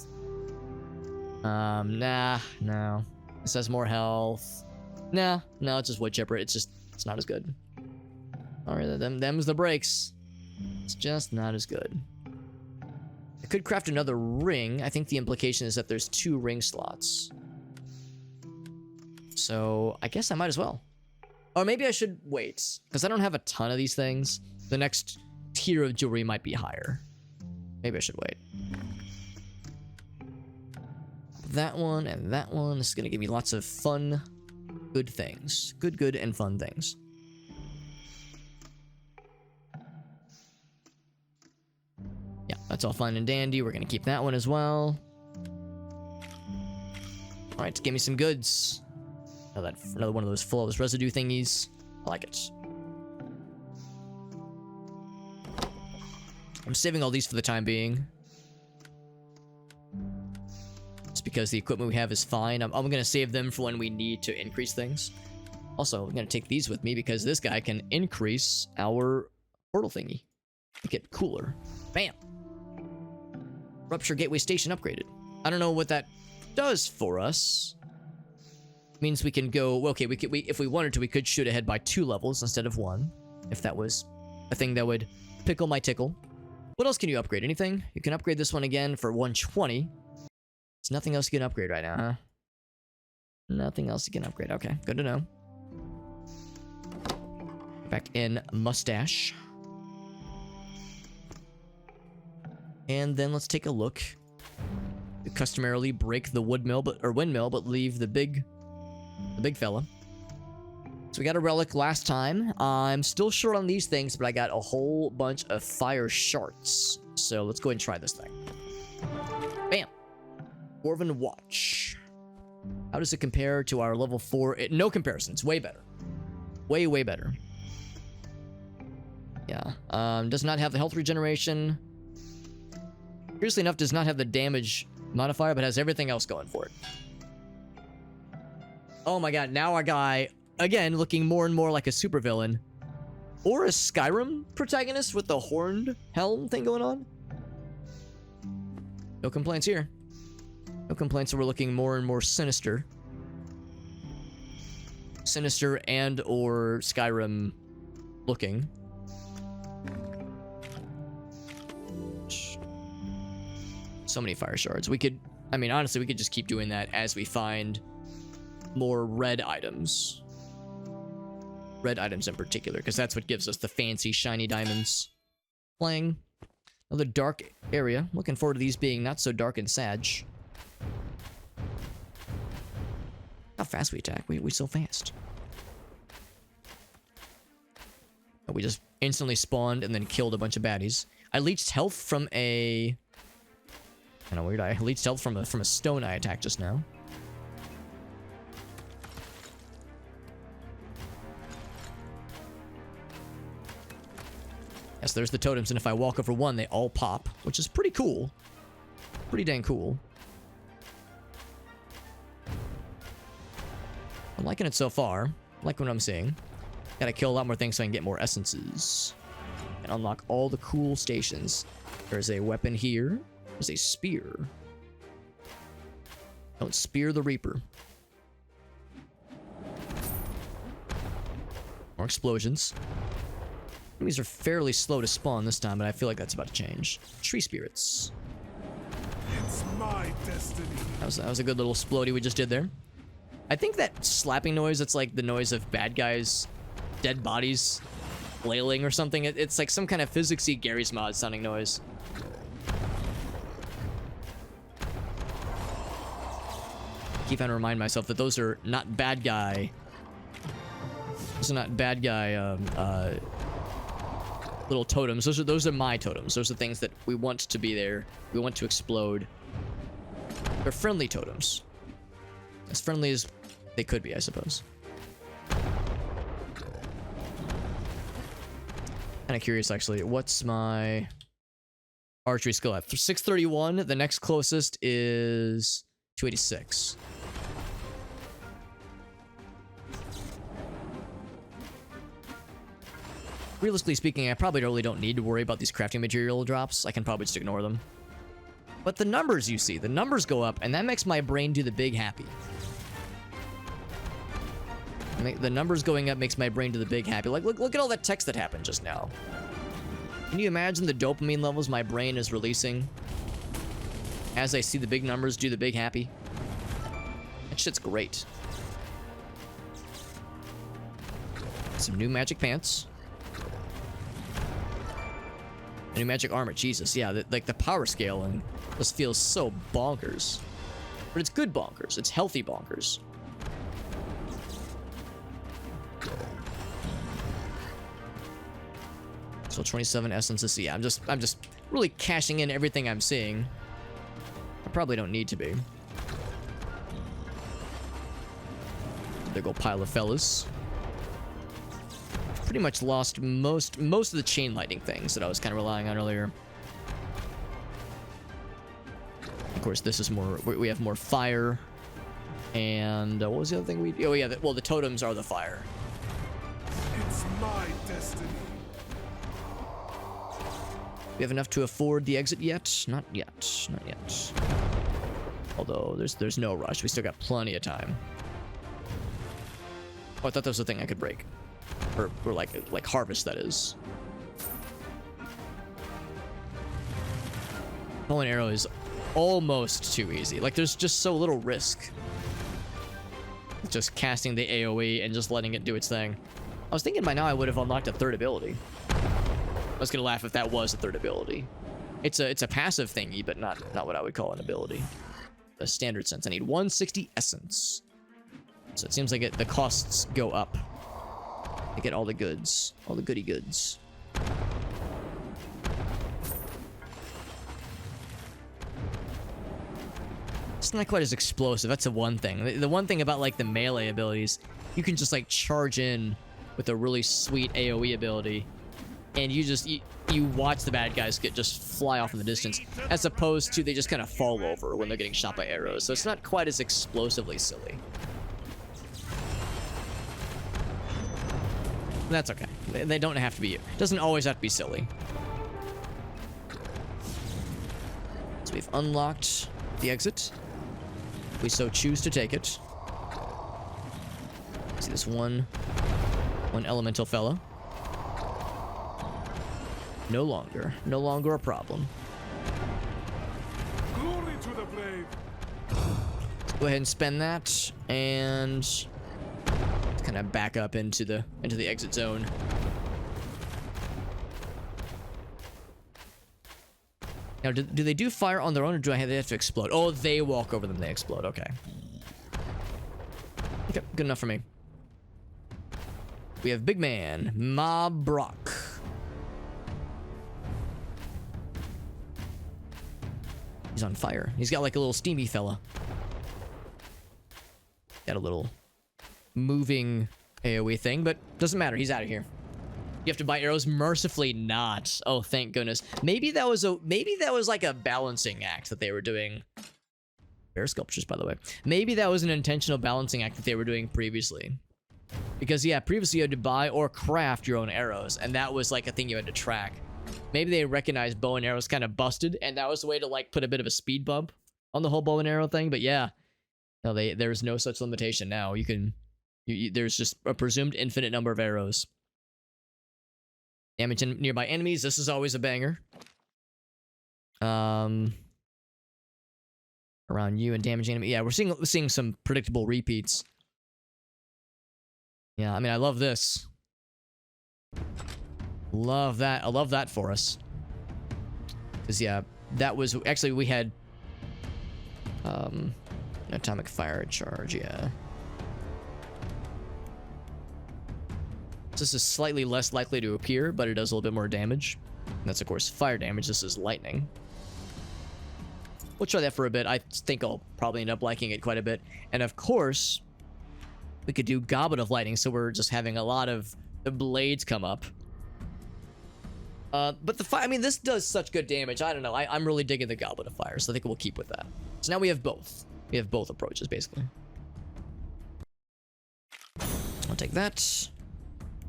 Nah, no. This has more health. Nah, no, it's just wood chipper. It's not as good. Alright, them's the breaks. It's just not as good. I could craft another ring. I think the implication is that there's 2 ring slots. So, I guess I might as well. Or maybe I should wait, because I don't have a ton of these things. The next tier of jewelry might be higher. Maybe I should wait. That one and that one. This is going to give me lots of fun, good things. Good, and fun things. Yeah, that's all fine and dandy. We're going to keep that one as well. Alright, give me some goods. Another one of those flawless residue thingies. I like it. I'm saving all these for the time being. Just because the equipment we have is fine. I'm going to save them for when we need to increase things. Also, I'm going to take these with me because this guy can increase our portal thingy. Make it cooler. Bam! Rupture Gateway Station upgraded. I don't know what that does for us. Means we can go... Well, okay, if we wanted to, we could shoot ahead by 2 levels instead of 1. If that was a thing that would pickle my tickle. What else can you upgrade? Anything? You can upgrade this one again for 120. There's nothing else you can upgrade right now, huh? Nothing else you can upgrade. Okay, good to know. Back in mustache. And then let's take a look. We customarily break the windmill, but leave the big fella. So we got a relic last time. I'm still short on these things, but I got a whole bunch of fire shards. So let's go ahead and try this thing. Bam! Dwarven Watch. How does it compare to our level 4? No comparison. It's way better. Way, way better. Yeah. Does not have the health regeneration. Curiously enough, does not have the damage modifier, but has everything else going for it. Oh my god, now our guy, again, looking more and more like a supervillain. Or a Skyrim protagonist with the horned helm thing going on. No complaints here. No complaints, so we're looking more and more sinister. Sinister and or Skyrim looking. So many fire shards. We could I mean, honestly, we could just keep doing that as we find more red items. Red items in particular, because that's what gives us the fancy shiny diamonds. Playing another dark area. Looking forward to these being not so dark and sag. How fast we attack. We so fast. We just instantly spawned and then killed a bunch of baddies. I leached health from a... kind of weird. I leached health from a stone I attacked just now. Yes, there's the totems, and if I walk over one, they all pop, which is pretty cool. Pretty dang cool. I'm liking it so far. I like what I'm seeing. Gotta kill a lot more things so I can get more essences. And unlock all the cool stations. There's a weapon here. There's a spear. Don't spear the Reaper. More explosions. Enemies are fairly slow to spawn this time, but I feel like that's about to change. Tree spirits. It's my destiny. That was a good little splody we just did there. I think that slapping noise, it's like the noise of bad guys, dead bodies, flailing or something. It's like some kind of physicsy Gary's Mod sounding noise. Keep on to remind myself that those are not bad guy. Those are not bad guy little totems. Those are my totems. Those are things that we want to be there. We want to explode. They're friendly totems. As friendly as they could be, I suppose. Kind of curious, actually. What's my archery skill at? 631. The next closest is 286. Realistically speaking, I probably really don't need to worry about these crafting material drops. I can probably just ignore them. But the numbers you see, the numbers go up, and that makes my brain do the big happy. The numbers going up makes my brain do the big happy. Like, look at all that text that happened just now. Can you imagine the dopamine levels my brain is releasing as I see the big numbers do the big happy? That shit's great. Some new magic pants. New magic armor, Jesus, yeah, like the power scaling just feels so bonkers. But it's good bonkers, it's healthy bonkers. So 27 essences, yeah, I'm just really cashing in everything I'm seeing. I probably don't need to be. Big old pile of fellas. Pretty much lost most of the chain lightning things that I was kind of relying on earlier. Of course, this is more. We have more fire, and what was the other thing we? Oh yeah, well the totems are the fire. It's my destiny. We have enough to afford the exit yet? Not yet. Not yet. Although there's no rush. We still got plenty of time. Oh, I thought that was the thing I could break. Or like harvest, that is. Bow and arrow is almost too easy. Like, there's just so little risk. Just casting the AoE and just letting it do its thing. I was thinking by now I would have unlocked a third ability. I was gonna laugh if that was a third ability. It's a passive thingy, but not what I would call an ability. The standard sense. I need 160 essence. So it seems like the costs go up. I get all the goods. All the goody goods. It's not quite as explosive. That's the one thing. The one thing about, like, the melee abilities, you can just, like, charge in with a really sweet AoE ability, and you watch the bad guys just fly off in the distance, as opposed to they just kind of fall over when they're getting shot by arrows. So it's not quite as explosively silly. That's okay. They don't have to be. It doesn't always have to be silly. So we've unlocked the exit. If we so choose to take it. See this one elemental fella. No longer a problem. Glory to the brave. go ahead and spend that and kind of back up into the exit zone. Now, do they do fire on their own, or do they have to explode? Oh, they walk over them, they explode. Okay. Okay, good enough for me. We have Big Man, Mob Brock. He's on fire. He's got like a little steamy fella. Got a little moving AoE thing, but doesn't matter. He's out of here. You have to buy arrows? Mercifully not. Oh, thank goodness. Maybe that was like a balancing act that they were doing. Bear sculptures, by the way. Maybe that was an intentional balancing act that they were doing previously. Because, yeah, previously you had to buy or craft your own arrows, and that was like a thing you had to track. Maybe they recognized bow and arrows kind of busted, and that was the way to like put a bit of a speed bump on the whole bow and arrow thing. But yeah, no, there's no such limitation now. You can, there's just a presumed infinite number of arrows. Damage in nearby enemies. This is always a banger. Around you and damaging enemy. Yeah, we're seeing some predictable repeats. Yeah, I mean, I love this. Love that. I love that for us. Because, yeah, that was... Actually, we had... atomic fire charge, yeah. This is slightly less likely to appear, but it does a little bit more damage. And that's, of course, fire damage. This is lightning. We'll try that for a bit. I think I'll probably end up liking it quite a bit. And, of course, we could do Goblet of Lightning, so we're just having a lot of the blades come up. But the fire, I mean, this does such good damage. I don't know. I'm really digging the Goblet of Fire, so I think we'll keep with that. So now we have both. We have both approaches, basically. I'll take that.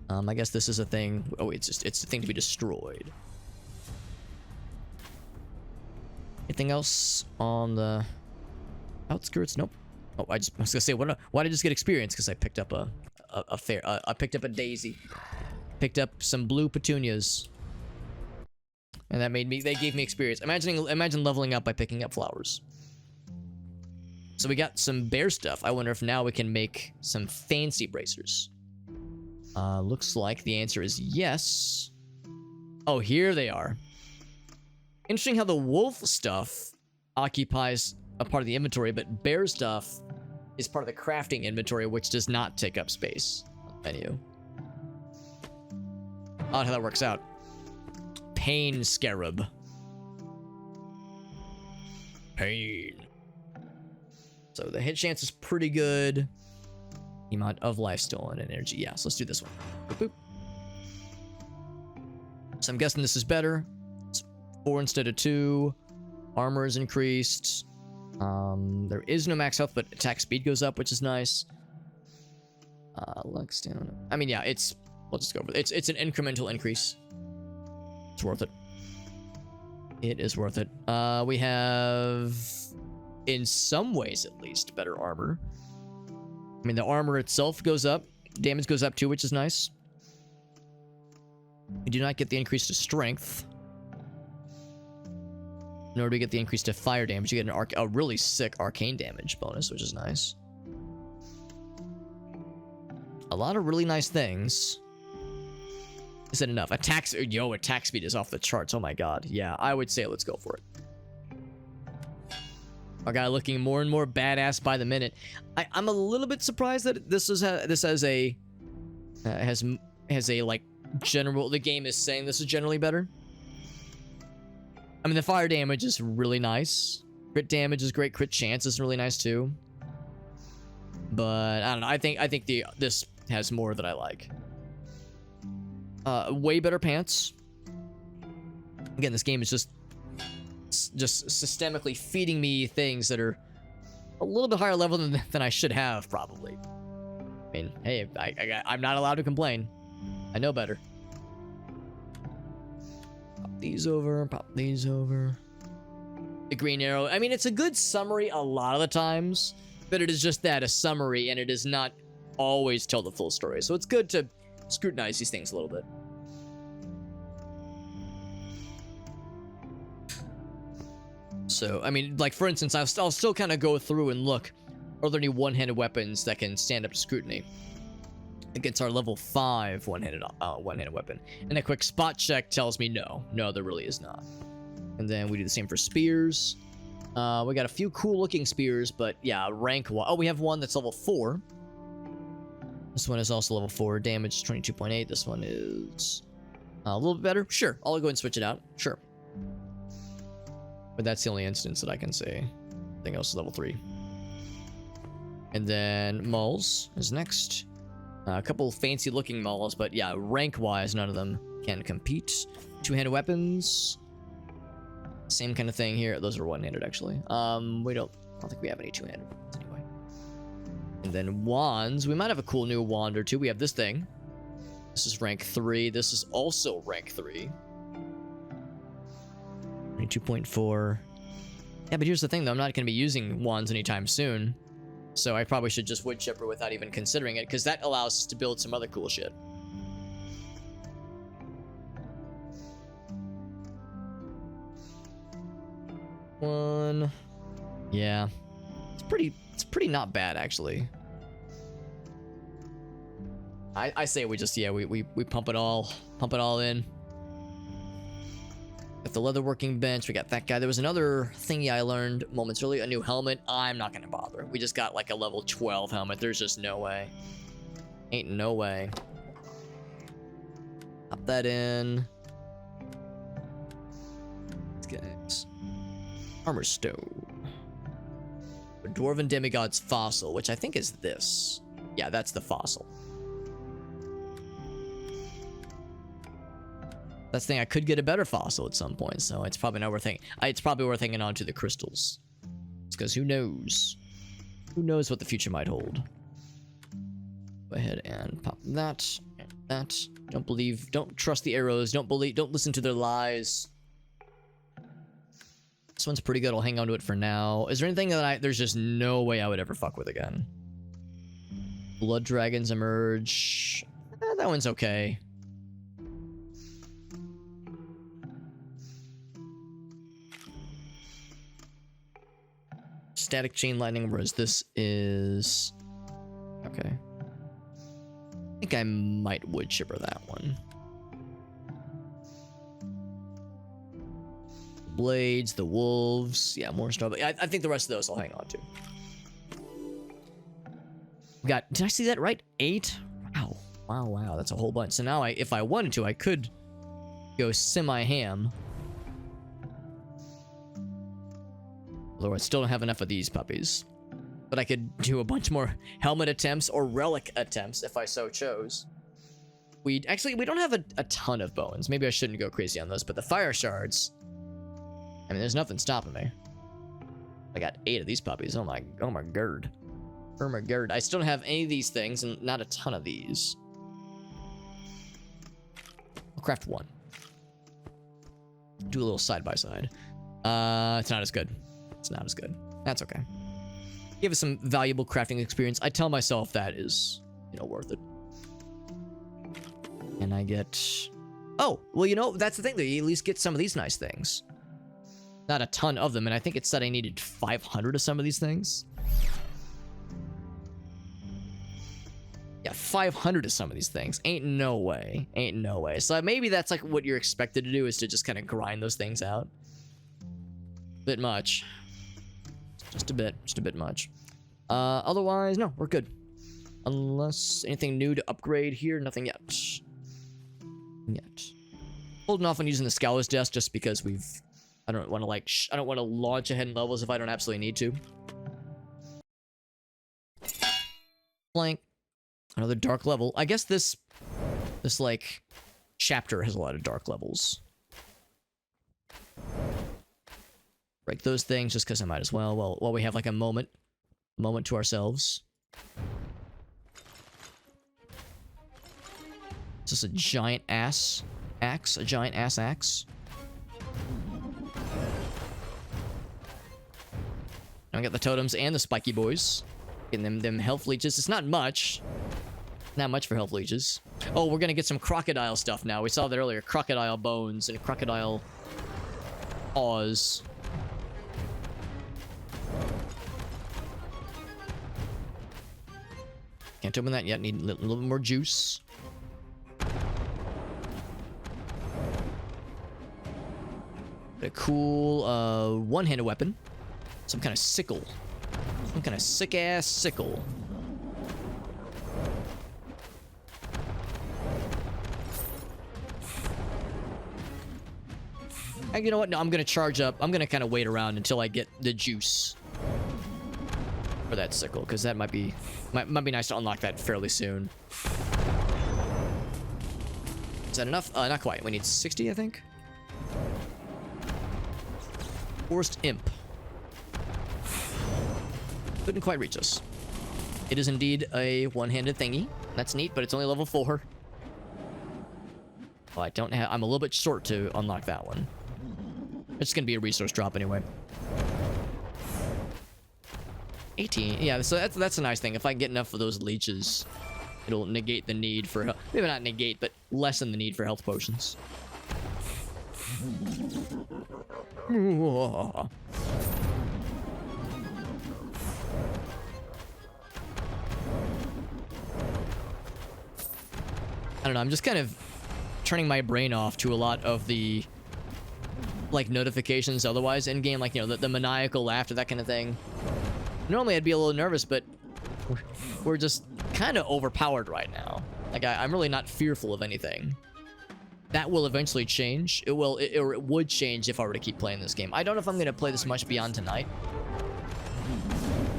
I guess this is a thing. Oh, it's a thing to be destroyed. Anything else on the outskirts? Nope. Oh, I was gonna say, why did I just get experience? Because I picked up I picked up a daisy. Picked up some blue petunias. And they gave me experience. Imagine leveling up by picking up flowers. So we got some bear stuff. I wonder if now we can make some fancy bracers. Looks like the answer is yes. Oh, here they are. Interesting how the wolf stuff occupies a part of the inventory, but bear stuff is part of the crafting inventory, which does not take up space on the menu. Odd how that works out. Pain Scarab. Pain. So the hit chance is pretty good. The amount of life stolen and energy. Yeah, so let's do this one. Boop, boop. So I'm guessing this is better. It's 4 instead of 2. Armor is increased. There is no max health, but attack speed goes up, which is nice. Lux down. I mean, yeah, we'll just go over it. It's an incremental increase. It's worth it. It is worth it. We have, in some ways at least, better armor. I mean, the armor itself goes up. Damage goes up too, which is nice. We do not get the increase to strength. Nor do we get the increase to fire damage. You get a really sick arcane damage bonus, which is nice. A lot of really nice things. Is that enough? Attack speed is off the charts. Oh my god. Yeah, I would say let's go for it. Our guy looking more and more badass by the minute. I'm a little bit surprised that this has a like general. The game is saying this is generally better. I mean, the fire damage is really nice. Crit damage is great. Crit chance is really nice too. But I don't know. I think this has more that I like. Way better pants. Again, this game is just systemically feeding me things that are a little bit higher level than I should have, probably. I mean, hey, I'm not allowed to complain. I know better. Pop these over, pop these over. The green arrow. I mean, it's a good summary a lot of the times, but it is just that, a summary, and it does not always tell the full story. So it's good to scrutinize these things a little bit. So, I mean, like, for instance, I'll still kind of go through and look. Are there any one-handed weapons that can stand up to scrutiny against our level 5 one-handed weapon? And a quick spot check tells me no. No, there really is not. And then we do the same for spears. We got a few cool-looking spears, but yeah, rank 1. Oh, we have one that's level 4. This one is also level 4. Damage 22.8. This one is a little bit better. Sure, I'll go and switch it out. Sure. But that's the only instance that I can say. Everything else is level 3. And then Mauls is next. A couple fancy looking Mauls, but yeah, rank wise, none of them can compete. Two-handed weapons. Same kind of thing here. Those are one-handed actually. I don't think we have any two-handed weapons anyway. And then wands. We might have a cool new wand or two. We have this thing. This is rank 3. This is also rank 3. 22.4. Yeah, but here's the thing though, I'm not going to be using wands anytime soon. So I probably should just wood chipper without even considering it, because that allows us to build some other cool shit. One. Yeah. It's pretty not bad actually. I say we just, yeah, we pump it all in. Got the leatherworking bench, we got that guy. There was another thingy I learned moments earlier, a new helmet. I'm not gonna bother. We just got like a level 12 helmet. There's just no way. Ain't no way. Pop that in. These guys. Armor stone. A Dwarven Demigod's fossil, which I think is this. Yeah, that's the fossil. That's the thing, I could get a better fossil at some point, so it's probably not worth thinking. It's probably worth hanging on to the crystals. It's because who knows? Who knows what the future might hold? Go ahead and pop that and that. Don't trust the arrows. Don't listen to their lies. This one's pretty good. I'll hang on to it for now. Is there anything that there's just no way I would ever fuck with again? Blood dragons emerge. That one's okay. Static chain lightning, whereas this is okay. I think I might wood chipper that one. Blades, the wolves, yeah, more stuff. I think the rest of those I'll hang on to. We got, did I see that right? 8? Wow, that's a whole bunch. So now if I wanted to, I could go semi-ham. Although I still don't have enough of these puppies. But I could do a bunch more helmet attempts or relic attempts if I so chose. We don't have a ton of bones. Maybe I shouldn't go crazy on those, but the fire shards, I mean, there's nothing stopping me. I got 8 of these puppies. Oh my god. Oh my god. I still don't have any of these things and not a ton of these. I'll craft 1. Do a little side by side. It's not as good. It's not as good. That's okay. Give us some valuable crafting experience. I tell myself that is, worth it. And I get... Oh, well, that's the thing. You at least get some of these nice things. Not a ton of them, and I think it said I needed 500 of some of these things. Yeah, 500 of some of these things. Ain't no way. Ain't no way. So maybe that's like what you're expected to do, is to just kind of grind those things out. Bit much. Just a bit much. Otherwise, no, we're good. Unless anything new to upgrade here, nothing yet. Holding off on using the Scholar's Desk just because I don't want to launch ahead in levels if I don't absolutely need to. Blank. Another dark level. I guess this like chapter has a lot of dark levels. Break those things just because I might as well. While we have like a moment to ourselves. Is this a giant ass axe? A giant ass axe? And we got the totems and the spiky boys. Getting them health leeches. It's not much. Not much for health leeches. Oh, we're gonna get some crocodile stuff now. We saw that earlier. Crocodile bones and crocodile paws. Can't open that yet. Need a little bit more juice. A cool one-handed weapon. Some kind of sickle. Some kind of sick-ass sickle. And you know what? No, I'm gonna charge up. I'm gonna kind of wait around until I get the juice for that sickle, because that might be nice to unlock that fairly soon. Is that enough? Not quite. We need 60, I think. Forced Imp. Couldn't quite reach us. It is indeed a one-handed thingy. That's neat, but it's only level 4. Well, I don't have... I'm a little bit short to unlock that one. It's gonna be a resource drop anyway. 18. Yeah, so that's a nice thing. If I get enough of those leeches, it'll negate the need for... Maybe not negate, but lessen the need for health potions. I don't know, I'm just kind of turning my brain off to a lot of the like notifications otherwise in game, like, you know, the maniacal laughter, that kind of thing. Normally I'd be a little nervous, but we're just kind of overpowered right now. Like I'm really not fearful of anything. That will eventually change. It would change if I were to keep playing this game. I don't know if I'm going to play this much beyond tonight.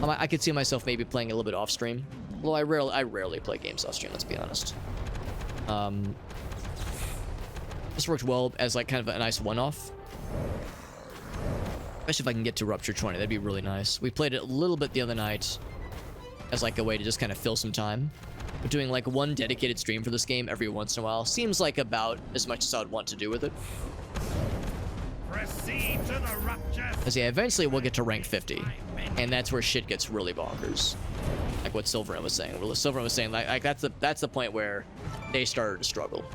I could see myself maybe playing a little bit off stream. Although I rarely play games off stream, let's be honest. This worked well as like kind of a nice one-off. Especially if I can get to Rupture 20, that'd be really nice. We played it a little bit the other night as like a way to just kind of fill some time. But doing like one dedicated stream for this game every once in a while seems like about as much as I would want to do with it. Proceed to the ruptures. Because yeah, eventually we'll get to rank 50, and that's where shit gets really bonkers. Like what Silverman was saying. Well, Silverman was saying like that's the point where they started to struggle,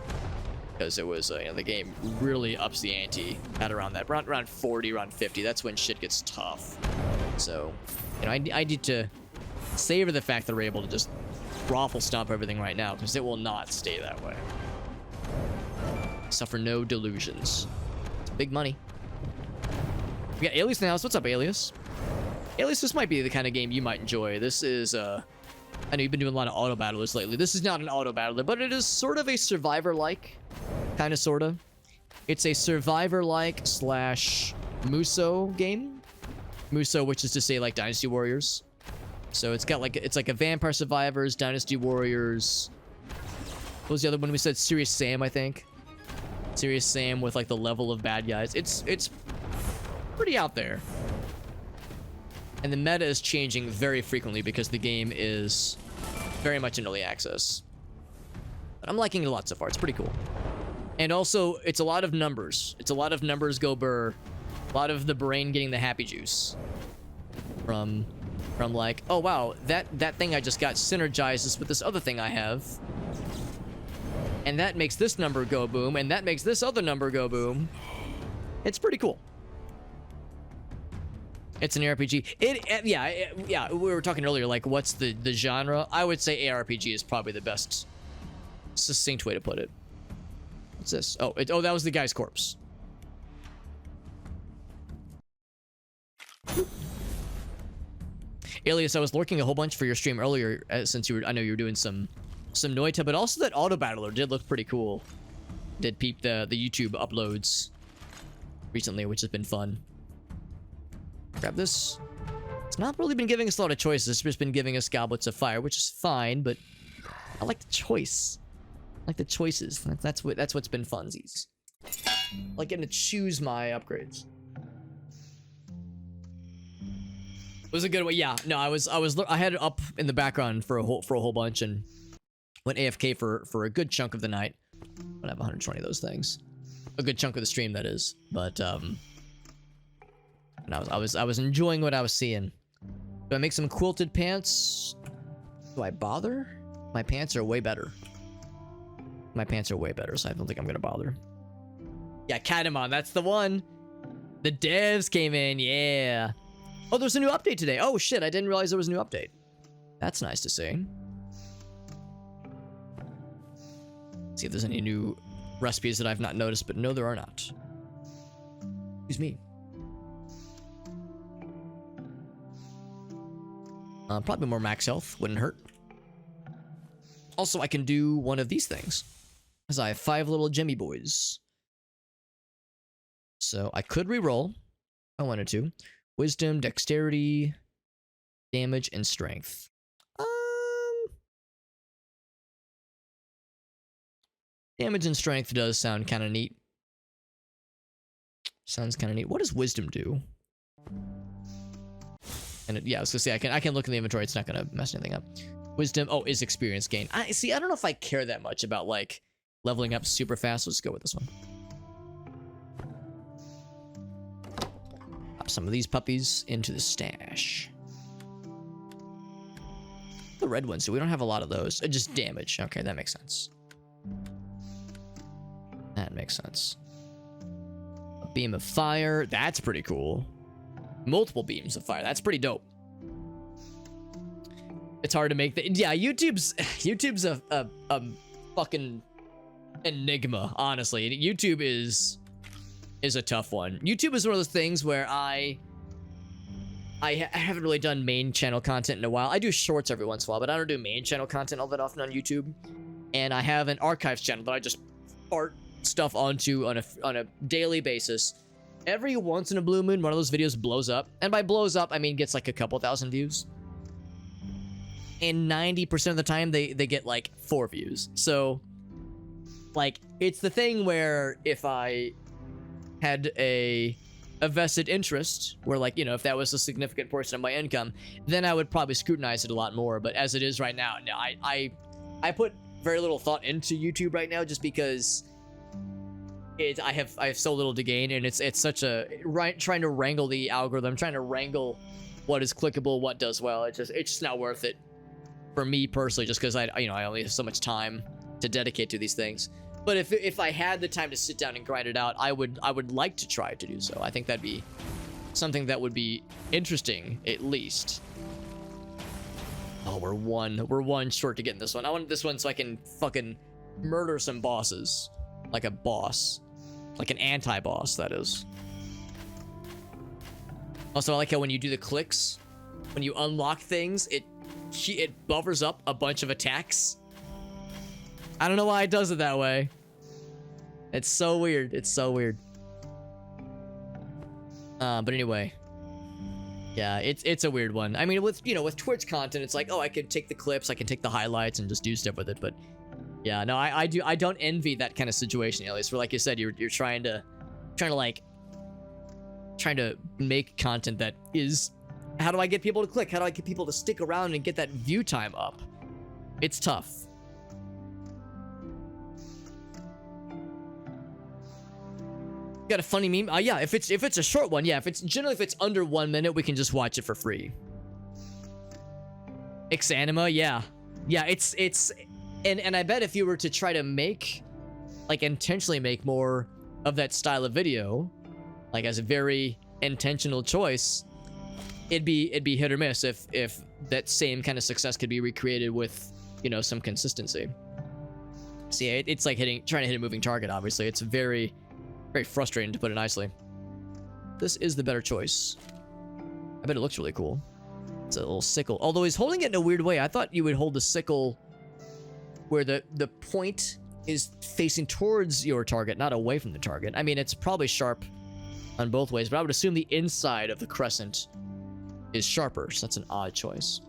because it was you know, the game really ups the ante at around 40, around 50. That's when shit gets tough. So, you know, I need to savor the fact that we're able to just raffle stomp everything right now, because it will not stay that way. Suffer no delusions. It's big money. We got Alias in the house. What's up, Alias? Alias, this might be the kind of game you might enjoy. This is, I know you've been doing a lot of auto battlers lately. This is not an auto battler, but it is sort of a survivor-like. Kind of, sort of. It's a survivor-like slash Muso game. Muso, which is to say, like, Dynasty Warriors. So it's got like, it's like a Vampire Survivors, Dynasty Warriors. What was the other one we said? Serious Sam, I think. Serious Sam with like the level of bad guys. It's pretty out there. And the meta is changing very frequently because the game is very much in early access. But I'm liking it a lot so far. It's pretty cool. And also, it's a lot of numbers. It's a lot of numbers go burr. A lot of the brain getting the happy juice. From like, oh wow, that thing I just got synergizes with this other thing I have. And that makes this number go boom, and that makes this other number go boom. It's pretty cool. It's an ARPG. Yeah, we were talking earlier, like, what's the genre? I would say ARPG is probably the best succinct way to put it. What's this? Oh, that was the guy's corpse. Alias, I was lurking a whole bunch for your stream earlier, since I know you were doing some Noita, but also that auto battler did look pretty cool. Did peep the YouTube uploads recently, which has been fun. Grab this. It's not really been giving us a lot of choices. It's just been giving us goblets of fire, which is fine, but I like the choice. I like the choices. That's what's been funsies. I like getting to choose my upgrades. It was a good one. Yeah, no, I had it up in the background for a whole bunch and went AFK for a good chunk of the night. I have 120 of those things. A good chunk of the stream, that is. But and I was enjoying what I was seeing. Do I make some quilted pants? Do I bother? My pants are way better. My pants are way better, so I don't think I'm gonna bother. Yeah, Katamon, that's the one. The devs came in, yeah. Oh, there's a new update today. Oh shit, I didn't realize there was a new update. That's nice to see. See if there's any new recipes that I've not noticed, but no, there are not. Excuse me. Probably more max health, wouldn't hurt. Also, I can do one of these things, as I have 5 little Jimmy boys. So I could reroll if I wanted to. Wisdom, dexterity, damage, and strength. Damage and strength does sound kind of neat. Sounds kind of neat. What does wisdom do? And yeah, I was gonna say I can look in the inventory. It's not gonna mess anything up. Wisdom, oh, is experience gain. I don't know if I care that much about like leveling up super fast. Let's go with this one. Pop some of these puppies into the stash. The red ones, so we don't have a lot of those. Just damage. Okay, that makes sense. That makes sense. A beam of fire. That's pretty cool. Multiple beams of fire. That's pretty dope. It's hard to make the... Yeah, YouTube's a fucking enigma, honestly. YouTube is a tough one. YouTube is one of those things where I haven't really done main channel content in a while. I do shorts every once in a while, but I don't do main channel content all that often on YouTube. And I have an archives channel that I just fart stuff onto on a daily basis. Every once in a blue moon, one of those videos blows up. And by blows up, I mean gets like a couple thousand views. And 90% of the time, they get like 4 views. So, like, it's the thing where if I had a vested interest, where like, you know, if that was a significant portion of my income, then I would probably scrutinize it a lot more. But as it is right now, no, I put very little thought into YouTube right now just because I have so little to gain, and it's such a trying to wrangle the algorithm, trying to wrangle what is clickable, what does well. It's just not worth it for me personally, just because I only have so much time to dedicate to these things. But if I had the time to sit down and grind it out, I would like to try to do so. I think that'd be something that would be interesting, at least. Oh, we're one short to getting this one. I want this one so I can fucking murder some bosses. Like a boss. Like an anti-boss, that is. Also, I like how when you do the clicks, when you unlock things, it buffers up a bunch of attacks. I don't know why it does it that way. It's so weird. It's so weird. But anyway. Yeah, it's a weird one. I mean, with Twitch content, it's like, oh, I can take the clips, I can take the highlights and just do stuff with it, but yeah, no, I don't envy that kind of situation, at least. Where, like you said, you're trying to make content that is, how do I get people to click? How do I get people to stick around and get that view time up? It's tough. Got a funny meme? Yeah, if it's a short one, yeah. If it's under 1 minute, we can just watch it for free. Xanima, yeah. Yeah, it's and I bet if you were to try to make, like, intentionally make more of that style of video, like as a very intentional choice, it'd be hit or miss if that same kind of success could be recreated with, some consistency. See, it's like trying to hit a moving target, obviously. It's very, very frustrating, to put it nicely. This is the better choice. I bet it looks really cool. It's a little sickle. Although he's holding it in a weird way. I thought you would hold the sickle where the point is facing towards your target, not away from the target. I mean, it's probably sharp on both ways, but I would assume the inside of the crescent is sharper, so that's an odd choice.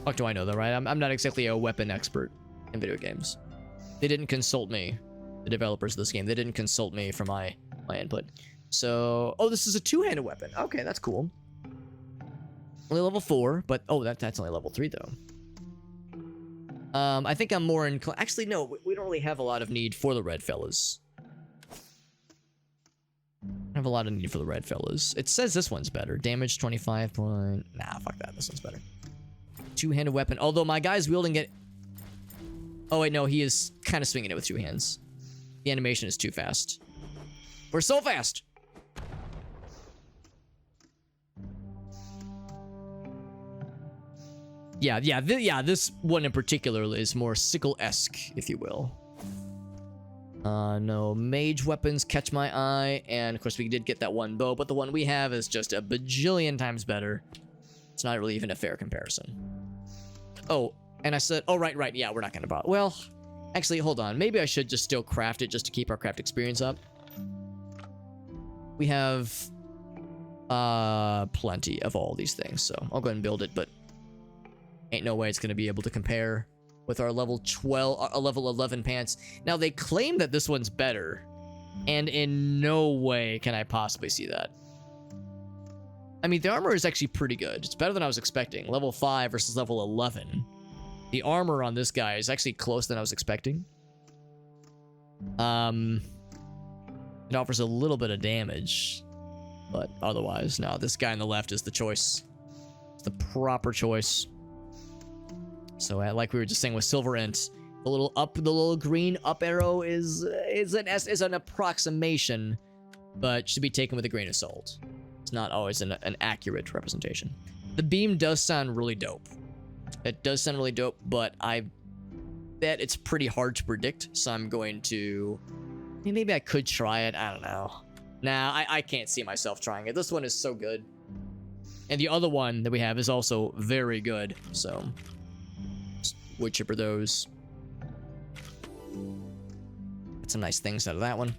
Fuck do I know though, right? I'm not exactly a weapon expert in video games. They didn't consult me, the developers of this game. They didn't consult me for my input. So, oh, this is a two-handed weapon. Okay, that's cool. Only level 4, but oh, that's only level 3 though. I think I'm more inclined. Actually, no, we don't really have a lot of need for the red fellas. I have a lot of need for the red fellas. It says this one's better. Damage 25 point. Nah, fuck that. This one's better. Two-handed weapon. Although my guy's wielding it. Oh wait, no, he is kind of swinging it with 2 hands. The animation is too fast. We're so fast. Yeah, this one in particular is more sickle-esque, if you will. No mage weapons catch my eye, and of course we did get that one bow, but the one we have is just a bajillion times better. It's not really even a fair comparison. Oh, and I said, oh, right, yeah, we're not gonna bother. Well, actually, hold on. Maybe I should just still craft it just to keep our craft experience up. We have plenty of all these things, so I'll go ahead and build it, but ain't no way it's gonna be able to compare with our level 12, level 11 pants. Now, they claim that this one's better, and in no way can I possibly see that. I mean, the armor is actually pretty good. It's better than I was expecting. Level 5 versus level 11. The armor on this guy is actually closer than I was expecting. It offers a little bit of damage, but otherwise, no, this guy on the left is the choice. It's the proper choice. So, like we were just saying with Silver Int, the little green up arrow is an approximation, but should be taken with a grain of salt. It's not always an accurate representation. The beam does sound really dope. It does sound really dope, but I bet it's pretty hard to predict, so I'm going to... Maybe I could try it, I don't know. Nah, I can't see myself trying it. This one is so good. And the other one that we have is also very good, so... wood chipper those. Get some nice things out of that one.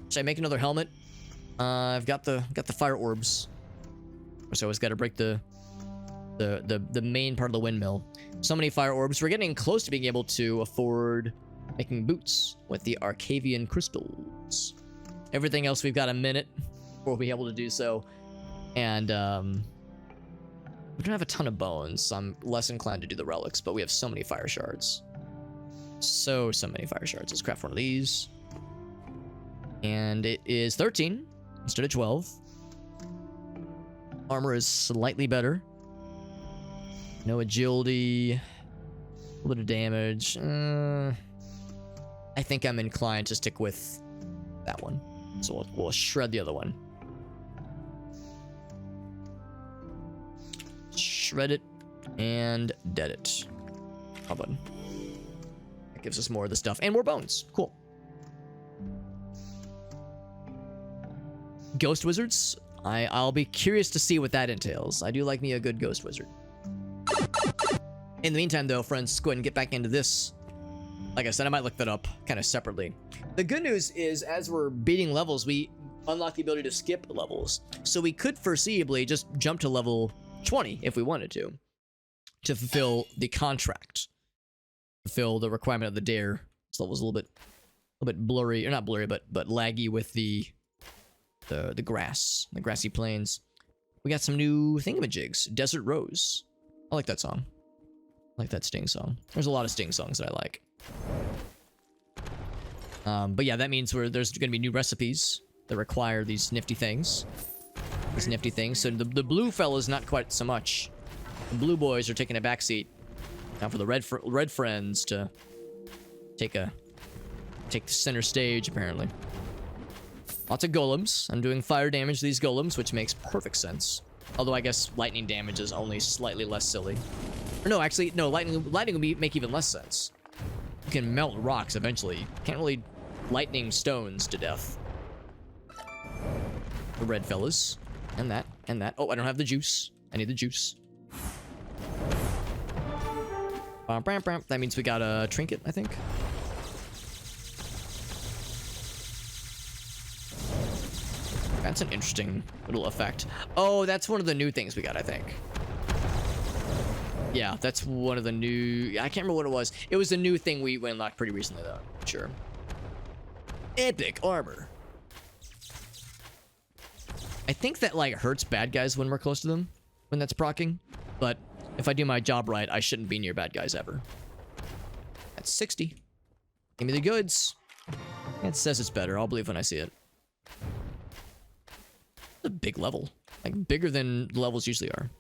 Should I make another helmet? I've got the fire orbs. So I always got to break the main part of the windmill. So many fire orbs. We're getting close to being able to afford making boots with the Arcavian crystals. Everything else we've got a minute before we'll be able to do so. And we don't have a ton of bones, so I'm less inclined to do the relics, but we have so many fire shards. So many fire shards. Let's craft one of these. And it is 13 instead of 12. Armor is slightly better. No agility. A little bit of damage. I think I'm inclined to stick with that one. So we'll shred the other one. Shred it and dead it. How about that? Gives us more of the stuff and more bones. Cool. Ghost wizards. I'll be curious to see what that entails. I do like me a good ghost wizard. In the meantime, though, friends, let's go ahead and get back into this. Like I said, I might look that up kind of separately. The good news is, as we're beating levels, we unlock the ability to skip levels. So we could foreseeably just jump to level 20 if we wanted to fulfill the contract, fulfill the requirement of the dare. This level's a little bit blurry, or not blurry, but laggy with the grassy plains. We got some new thingamajigs. Desert Rose. I like that song. I like that Sting song. There's a lot of Sting songs that I like. But yeah, that means there's going to be new recipes that require these nifty things. So the blue fellas not quite so much. The blue boys are taking a backseat. Now for the red friends to take the center stage, apparently. Lots of golems. I'm doing fire damage to these golems, which makes perfect sense. Although I guess lightning damage is only slightly less silly. Or no, actually, no, lightning will make even less sense. You can melt rocks eventually. Can't really lightning stones to death. The red fellas. And that. Oh, I don't have the juice. I need the juice. That means we got a trinket, I think. That's an interesting little effect. Oh, that's one of the new things we got, I think. Yeah, that's one of the new... I can't remember what it was. It was a new thing we unlocked pretty recently, though. Sure. Epic armor. I think that, like, hurts bad guys when we're close to them, when that's proccing. But if I do my job right, I shouldn't be near bad guys ever. That's 60. Give me the goods. It says it's better. I'll believe when I see it. It's a big level. Like, bigger than the levels usually are.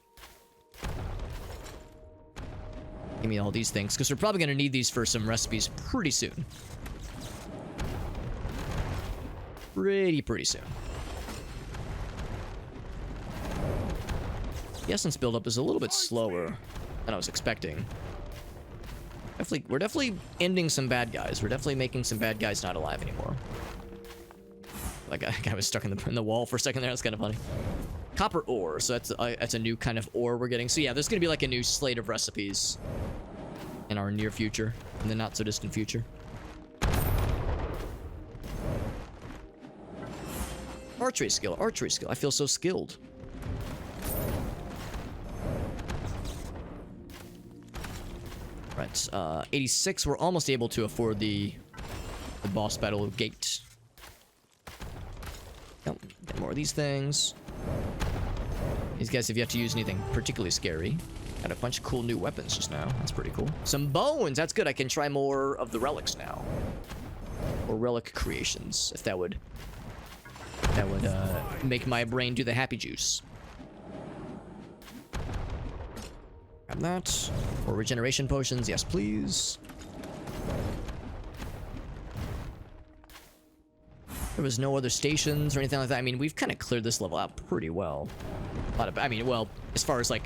Give me all these things, because we're probably going to need these for some recipes pretty soon. Pretty soon. The essence buildup is a little bit slower than I was expecting. We're definitely ending some bad guys. We're definitely making some bad guys not alive anymore. Like that guy was stuck in the wall for a second there. That's kind of funny. Copper ore. So that's a new kind of ore we're getting. So yeah, there's gonna be like a new slate of recipes in our near future, in the not so distant future. Archery skill. Archery skill. I feel so skilled. Right, 86. We're almost able to afford the boss battle gate. Yep, get more of these things. These guys have yet to use anything particularly scary. Got a bunch of cool new weapons just now. That's pretty cool. Some bones. That's good. I can try more of the relics now, or relic creations, if that would make my brain do the happy juice. Grab that. Or regeneration potions, yes please. There was no other stations or anything like that. I mean, we've kind of cleared this level out pretty well. A lot of, I mean, well, as far as like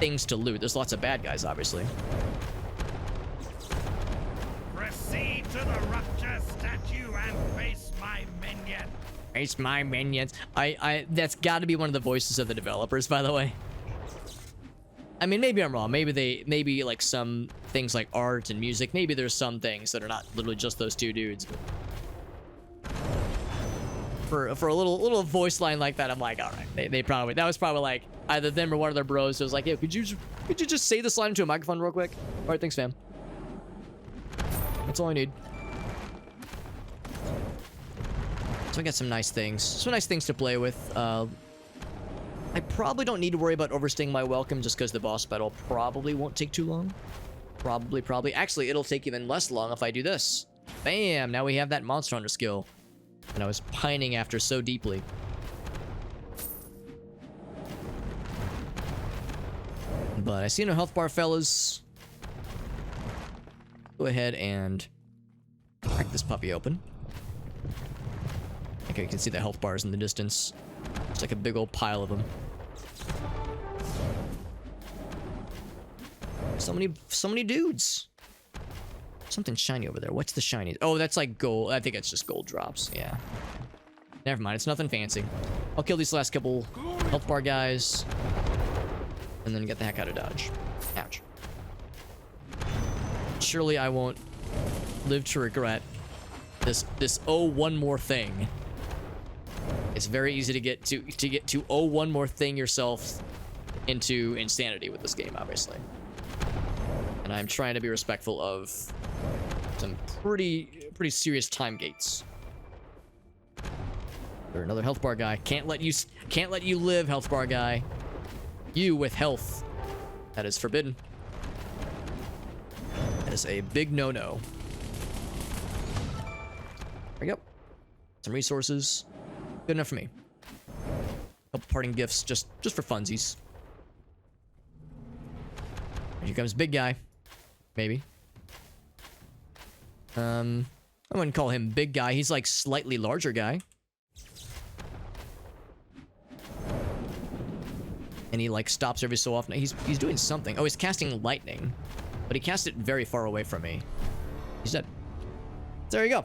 things to loot, there's lots of bad guys, obviously. Proceed to the rupture statue and face my minion. Face my minions. That's got to be one of the voices of the developers, by the way. I mean, maybe I'm wrong. Maybe like some things like art and music. Maybe there's some things that are not literally just those two dudes. But for a little voice line like that, I'm like, all right, they probably, that was probably like either them or one of their bros. So it was like, yeah, could you just say this line into a microphone real quick? All right, thanks, fam. That's all I need. So I got some nice things to play with. I probably don't need to worry about overstaying my welcome just because the boss battle probably won't take too long. Probably. Actually, it'll take even less long if I do this. Bam! Now we have that Monster Hunter skill that I was pining after so deeply. But I see no health bar, fellas. Go ahead and crack this puppy open. Okay, you can see the health bars in the distance. It's like a big old pile of them. So many dudes. Something shiny over there. What's the shiny? Oh, that's like gold. I think it's just gold drops. Yeah. Never mind. It's nothing fancy. I'll kill these last couple health bar guys. And then get the heck out of Dodge. Ouch. Surely I won't live to regret this oh one more thing. It's very easy to get to oh one more thing yourself into insanity with this game, obviously. And I'm trying to be respectful of some pretty serious time gates. There's another health bar guy. Can't let you live, health bar guy. You with health. That is forbidden. That is a big no-no. There we go. Some resources. Good enough for me. Couple parting gifts just for funsies. Here comes big guy. Maybe. I wouldn't call him big guy. He's like slightly larger guy. And he like stops every so often. He's doing something. Oh, he's casting lightning. But he cast it very far away from me. He's dead. There you go.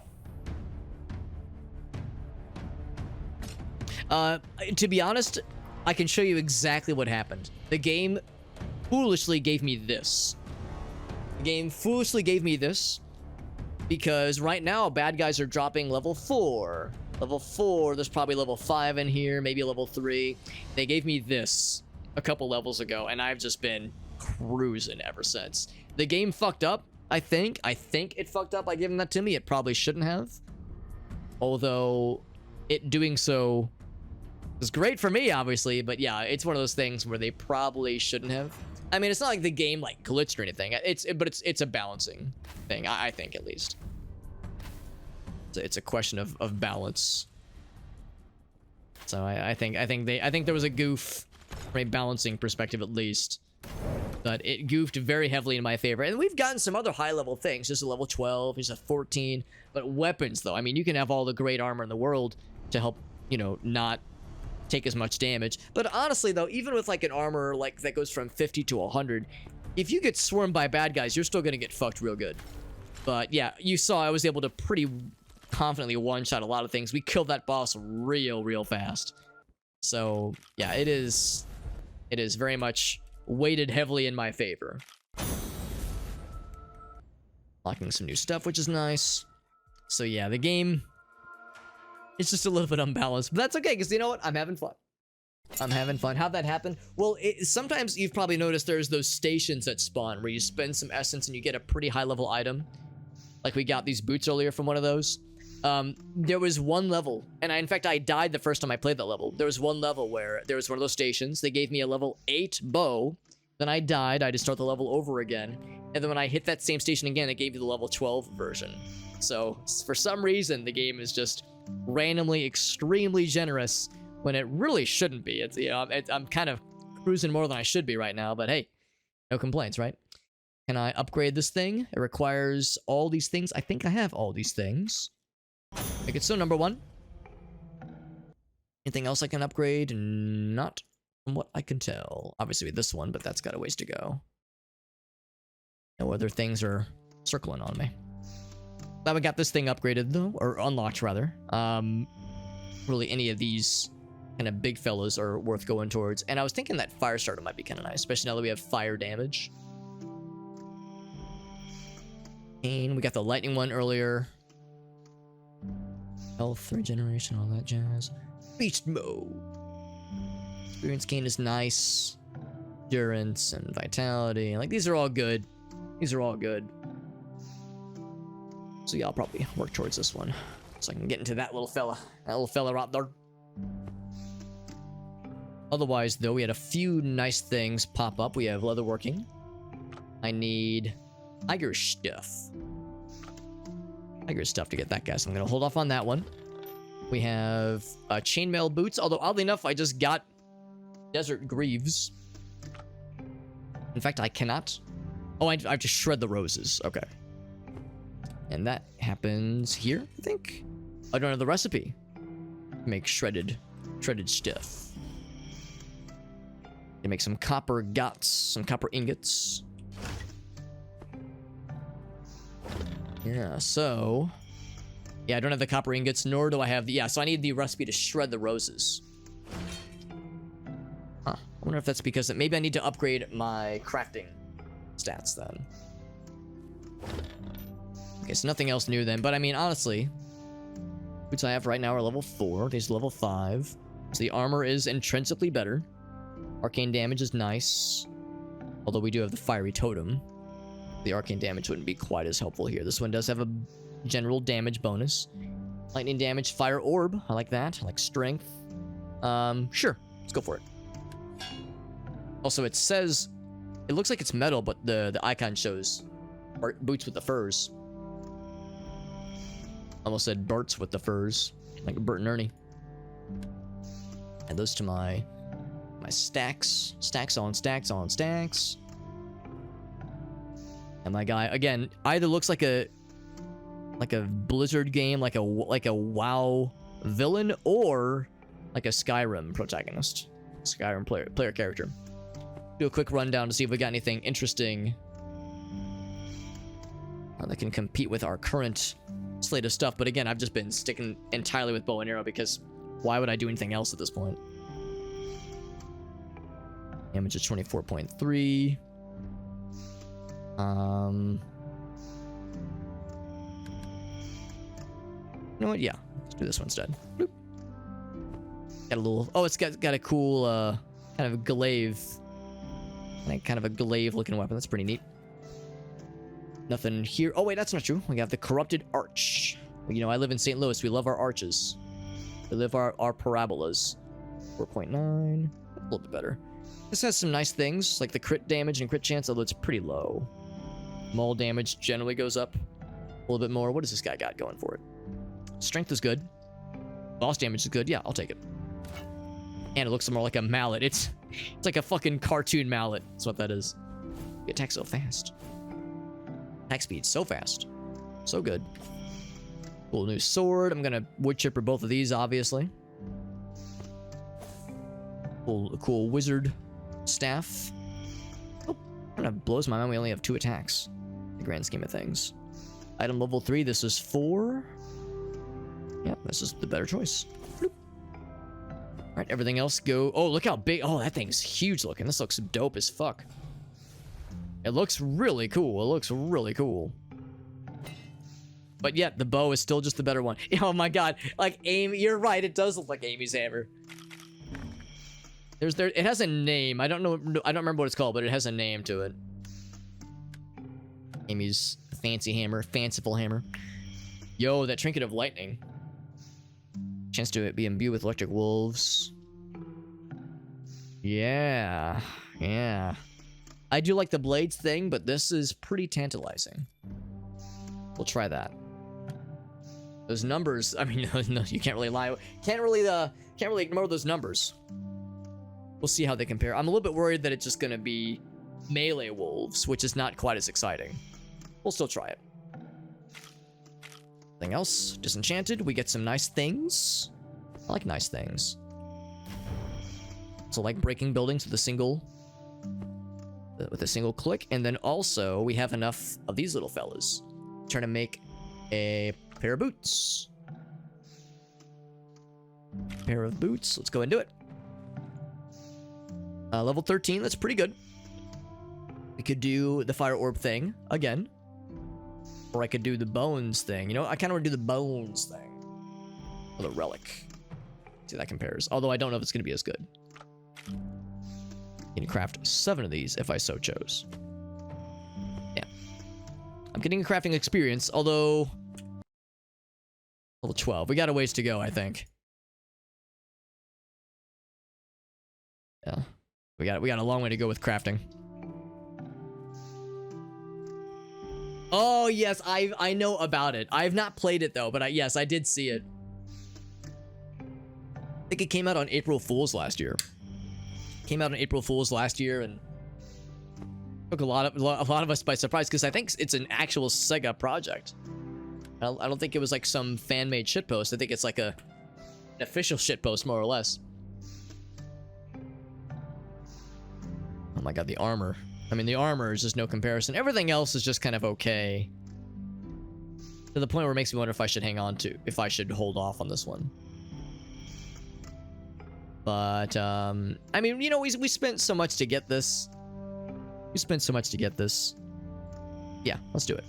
To be honest, I can show you exactly what happened. The game foolishly gave me this. The game foolishly gave me this because right now bad guys are dropping level 4. Level 4, there's probably level 5 in here, maybe level 3. They gave me this a couple levels ago, and I've just been cruising ever since. The game fucked up, I think. I think it fucked up by giving that to me. It probably shouldn't have. Although, it doing so was great for me, obviously, but yeah, it's one of those things where they probably shouldn't have. I mean, it's not like the game like glitched or anything. It's a balancing thing, I think, at least. It's a question of balance. So I think there was a goof from a balancing perspective, at least. But it goofed very heavily in my favor. And we've gotten some other high-level things. Just a level 12, just a 14. But weapons, though. I mean, you can have all the great armor in the world to help, you know, not take as much damage. But honestly, though, even with like an armor like that goes from 50 to 100, if you get swarmed by bad guys, you're still gonna get fucked real good. But yeah, you saw I was able to pretty confidently one-shot a lot of things. We killed that boss real fast. So yeah, it is very much weighted heavily in my favor. Locking some new stuff, which is nice. So yeah, the game, it's just a little bit unbalanced, but that's okay, because you know what? I'm having fun. I'm having fun. How'd that happen? Well, sometimes you've probably noticed there's those stations that spawn where you spend some essence and you get a pretty high level item. Like we got these boots earlier from one of those. There was one level, and in fact I died the first time I played that level. There was one level where there was one of those stations. They gave me a level 8 bow. Then I died. I had to start the level over again. And then when I hit that same station again, it gave you the level 12 version. So for some reason, the game is just randomly extremely generous when it really shouldn't be. It's, you know, I'm kind of cruising more than I should be right now, but hey, no complaints, right? Can I upgrade this thing? It requires all these things. I think I have all these things. Make it so, number 1. Anything else I can upgrade? Not from what I can tell. Obviously this one, but that's got a ways to go. No other things are circling on me. Glad we got this thing upgraded though, or unlocked rather. Really any of these kind of big fellas are worth going towards. And I was thinking that fire starter might be kind of nice, especially now that we have fire damage. And we got the lightning one earlier. Health, regeneration, all that jazz. Beast mode. Experience gain is nice. Endurance and vitality. Like, these are all good. These are all good. So yeah, I'll probably work towards this one. So I can get into that little fella. That little fella right there. Otherwise, though, we had a few nice things pop up. We have leatherworking. I need tiger stuff. Tiger stuff to get that guy, so I'm gonna hold off on that one. We have chainmail boots, although oddly enough, I just got desert greaves. In fact, I cannot. Oh, I have to shred the roses. Okay. And that happens here, I think. I don't have the recipe. Make shredded stuff. To make some copper guts, some copper ingots. Yeah, so... yeah, I don't have the copper ingots, nor do I have the... yeah, so I need the recipe to shred the roses. Huh. I wonder if that's because... maybe I need to upgrade my crafting stats, then. Okay, so nothing else new, then. But, I mean, honestly... boots I have right now are level 4. These are level 5. So the armor is intrinsically better. Arcane damage is nice. Although we do have the fiery totem. The arcane damage wouldn't be quite as helpful here. This one does have a general damage bonus. Lightning damage, fire orb. I like that. I like strength. Sure. Let's go for it. Also, it says... it looks like it's metal, but the icon shows boots with the furs. Almost said Bert's with the furs. Like Bert and Ernie. Add those to my stacks. Stacks on stacks on stacks. And my guy, again, either looks like a Blizzard game, like a WoW villain, or like a Skyrim protagonist. Skyrim player character. Do a quick rundown to see if we got anything interesting that can compete with our current slate of stuff. But again, I've just been sticking entirely with bow and arrow because why would I do anything else at this point? Damage is 24.3. You know what? Yeah, let's do this one instead. Bloop. Got a little... oh, it's got a cool kind of glaive. Like kind of a glaive looking weapon. That's pretty neat. Nothing here. Oh wait, that's not true. We got the corrupted arch. You know, I live in St. Louis. We love our arches. We love our parabolas. 4.9. A little bit better. This has some nice things, like the crit damage and crit chance, although it's pretty low. Maul damage generally goes up a little bit more. What does this guy got going for it? Strength is good. Boss damage is good. Yeah, I'll take it. And it looks more like a mallet. It's like a fucking cartoon mallet. That's what that is. It attacks so fast. Attack speed so fast. So good. Cool new sword. I'm gonna wood chipper both of these, obviously. Cool wizard staff. Oh, kind of blows my mind. We only have 2 attacks. In the grand scheme of things. Item level 3. This is 4. Yeah, this is the better choice. Bloop. All right, everything else go. Oh, look how big. Oh, that thing's huge looking. This looks dope as fuck. It looks really cool. It looks really cool. But yeah, the bow is still just the better one. Oh my god, like Amy, you're right. It does look like Amy's hammer. It has a name. I don't know. I don't remember what it's called, but it has a name to it. Amy's fancy hammer, fanciful hammer. Yo, that trinket of lightning. Chance to be imbued with electric wolves. Yeah, yeah. I do like the blades thing, but this is pretty tantalizing. We'll try that. Those numbers, I mean, no, you can't really lie. Can't really ignore those numbers. We'll see how they compare. I'm a little bit worried that it's just gonna be melee wolves, which is not quite as exciting. We'll still try it. Anything else? Disenchanted. We get some nice things. I like nice things. So like breaking buildings with a single click, and then also we have enough of these little fellas. Trying to make a pair of boots. Pair of boots. Let's go and do it. Level 13. That's pretty good. We could do the fire orb thing again, or I could do the bones thing. You know, I kind of want to do the bones thing, or the relic. See how that compares. Although I don't know if it's going to be as good. Can craft 7 of these if I so chose. Yeah. I'm getting a crafting experience, although level 12. We got a ways to go, I think. Yeah. We got a long way to go with crafting. Oh, yes, I know about it. I've not played it though, but yes, I did see it. I think it came out on April Fool's last year. Came out on April Fool's last year and took a lot of us by surprise because I think it's an actual Sega project. I don't think it was like some fan-made shitpost. I think it's like an official shitpost, more or less. Oh my god, the armor. I mean, the armor is just no comparison. Everything else is just kind of okay. To the point where it makes me wonder if I should if I should hold off on this one. But, I mean, you know, we spent so much to get this. We spent so much to get this. Yeah, let's do it.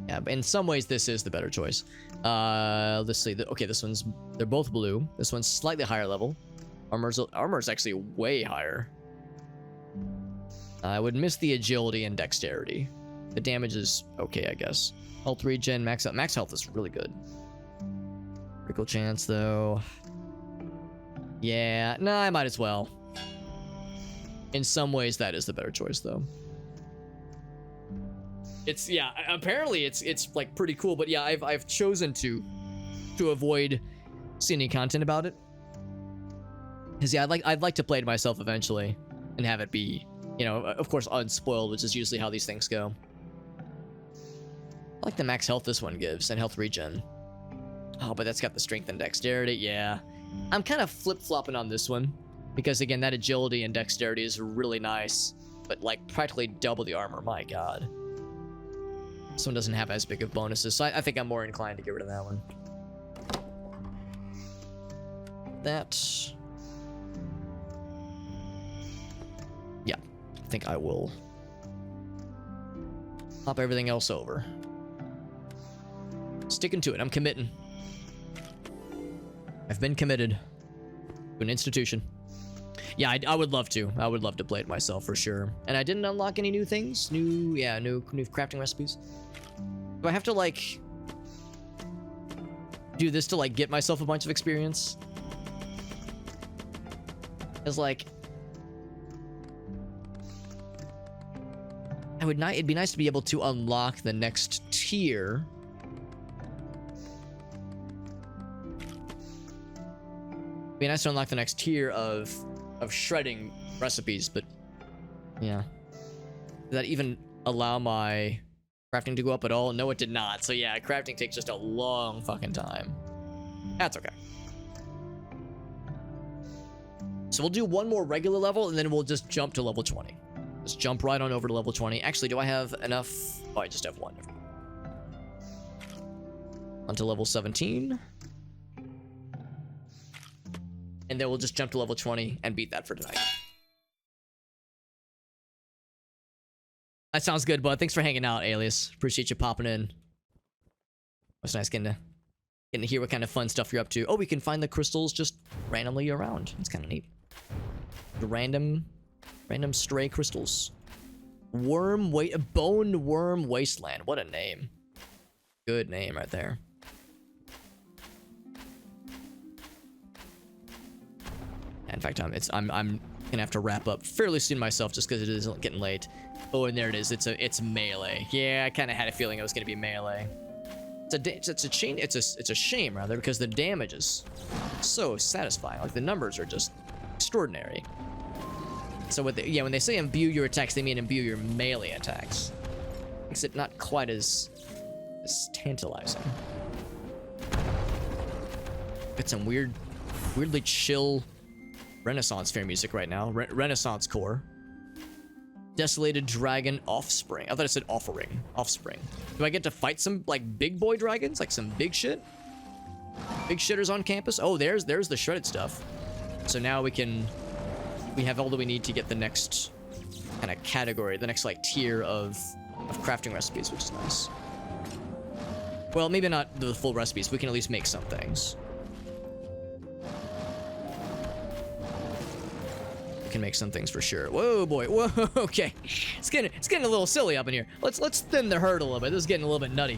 Yeah, but in some ways, this is the better choice. Let's see. Okay, they're both blue. This one's slightly higher level. Armor's actually way higher. I would miss the agility and dexterity. The damage is okay, I guess. Health regen, max health is really good. Critical chance, though. Yeah, nah, I might as well. In some ways, that is the better choice, though. Yeah, apparently it's like pretty cool, but yeah, I've chosen to avoid seeing any content about it. Because yeah, I'd like to play it myself eventually and have it be, you know, of course unspoiled, which is usually how these things go. I like the max health this one gives and health regen. Oh, but that's got the strength and dexterity. Yeah, I'm kind of flip-flopping on this one because again, that agility and dexterity is really nice, but like practically double the armor. My god, this one doesn't have as big of bonuses, so I think I'm more inclined to get rid of that one. Yeah, I think I will hop everything else over. Sticking to it. I'm committing. I've been committed to an institution. Yeah, I would love to. I would love to play it myself for sure. And I didn't unlock any new things. New crafting recipes. Do I have to like do this to like get myself a bunch of experience? It's like it'd be nice to be able to unlock the next tier. It'd be nice to unlock the next tier of shredding recipes, but yeah. Did that even allow my crafting to go up at all? No, it did not. So yeah, crafting takes just a long fucking time. That's okay. So we'll do one more regular level, and then we'll just jump to level 20. Just jump right on over to level 20. Actually, do I have enough? Oh, I just have one. Onto level 17. And then we'll just jump to level 20 and beat that for tonight. That sounds good, bud. Thanks for hanging out, Alias. Appreciate you popping in. It's nice getting to hear what kind of fun stuff you're up to. Oh, we can find the crystals just randomly around. It's kind of neat. The random stray crystals. Bone Worm Wasteland. What a name. Good name right there. In fact, I'm gonna have to wrap up fairly soon myself just because it is getting late. Oh, and there it is. It's melee. Yeah, I kind of had a feeling it was gonna be melee. It's a shame rather, because the damage is so satisfying. Like the numbers are just extraordinary. So when they say imbue your attacks, they mean imbue your melee attacks. Makes it not quite as tantalizing. Got some weirdly chill Renaissance fair music right now. Renaissance core. Desolated Dragon Offspring. I thought it said Offspring. Do I get to fight some, like, big boy dragons? Like, some big shit? Big shitters on campus? Oh, there's the shredded stuff. So now we have all that we need to get the next kind of category, the next, like, tier of crafting recipes, which is nice. Well, maybe not the full recipes. We can at least make some things. Can make some things for sure. Whoa, boy. Whoa, okay. It's getting a little silly up in here. Let's thin the herd a little bit. This is getting a little bit nutty.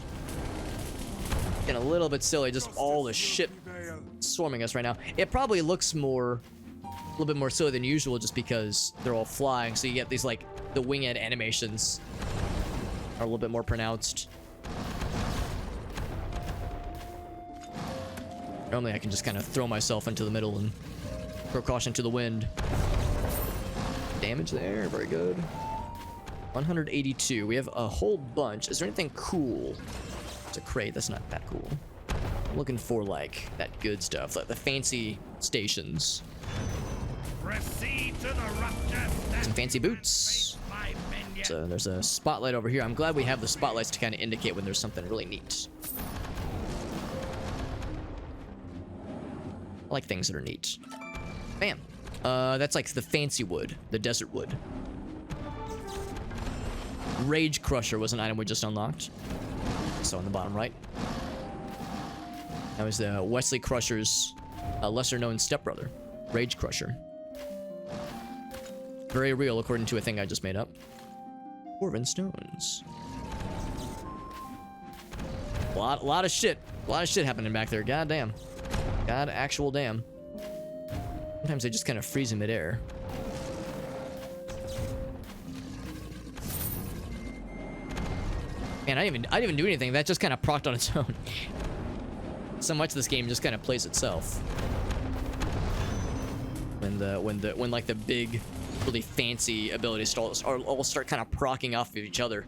Getting a little bit silly. Just all the shit swarming us right now. It probably looks a little bit more silly than usual just because they're all flying. So you get these, like, the winged animations are a little bit more pronounced. Normally I can just kind of throw myself into the middle and throw caution to the wind. Damage there, very good. 182. We have a whole bunch. Is there anything cool? It's a crate. That's not that cool. I'm looking for, like, that good stuff, like the fancy stations. Proceed to the ruptures. Some fancy boots. So there's a spotlight over here. I'm glad we have the spotlights to kind of indicate when there's something really neat. I like things that are neat. Bam. That's like the fancy wood, the desert wood. Rage Crusher was an item we just unlocked. So on the bottom right. That was the Wesley Crusher's lesser-known stepbrother, Rage Crusher. Very real, according to a thing I just made up. Dwarven Stones. A lot of shit happening back there. God damn. God actual damn. Sometimes they just kind of freeze in midair. Man, I didn't even do anything. That just kind of procced on its own. So much of this game just kind of plays itself. When like the big, really fancy abilities all start kind of procking off of each other.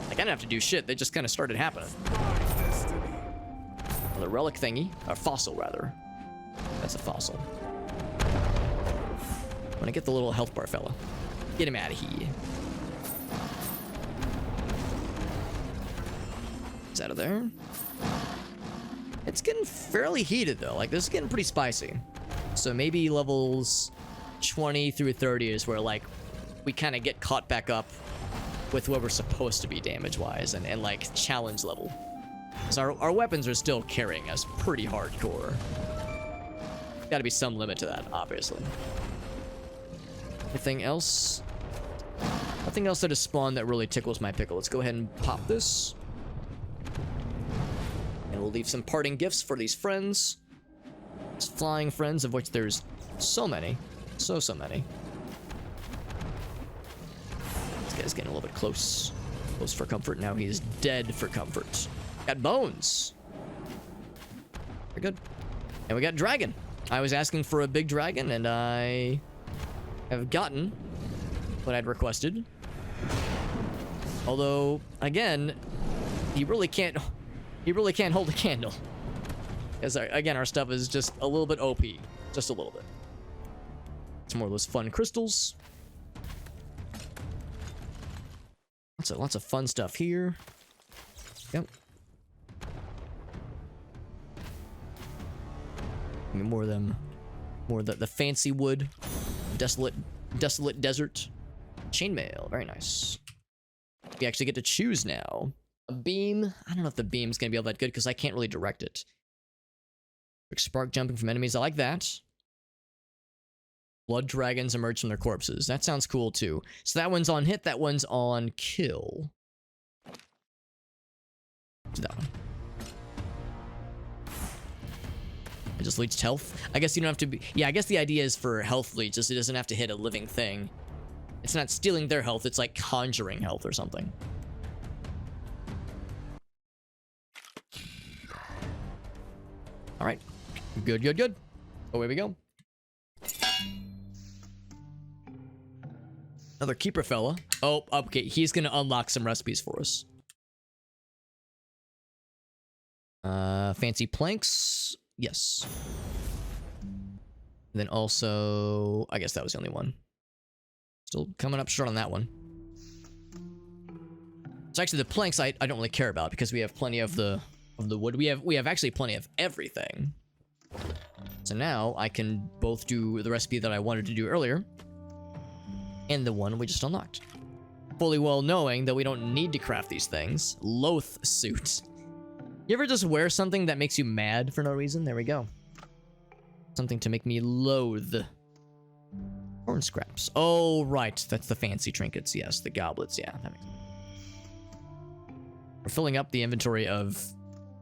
Like I didn't have to do shit. They just kind of started happening. The relic thingy, or fossil rather. That's a fossil. I'm gonna get the little health bar fella. Get him out of here. He's out of there. It's getting fairly heated though. Like this is getting pretty spicy. So maybe levels 20 through 30 is where like we kind of get caught back up with where we're supposed to be damage-wise and like challenge level. So our weapons are still carrying us pretty hardcore. Gotta be some limit to that, obviously. Anything else? Nothing else that has spawned that really tickles my pickle. Let's go ahead and pop this. And we'll leave some parting gifts for these friends. These flying friends, of which there's so many. So many. This guy's getting a little bit close. Close for comfort. Now he's dead for comfort. Got bones. Very good. And we got dragon. I was asking for a big dragon, and I have gotten what I'd requested. Although, again, he really can't hold a candle. Because again, our stuff is just a little bit OP, just a little bit. some more of those fun crystals. Lots of fun stuff here. Yep. More of them. More of the fancy wood. Desolate desert. Chainmail. Very nice. We actually get to choose now. A beam. I don't know if the beam's gonna be all that good because I can't really direct it. Spark jumping from enemies. I like that. Blood dragons emerge from their corpses. That sounds cool too. So that one's on hit. That one's on kill. Do that one. It just leaches health. I guess you don't have to be... Yeah, I guess the idea is for health leech, just it doesn't have to hit a living thing. It's not stealing their health, it's like conjuring health or something. Alright. Good. Away we go. Another keeper fella. Oh, okay. He's gonna unlock some recipes for us. Fancy planks. Yes. And then also, I guess that was the only one. Still coming up short on that one. So actually the planks I don't really care about because we have plenty of the wood. We have actually plenty of everything. So now I can both do the recipe that I wanted to do earlier and the one we just unlocked. Fully well knowing that we don't need to craft these things. Loath suit. You ever just wear something that makes you mad for no reason? There we go. Something to make me loathe. Horn scraps. Oh, right. That's the fancy trinkets. Yes, the goblets. Yeah, that makes sense. We're filling up the inventory of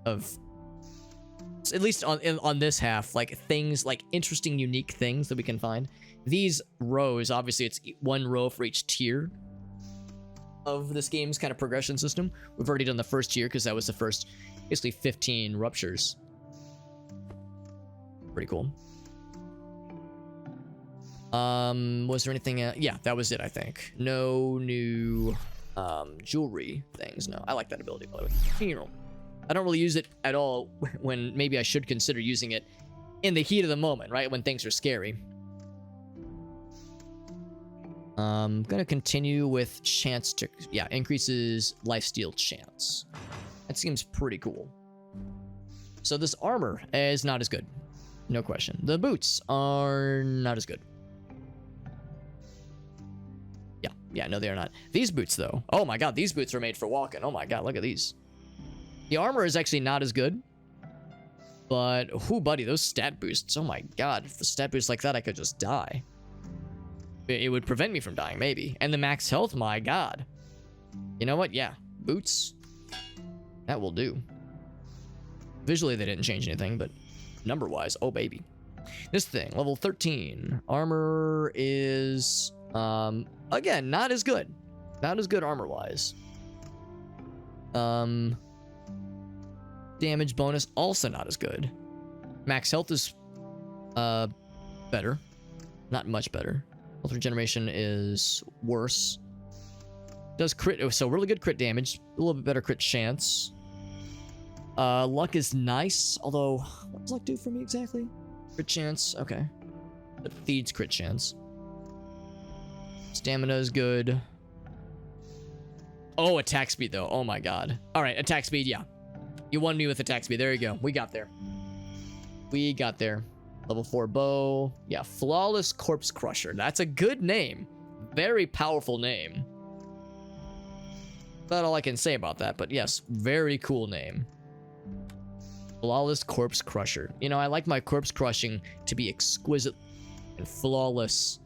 at least on this half, like things, like interesting, unique things that we can find. These rows, obviously, it's one row for each tier of this game's kind of progression system. We've already done the first tier because that was the first, basically 15 ruptures. Pretty cool. Was there anything? Yeah, that was it, I think. No new jewelry things. No, I like that ability, by the way. I don't really use it at all when maybe I should consider using it in the heat of the moment, right? When things are scary. Gonna continue with chance to, yeah, increases lifesteal chance. That seems pretty cool. So this armor is not as good. No question. The boots are not as good. Yeah, no, they are not. These boots, though. Oh my god, these boots are made for walking. Oh my god, look at these. The armor is actually not as good. But, whoo, buddy, those stat boosts. Oh my god, if the stat boosts like that, I could just die. It would prevent me from dying, maybe. And the max health, my god. You know what? Yeah, boots. That will do. Visually, they didn't change anything, but number-wise, oh baby. This thing, level 13. Armor is... again, not as good. Not as good armor-wise. Damage bonus, also not as good. Max health is, better. Not much better. Health regeneration is worse. Does crit, so really good crit damage. A little bit better crit chance. Luck is nice, although, what does luck do for me exactly? Crit chance, okay. It feeds crit chance. Stamina is good. Oh, attack speed, though. Oh, my God. All right, attack speed, yeah. You won me with attack speed. There you go. We got there. We got there. Level 4 bow. Yeah, Flawless Corpse Crusher. That's a good name. Very powerful name. That's all I can say about that, but yes, very cool name. Flawless Corpse Crusher. You know, I like my corpse crushing to be exquisite and flawless.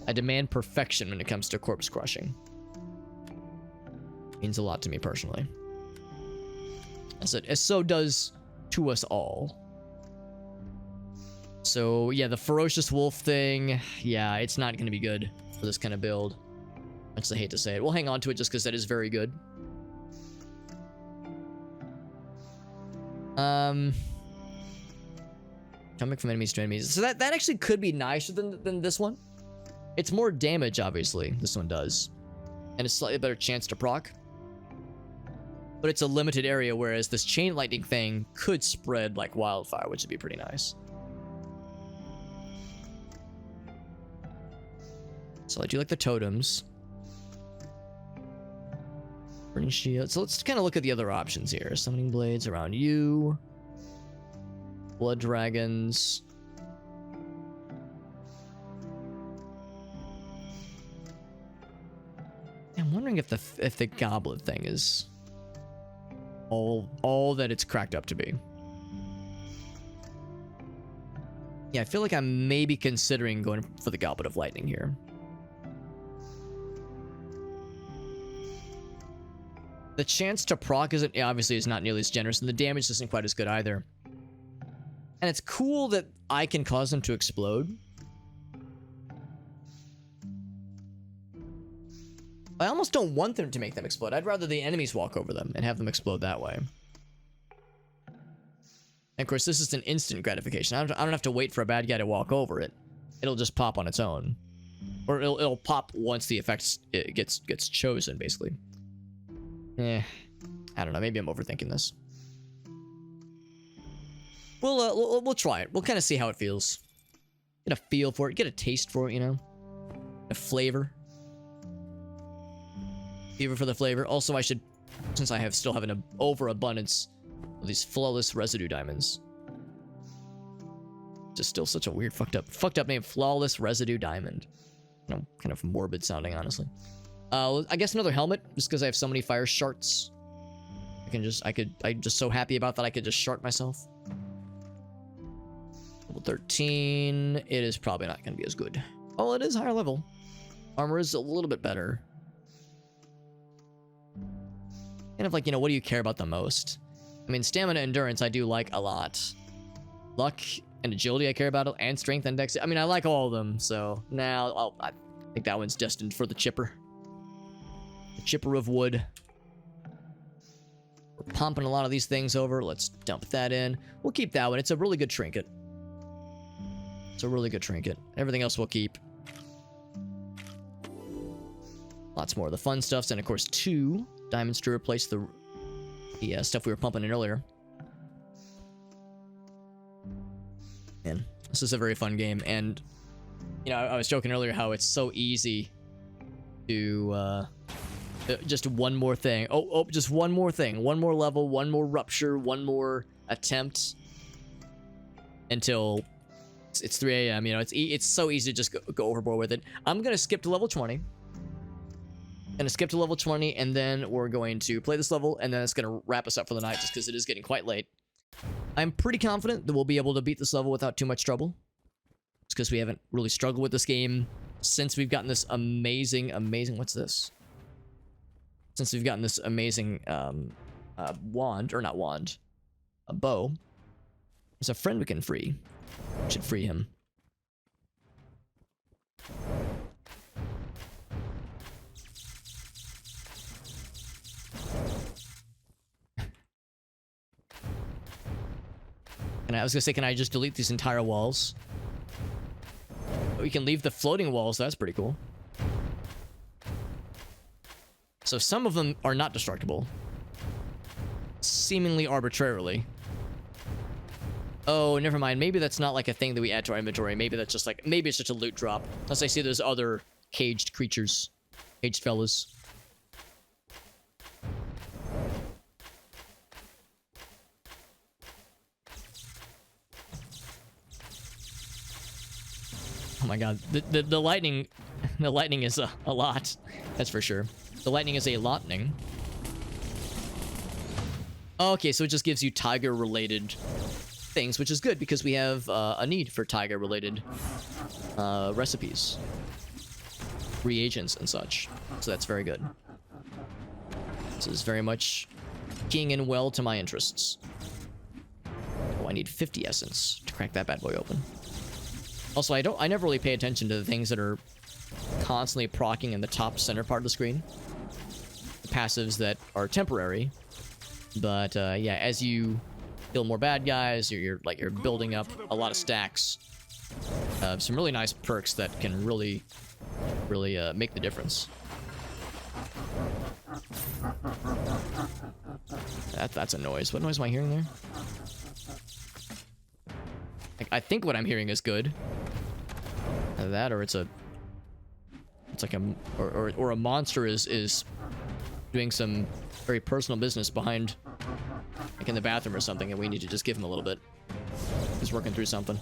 I demand perfection when it comes to corpse crushing. Means a lot to me personally. As so does to us all. So yeah, the ferocious wolf thing, yeah, it's not going to be good for this kind of build. I just hate to say it. We'll hang on to it just because that is very good. Coming from enemies to enemies. So that actually could be nicer than this one. It's more damage, obviously, this one does. And a slightly better chance to proc. But it's a limited area, whereas this chain lightning thing could spread like wildfire, which would be pretty nice. So I do like the totems. Burning shield. So let's kind of look at the other options here. Summoning blades around you. Blood dragons. I'm wondering if the goblet thing is all that it's cracked up to be. Yeah, I feel like I'm maybe considering going for the Goblet of Lightning here. The chance to proc isn't obviously is not nearly as generous, and the damage isn't quite as good either. And it's cool that I can cause them to explode. I almost don't want them to make them explode. I'd rather the enemies walk over them and have them explode that way. And of course, this is an instant gratification. I don't have to wait for a bad guy to walk over it. It'll just pop on its own. Or it'll pop once the effect gets chosen, basically. I don't know. Maybe I'm overthinking this. We'll try it. We'll kind of see how it feels. Get a feel for it. Get a taste for it, you know? A flavor. Fever for the flavor. Also, I should, since I still have an overabundance of these flawless residue diamonds. Just still such a weird fucked up name. Flawless residue diamond. You know, kind of morbid sounding, honestly. I guess another helmet, just because I have so many fire sharts. I'm just so happy about that I could just shart myself. Level 13. It is probably not going to be as good. Oh, it is higher level. Armor is a little bit better. Kind of like, you know, what do you care about the most? I mean, stamina and endurance I do like a lot. Luck and agility I care about, and strength and dex. I mean, I like all of them, so now I think that one's destined for the chipper. The chipper of wood. We're pumping a lot of these things over. Let's dump that in. We'll keep that one. It's a really good trinket. It's a really good trinket. Everything else we'll keep. Lots more of the fun stuffs, and of course 2 diamonds to replace the stuff we were pumping in earlier. Man, this is a very fun game, and you know, I was joking earlier how it's so easy to just one more thing. Oh, just one more thing. One more level, one more rupture, one more attempt until it's 3 a.m. You know, it's so easy to just go overboard with it. I'm gonna skip to level 20. Gonna skip to level 20, and then we're going to play this level, and then it's gonna wrap us up for the night, just because it is getting quite late. I'm pretty confident that we'll be able to beat this level without too much trouble. It's because we haven't really struggled with this game since we've gotten this amazing... What's this? Since we've gotten this amazing wand, or not wand, a bow. There's a friend we can free. We should free him. And I was gonna say, can I just delete these entire walls? We can leave the floating walls. That's pretty cool. So some of them are not destructible. Seemingly arbitrarily. Oh, never mind. Maybe that's not like a thing that we add to our inventory. Maybe that's just like, maybe it's just a loot drop. Unless I see those other caged creatures. Caged fellas. Oh my god, the lightning is a lot, that's for sure. The lightning is a lightning. Okay, so it just gives you tiger-related things, which is good because we have a need for tiger-related recipes, reagents, and such. So that's very good. This is very much keying in well to my interests. Oh, I need 50 essence to crack that bad boy open. Also, I never really pay attention to the things that are constantly proccing in the top center part of the screen. The passives that are temporary. But yeah, as you kill more bad guys, you're building up a lot of stacks. Some really nice perks that can really make the difference. That's a noise. What noise am I hearing there? I think what I'm hearing is good. Either that or it's a it's like or a monster is doing some very personal business behind, like in the bathroom or something, and we need to just give him a little bit. He's working through something.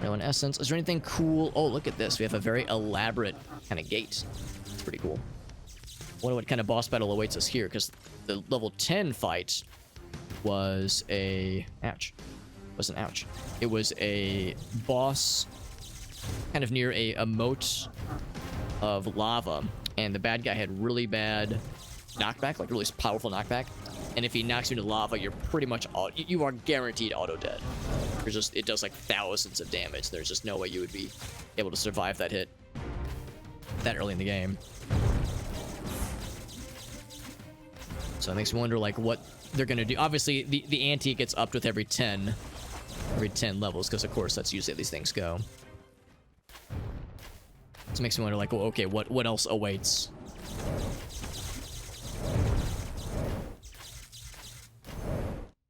In essence, is there anything cool? Oh, look at this. We have a very elaborate kind of gate. It's pretty cool. Wonder what kind of boss battle awaits us here, because the level 10 fight was a... Ouch. Wasn't ouch. It was a boss kind of near a moat of lava, and the bad guy had really bad knockback, like really powerful knockback. And if he knocks you into lava, you're pretty much you are guaranteed auto dead. There's just, it does like thousands of damage. There's just no way you would be able to survive that hit that early in the game. So it makes me wonder like what they're gonna do. Obviously, the ante gets upped with every 10 levels, because of course that's usually how these things go. So it makes me wonder like, well, okay, what else awaits?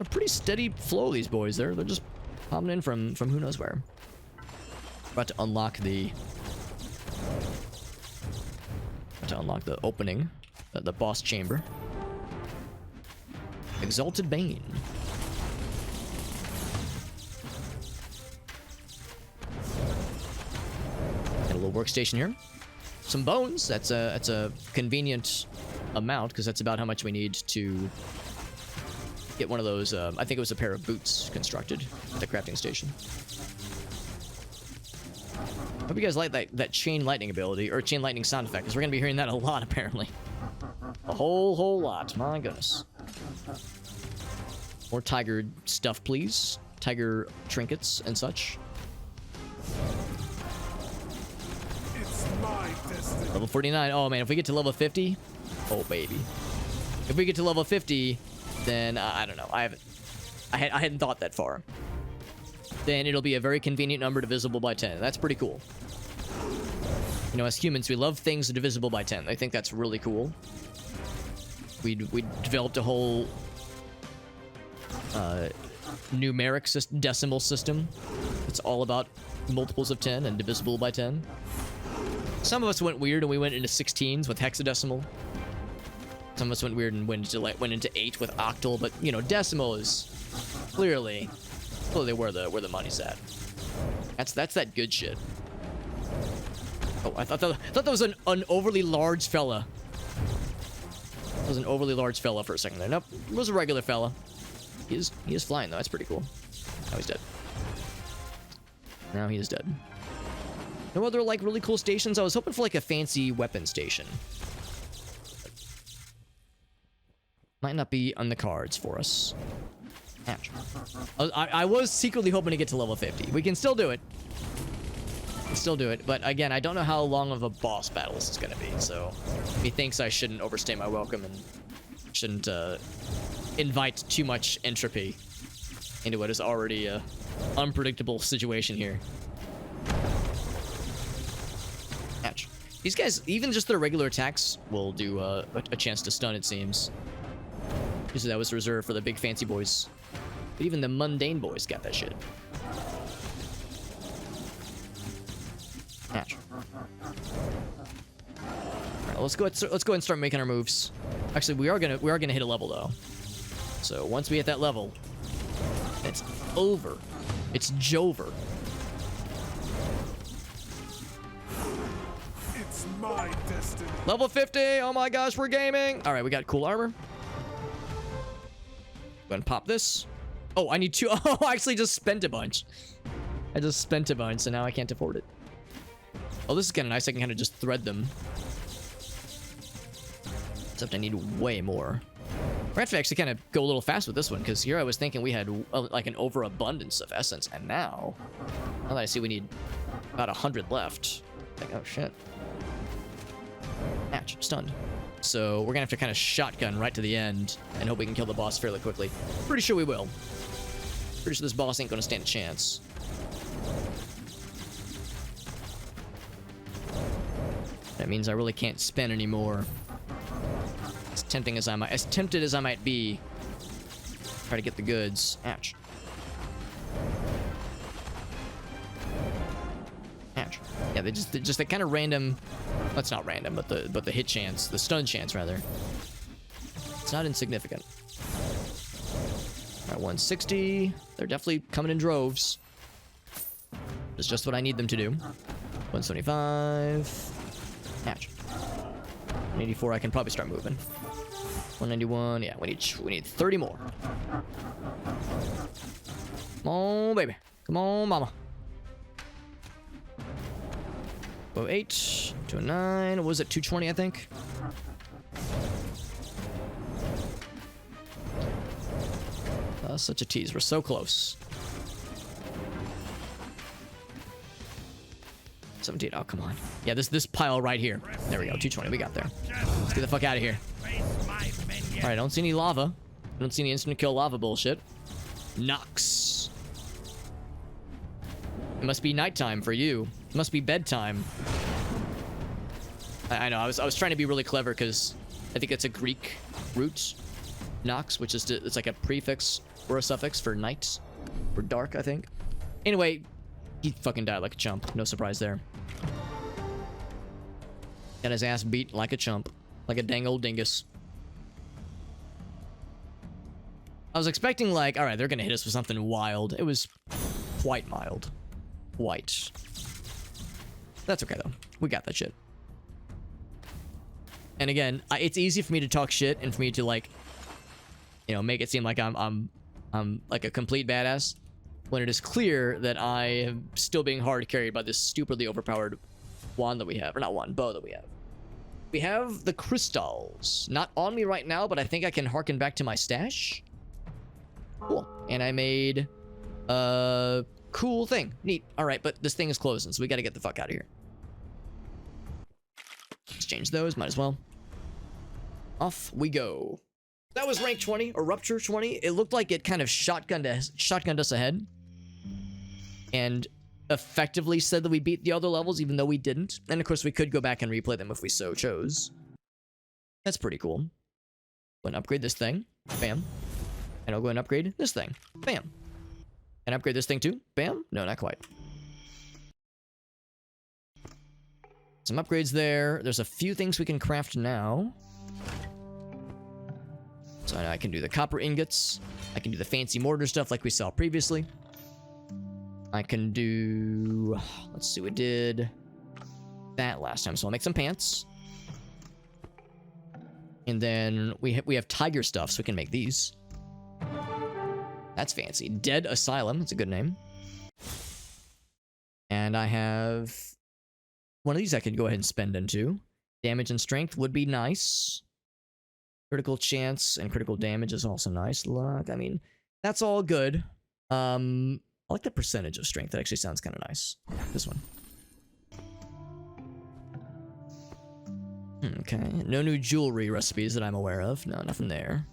A pretty steady flow of these boys. They're just popping in from who knows where. About to unlock the opening, the boss chamber. Exalted Bane. Got a little workstation here. Some bones. That's a convenient amount, because that's about how much we need to get one of those, I think it was a pair of boots constructed at the crafting station. Hope you guys like that chain lightning ability, or chain lightning sound effect, because we're going to be hearing that a lot, apparently. A whole lot. My goodness. More tiger stuff, please. Tiger trinkets and such. It's my destiny. Level 49. Oh, man, if we get to level 50... Oh, baby. If we get to level 50... then I don't know. I hadn't thought that far. Then it'll be a very convenient number divisible by 10. That's pretty cool. You know, as humans, we love things divisible by 10. I think that's really cool. We developed a whole numeric decimal system. It's all about multiples of 10 and divisible by 10. Some of us went weird and we went into 16s with hexadecimal. Some of us went weird and went into 8 with octal, but you know, decimal is clearly where the money's at. That's that good shit. Oh, I thought that was an overly large fella. That was an overly large fella for a second there. Nope, it was a regular fella. He is flying though. That's pretty cool. Now he's dead. Now he is dead. No other like really cool stations. I was hoping for like a fancy weapon station. Might not be on the cards for us. Ouch. I was secretly hoping to get to level 50. We can still do it. Still do it, but again, I don't know how long of a boss battle this is going to be, so methinks I shouldn't overstay my welcome and shouldn't invite too much entropy into what is already a unpredictable situation here. Ouch. These guys, even just their regular attacks will do a chance to stun, it seems. Usually that was reserved for the big fancy boys. But even the mundane boys got that shit. Ouch. Alright, let's go ahead and start making our moves. Actually, we are gonna hit a level though. So once we hit that level, it's over. It's Jover. It's my destiny. Level 50! Oh my gosh, we're gaming! Alright, we got cool armor. Go ahead and pop this. Oh, I need 2. Oh, I actually just spent a bunch. I just spent a bunch, so now I can't afford it. Oh, this is kind of nice. I can kind of just thread them. Except I need way more. We're have to actually kind of go a little fast with this one, because here I was thinking we had like an overabundance of essence, and now that I see we need about 100 left. Like, oh shit. Ouch, I'm stunned. So we're gonna have to kind of shotgun right to the end and hope we can kill the boss fairly quickly. Pretty sure we will. Pretty sure this boss ain't gonna stand a chance. That means I really can't spend any more. As tempted as I might be, try to get the goods. Ouch. Ouch. Yeah, they just that kind of random. That's not random, but the hit chance, the stun chance rather. It's not insignificant. All right, 160. They're definitely coming in droves. It's just what I need them to do. 175. Ouch. 184. I can probably start moving. 191. Yeah, we need 30 more. Come on, baby. Come on, mama. 208. 209. What was it? 220, I think. Such a tease. We're so close. 17. Oh, come on. Yeah, this pile right here. There we go. 220. We got there. Let's get the fuck out of here. All right, I don't see any lava. I don't see any instant kill lava bullshit. Nox. It must be nighttime for you. It must be bedtime. I know. I was trying to be really clever because I think it's a Greek root, Nox, which is it's like a prefix or a suffix for night or dark, I think. Anyway, he fucking died like a chump. No surprise there. Got his ass beat like a chump, like a dang old dingus. I was expecting like, all right, they're gonna hit us with something wild. It was quite mild. Quite. That's okay though. We got that shit. And again, it's easy for me to talk shit and for me to like, you know, make it seem like I'm like a complete badass, when it is clear that I am still being hard carried by this stupidly overpowered wand that we have, or not wand, bow that we have. We have the crystals, not on me right now, but I think I can harken back to my stash. Cool. And I made a cool thing. Neat. All right, but this thing is closing, so we got to get the fuck out of here. Exchange those, might as well. Off we go. That was rank 20 or rupture 20. It looked like it kind of shotgunned us ahead and effectively said that we beat the other levels even though we didn't. And of course we could go back and replay them if we so chose. That's pretty cool. Go and upgrade this thing. Bam. And I'll go and upgrade this thing. Bam. And upgrade this thing too. Bam. No, not quite. Some upgrades there. There's a few things we can craft now. So I can do the copper ingots. I can do the fancy mortar stuff like we saw previously. I can do... Let's see, we did that last time. So I'll make some pants. And then we have tiger stuff, so we can make these. That's fancy. Dead Asylum. That's a good name. And I have... one of these I could go ahead and spend into. Damage and strength would be nice. Critical chance and critical damage is also nice. Luck, I mean, that's all good. I like the percentage of strength. That actually sounds kind of nice. This one. Okay. No new jewelry recipes that I'm aware of. No, nothing there.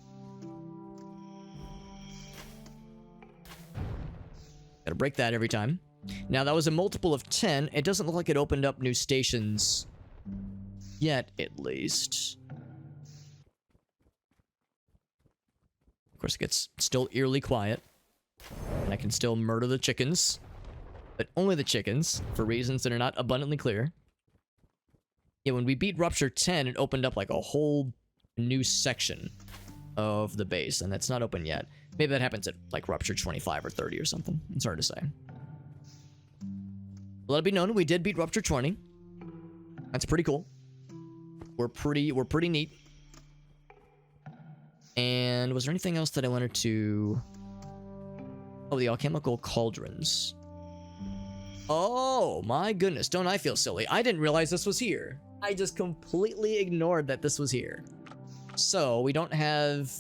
Gotta break that every time. Now, that was a multiple of 10. It doesn't look like it opened up new stations yet, at least. Of course, it gets still eerily quiet. And I can still murder the chickens. But only the chickens, for reasons that are not abundantly clear. Yeah, when we beat Rupture 10, it opened up like a whole new section of the base. And that's not open yet. Maybe that happens at like Rupture 25 or 30 or something. It's hard to say. Let it be known, we did beat Rupture 20. That's pretty cool. We're pretty neat. And was there anything else that I wanted to... Oh, the alchemical cauldrons. Oh, my goodness. Don't I feel silly. I didn't realize this was here. I just completely ignored that this was here. So, we don't have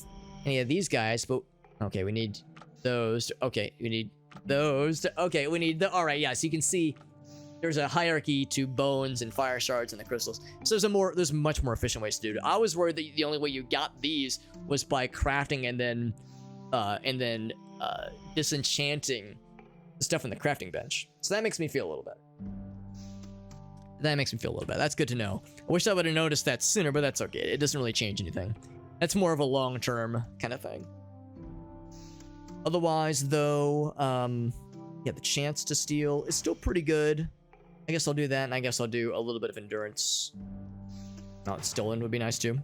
any of these guys, but... Okay, we need those. Okay, we need those. Okay, we need the... Alright, yeah, so you can see... There's a hierarchy to bones and fire shards and the crystals. So there's much more efficient ways to do it. I was worried that the only way you got these was by crafting and then disenchanting the stuff in the crafting bench. So that makes me feel a little better. That's good to know. I wish I would have noticed that sooner, but that's okay. It doesn't really change anything. That's more of a long-term kind of thing. Otherwise, though, yeah, the chance to steal is still pretty good. I guess I'll do that, and I guess I'll do a little bit of endurance. Not stolen would be nice too.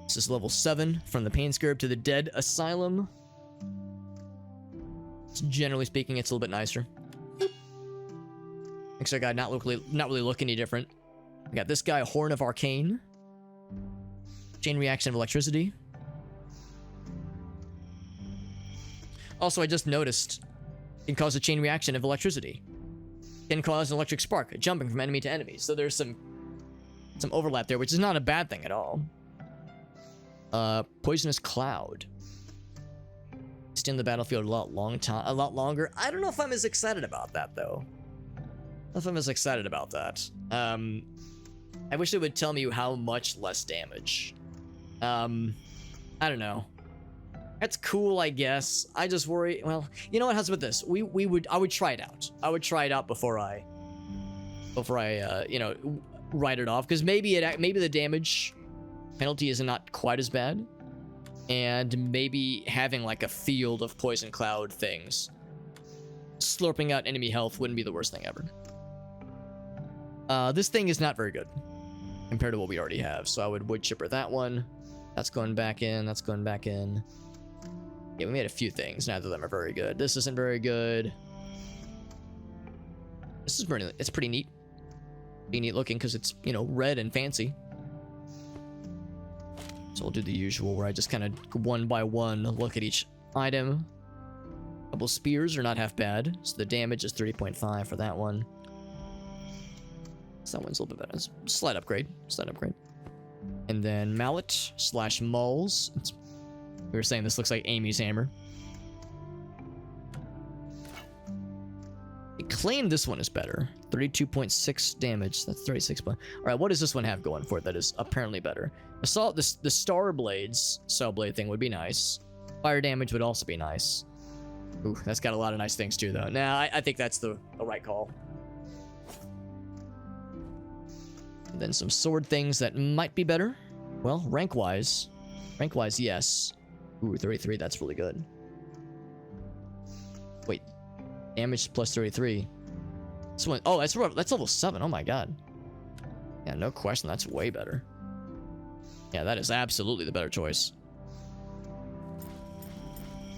This is level 7 from the Pain Scarab to the Dead Asylum. Generally speaking, it's a little bit nicer. Next, I got not really look any different. We got this guy, Horn of Arcane. Chain reaction of electricity. Also, I just noticed it can cause a chain reaction of electricity. It can cause an electric spark, jumping from enemy to enemy. So there's some overlap there, which is not a bad thing at all. Poisonous Cloud. Stay in the battlefield a lot longer. I don't know if I'm as excited about that though. I don't know if I'm as excited about that. I wish it would tell me how much less damage. I don't know. That's cool, I guess. I just worry. Well, you know what? How's about this? I would try it out. I would try it out before I you know, write it off, because maybe the damage penalty is not quite as bad, and maybe having like a field of poison cloud things slurping out enemy health wouldn't be the worst thing ever. This thing is not very good compared to what we already have, so I would chipper that one. That's going back in. That's going back in. Yeah, we made a few things. Neither of them are very good. This isn't very good. This is pretty. It's pretty neat. Pretty neat looking because it's, you know, red and fancy. So we'll do the usual where I just kind of one by one look at each item. Couple spears are not half bad. So the damage is 30.5 for that one. So that one's a little bit better. Slight upgrade. Slight upgrade. And then mallet / mulls. We were saying this looks like Amy's hammer. I claim this one is better. 32.6 damage. That's 36. All right, what does this one have going for it that is apparently better? The Star Blades Cell Blade thing would be nice. Fire damage would also be nice. Ooh, that's got a lot of nice things too, though. Nah, I think that's the right call. And then some sword things that might be better. Well, rank-wise, yes. Ooh, 33, that's really good. Wait, damage plus 33. This one, oh, that's level 7, oh my god. Yeah, no question, that's way better. Yeah, that is absolutely the better choice.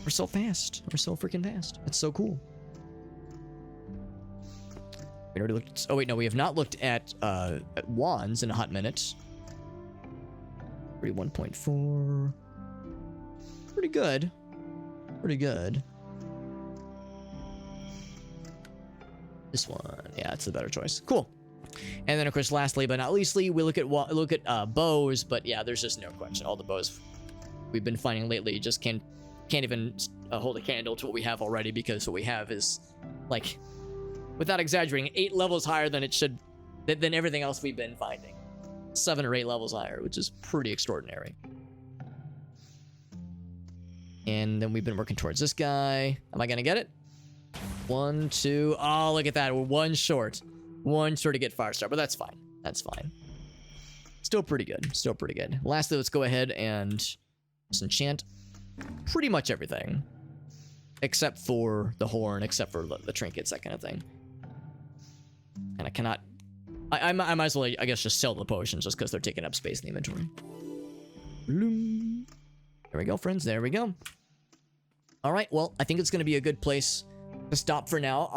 We're so fast. We're so freaking fast. It's so cool. We already looked. Oh wait, no, we have not looked at wands in a hot minute. 31.4. Pretty good. Pretty good. This one, yeah, it's the better choice. Cool. And then, of course, lastly but not leastly, we look at bows. But yeah, there's just no question. All the bows we've been finding lately just can't even hold a candle to what we have already, because what we have is, like, without exaggerating, 8 levels higher than it should, than everything else we've been finding. 7 or 8 levels higher, which is pretty extraordinary. And then we've been working towards this guy. Am I gonna get it? 1, 2. Oh, look at that. We're one short to get Firestar, but that's fine. That's fine. Still pretty good. Still pretty good. Lastly, let's go ahead and disenchant pretty much everything, except for the horn, except for the trinkets, that kind of thing. And I cannot. I might as well, I guess, just sell the potions just because they're taking up space in the inventory. There we go, friends. There we go. All right. Well, I think it's going to be a good place to stop for now.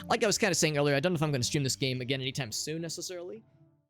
Like I was kind of saying earlier, I don't know if I'm going to stream this game again anytime soon necessarily.